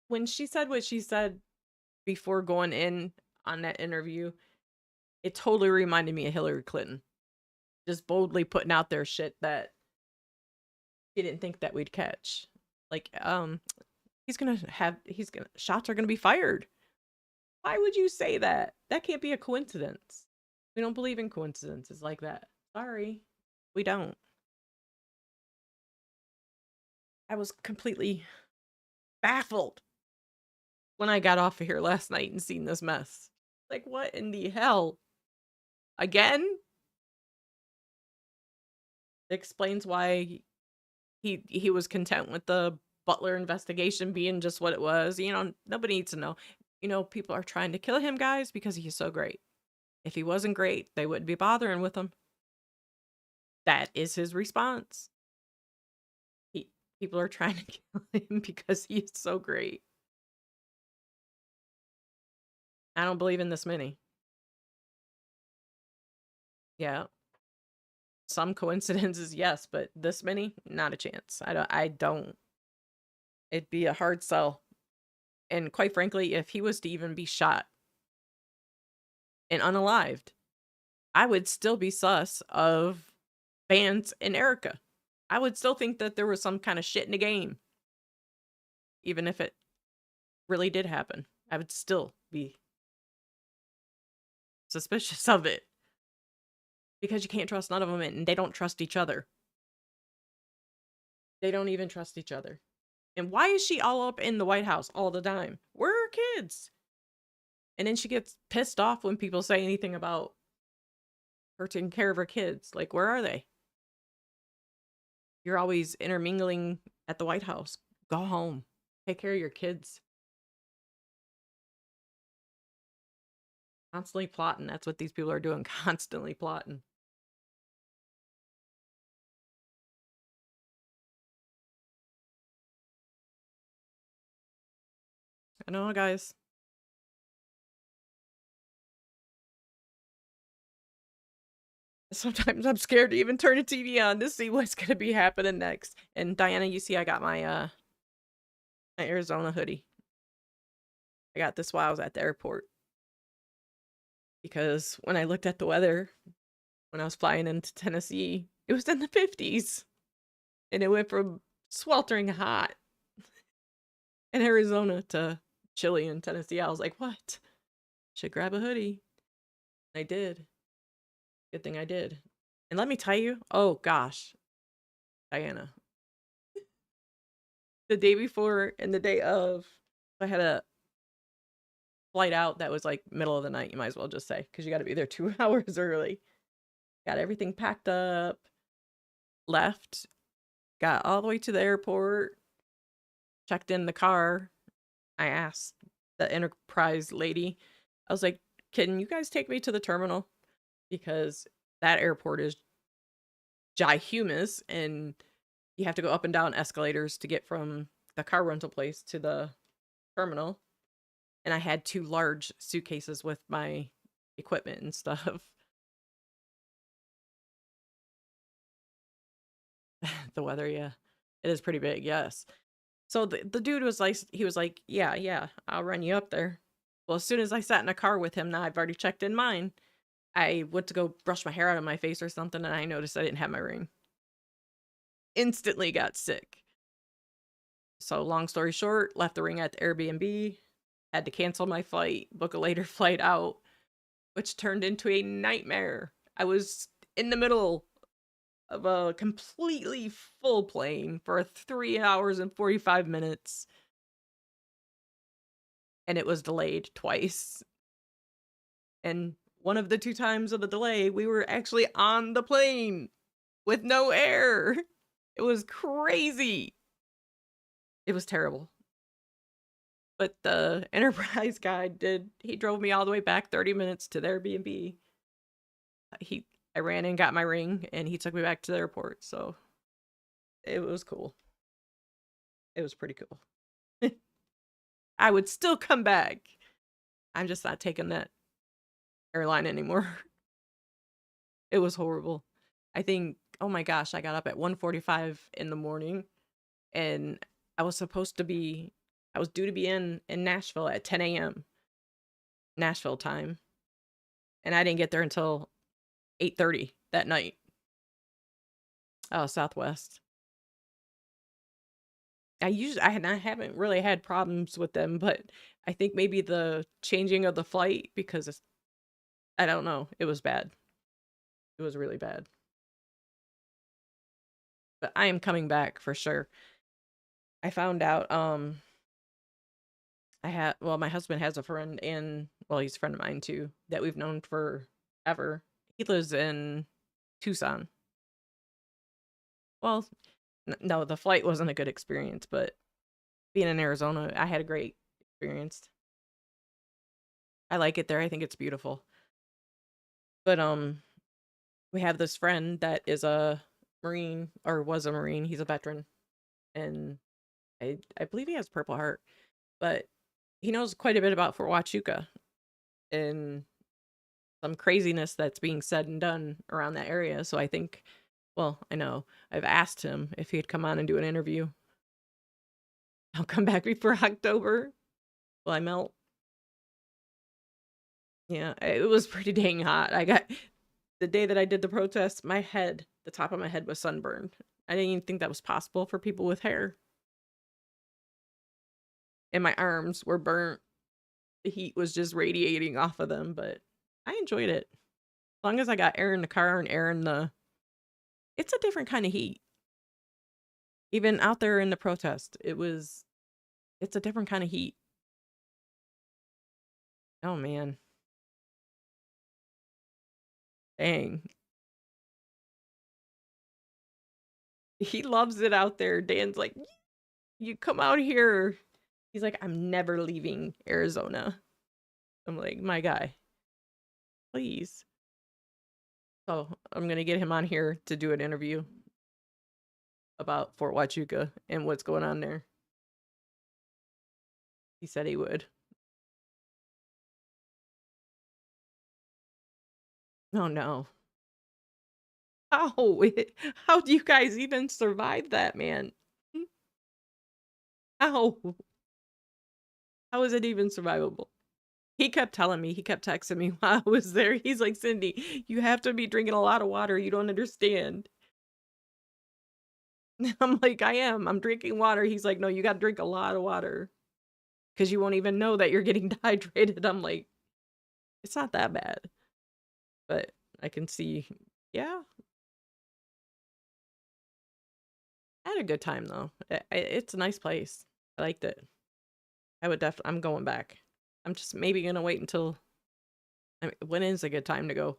When she said what she said before going in on that interview, it totally reminded me of Hillary Clinton. Just boldly putting out their shit that he didn't think that we'd catch. Like, shots are gonna be fired. Why would you say that? That can't be a coincidence. We don't believe in coincidences like that. Sorry, we don't. I was completely baffled when I got off of here last night and seen this mess. Like, what in the hell? Again? It explains why he was content with the Butler investigation being just what it was. You know, nobody needs to know. You know, people are trying to kill him, guys, because he's so great. If he wasn't great, they wouldn't be bothering with him. That is his response. People are trying to kill him because he is so great. I don't believe in this many. Yeah. Some coincidences, yes, but this many, not a chance. I don't. It'd be a hard sell. And quite frankly, if he was to even be shot and unalived, I would still be sus of Vance and Erika. I would still think that there was some kind of shit in the game. Even if it really did happen, I would still be suspicious of it. Because you can't trust none of them, and they don't trust each other. They don't even trust each other. And why is she all up in the White House all the time? Where are her kids? And then she gets pissed off when people say anything about her taking care of her kids. Like, where are they? You're always intermingling at the White House. Go home. Take care of your kids. Constantly plotting. That's what these people are doing. Constantly plotting. I know, guys. Sometimes I'm scared to even turn the TV on to see what's going to be happening next. And Diana, you see I got my my Arizona hoodie. I got this while I was at the airport. Because when I looked at the weather, when I was flying into Tennessee, it was in the 50s. And it went from sweltering hot in Arizona to chilly in Tennessee. I was like, what? Should grab a hoodie. I did. Good thing I did. And let me tell you, oh gosh, Diana. The day before and the day of, I had a flight out that was like middle of the night, you might as well just say, because you got to be there 2 hours early. Got everything packed up, left, got all the way to the airport, checked in the car. I asked the Enterprise lady, I was like, can you guys take me to the terminal? Because that airport is ginormous, and you have to go up and down escalators to get from the car rental place to the terminal. And I had 2 large suitcases with my equipment and stuff. The weather, yeah. It is pretty big, yes. So the dude was like, he was like, yeah, I'll run you up there. Well, as soon as I sat in a car with him, now I've already checked in mine. I went to go brush my hair out of my face or something, and I noticed I didn't have my ring. Instantly got sick. So long story short, left the ring at the Airbnb, had to cancel my flight, book a later flight out, which turned into a nightmare. I was in the middle of a completely full plane for 3 hours and 45 minutes. And it was delayed twice. And one of the 2 times of the delay, we were actually on the plane with no air. It was crazy. It was terrible. But the Enterprise guy he drove me all the way back 30 minutes to the Airbnb. I ran and got my ring, and he took me back to the airport, so it was cool. It was pretty cool. I would still come back. I'm just not taking that airline anymore. It was horrible. I think, oh my gosh, I got up at 1:45 in the morning, and I was due to be in Nashville at 10 a.m. Nashville time. And I didn't get there until 8:30 that night. Oh, Southwest. I haven't really had problems with them, but I think maybe the changing of the flight, because I don't know, it was bad. It was really bad. But I am coming back for sure. I found out my husband has a friend, and well, he's a friend of mine too, that we've known forever. He lives in Tucson. Well, no, the flight wasn't a good experience, but being in Arizona, I had a great experience. I like it there. I think it's beautiful. But we have this friend that is a Marine, or was a Marine. He's a veteran, and I believe he has Purple Heart, but he knows quite a bit about Fort Huachuca and some craziness that's being said and done around that area. So I think, well, I know I've asked him if he'd come on and do an interview. I'll come back before October. Will I melt? Yeah, it was pretty dang hot. The day that I did the protest, the top of my head was sunburned. I didn't even think that was possible for people with hair. And my arms were burnt. The heat was just radiating off of them, but I enjoyed it. As long as I got air in the car and air in it's a different kind of heat. Even out there in the protest, it's a different kind of heat. Oh man. Dang. He loves it out there. Dan's like, you come out here. He's like, I'm never leaving Arizona. I'm like, my guy, please. So I'm going to get him on here to do an interview about Fort Huachuca and what's going on there. He said he would. Oh no. How? How do you guys even survive that, man? How? How is it even survivable? He kept telling me, he kept texting me while I was there. He's like, Cindy, you have to be drinking a lot of water. You don't understand. I'm like, I am. I'm drinking water. He's like, no, you got to drink a lot of water because you won't even know that you're getting dehydrated. I'm like, it's not that bad. But I can see, yeah. I had a good time, though. It's a nice place. I liked it. I'm going back. I'm just maybe going to wait until, when is a good time to go?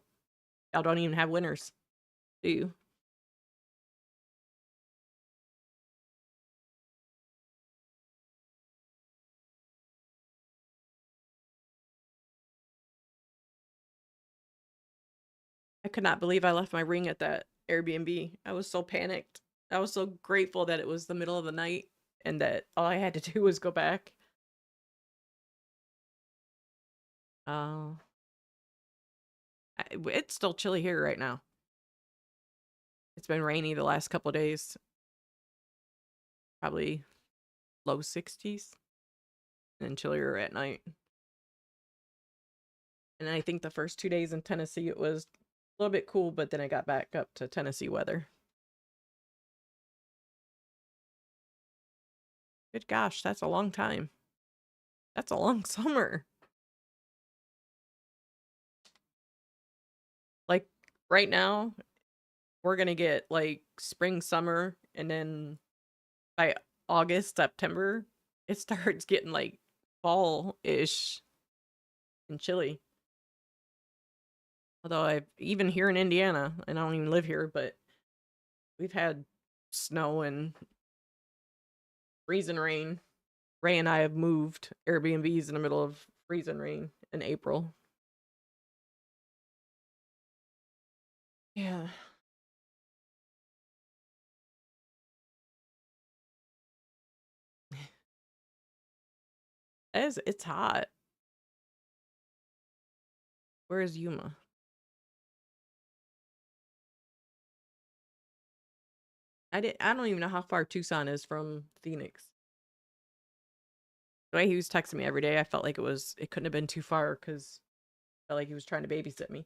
Y'all don't even have winters, do you? could not believe I left my ring at that Airbnb. I was so panicked. I was so grateful that it was the middle of the night and that all I had to do was go back. Oh. It's still chilly here right now. It's been rainy the last couple of days. Probably low 60s and chillier at night. And I think the first 2 days in Tennessee, it was a little bit cool, but then I got back up to Tennessee weather. Good gosh, that's a long time. That's a long summer. Like right now, we're gonna get like spring, summer, and then by August, September, it starts getting like fall-ish and chilly. Although I've even here in Indiana, and I don't even live here, but we've had snow and freezing rain. Ray and I have moved Airbnbs in the middle of freezing rain in April. Yeah. It's hot. Where is Yuma? I don't even know how far Tucson is from Phoenix. The way he was texting me every day, I felt like it couldn't have been too far because I felt like he was trying to babysit me.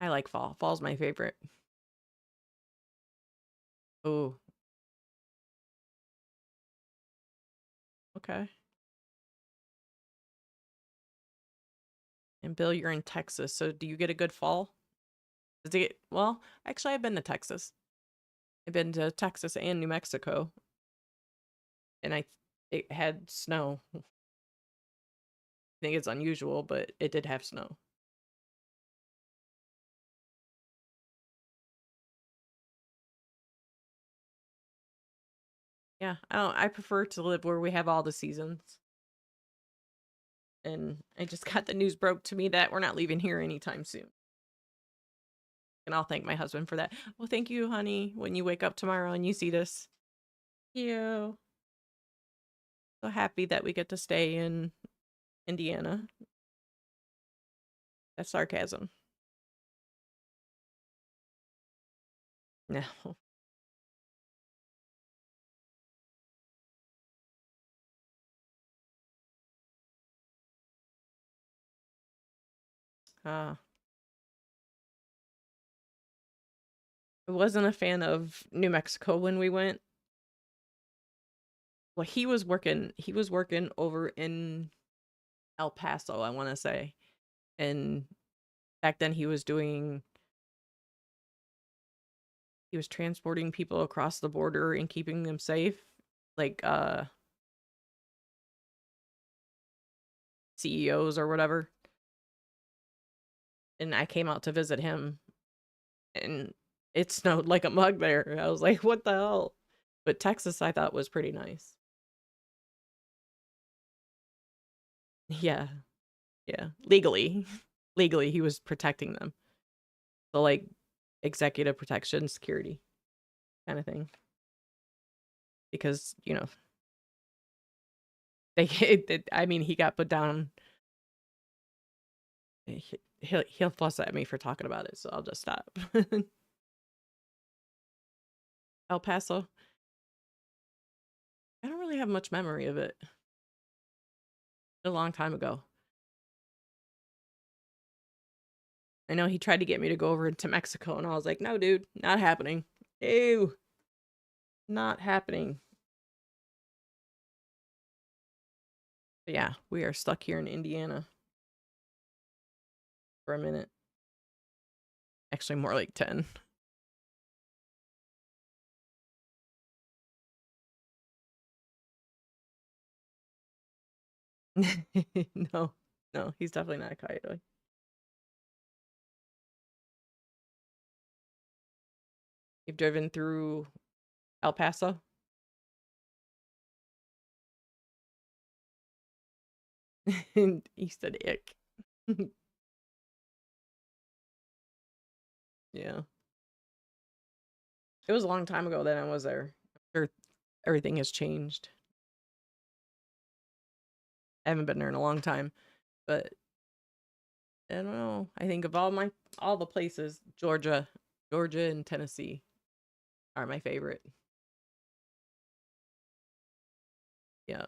I like fall. Fall's my favorite. Oh. Okay. And Bill, you're in Texas, so do you get a good fall? Well, actually I've been to Texas. I've been to Texas and New Mexico. And it had snow. I think it's unusual, but it did have snow. Yeah, I prefer to live where we have all the seasons. And I just got the news broke to me that we're not leaving here anytime soon. And I'll thank my husband for that. Well, thank you, honey, when you wake up tomorrow and you see this. Thank you. So happy that we get to stay in Indiana. That's sarcasm. No. I wasn't a fan of New Mexico when we went. Well, he was working over in El Paso, I want to say. And back then he was transporting people across the border and keeping them safe. Like CEOs or whatever. And I came out to visit him and it snowed like a mug there. I was like, what the hell? But Texas I thought was pretty nice. Yeah. Yeah. Legally he was protecting them. So like executive protection, security kind of thing. Because, he got put down. He'll fuss at me for talking about it, so I'll just stop. El Paso. I don't really have much memory of it. A long time ago. I know he tried to get me to go over to Mexico, and I was like, no, dude, not happening. Ew. Not happening. But yeah, we are stuck here in Indiana for a minute. Actually, more like 10. No, he's definitely not a coyote. You've driven through El Paso? And he said ick. Yeah. It was a long time ago that I was there. I'm sure everything has changed. I haven't been there in a long time, but I don't know. I think of all the places, Georgia and Tennessee are my favorite. Yeah.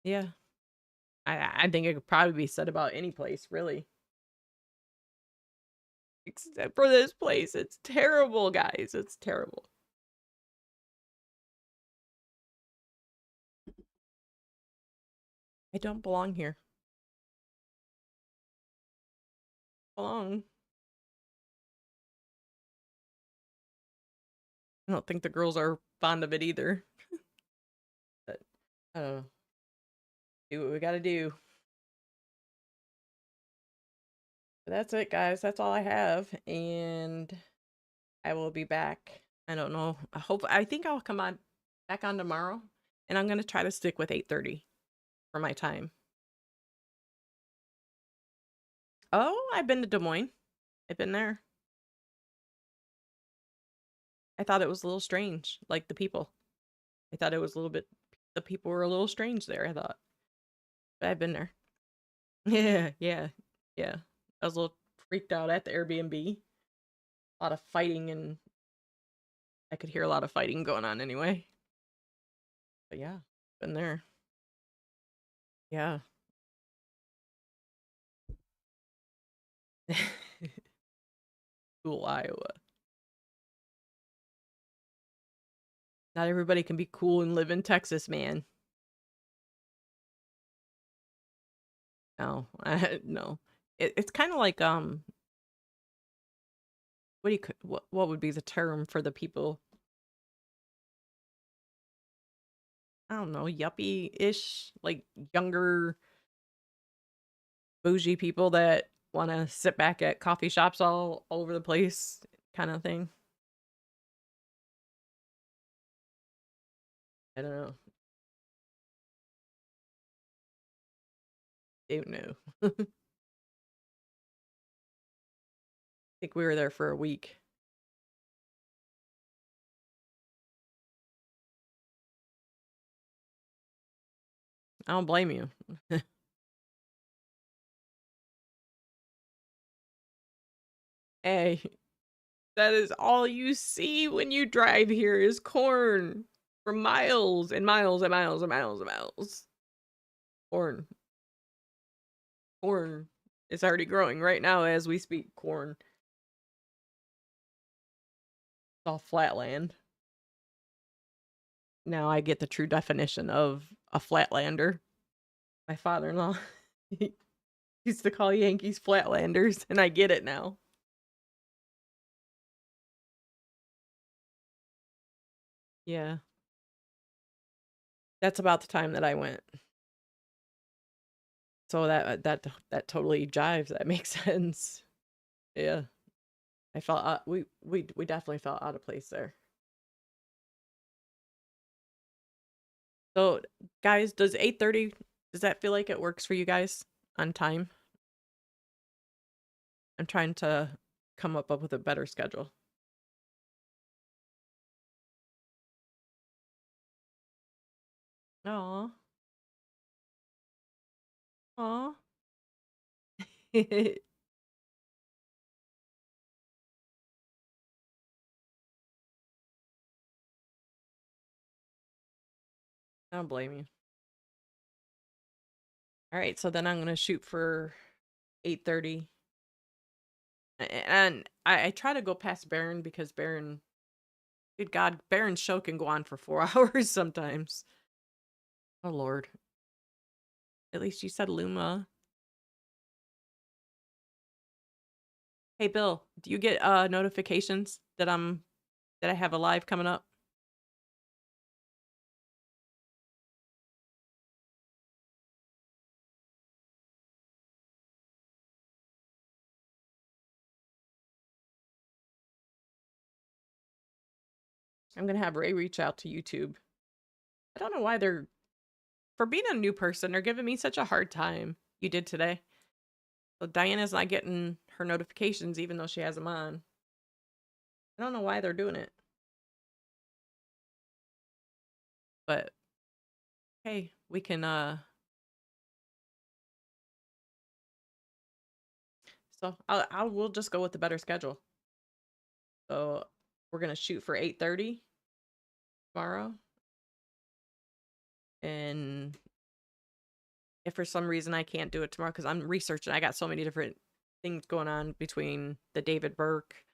Yeah. I think it could probably be said about any place, really. Except for this place. It's terrible, guys. It's terrible. I don't belong here. Belong. I don't think the girls are fond of it either. But I don't know. Do what we gotta do. But that's it, guys. That's all I have. And I will be back. I don't know. I think I'll come on back on tomorrow. And I'm gonna try to stick with 8:30 for my time. Oh, I've been to Des Moines. I've been there. I thought it was a little strange, like the people. I thought it was a little bit, the people were a little strange there, I thought. But I've been there. Yeah, yeah, yeah. I was a little freaked out at the Airbnb. A lot of fighting, and I could hear a lot of fighting going on anyway. But yeah, been there. Yeah. Cool, Iowa. Not everybody can be cool and live in Texas, man. No, no. It's kind of like what would be the term for the people? I don't know, yuppie-ish, like younger bougie people that want to sit back at coffee shops all over the place, kind of thing. I don't know. Don't know. I think we were there for a week. I don't blame you. Hey, that is all you see when you drive here is corn for miles and miles and miles and miles and miles. Corn. Corn. It's already growing right now as we speak. Corn. It's all flat land. Now I get the true definition of a flatlander. My father-in-law he used to call Yankees flatlanders, and I get it now. Yeah. That's about the time that I went. So that totally jives. That makes sense. Yeah. I felt we definitely felt out of place there. So, guys, does 8:30 does that feel like it works for you guys on time? I'm trying to come up with a better schedule. Aw. Aw. I don't blame you. All right, so then I'm gonna shoot for 8:30, and I try to go past Baron because Baron, good God, Baron's show can go on for 4 hours sometimes. Oh Lord. At least you said Luma. Hey Bill, do you get notifications that I have a live coming up? I'm gonna have Ray reach out to YouTube I don't know why for being a new person, they're giving me such a hard time. You did today. So Diana's not getting her notifications even though she has them on. I don't know why they're doing it. But hey, we can so we'll just go with the better schedule. So we're gonna shoot for 8:30 tomorrow. And if for some reason I can't do it tomorrow because I'm researching, I got so many different things going on between the David Burke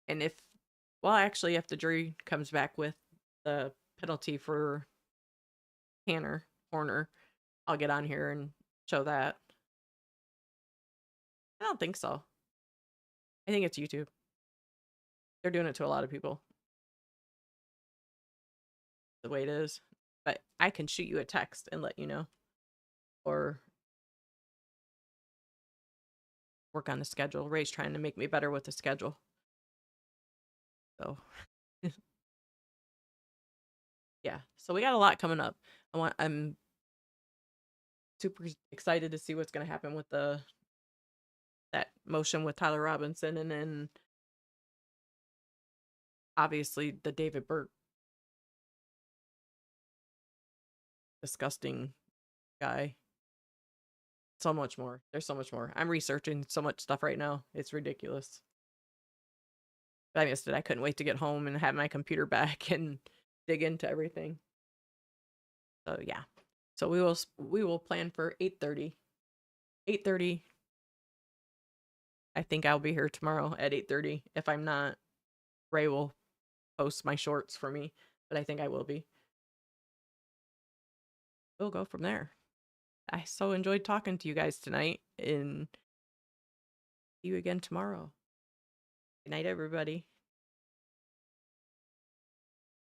and if the jury comes back with the penalty for Tanner Horner, I'll get on here and show that. I don't think so. I think it's YouTube. They're doing it to a lot of people. The way it is. But I can shoot you a text and let you know. Or work on the schedule. Ray's trying to make me better with the schedule. So yeah. So we got a lot coming up. I'm super excited to see what's gonna happen with that motion with Tyler Robinson and then obviously the David Burke disgusting guy. So much more. There's so much more. I'm researching so much stuff right now. It's ridiculous. But I missed it. I couldn't wait to get home and have my computer back and dig into everything. So yeah. So we will plan for 8:30. 8:30. I think I'll be here tomorrow at 8:30. If I'm not, Ray will post my shorts for me, but I think I will be. We'll go from there. I so enjoyed talking to you guys tonight and see you again tomorrow. Good night, everybody.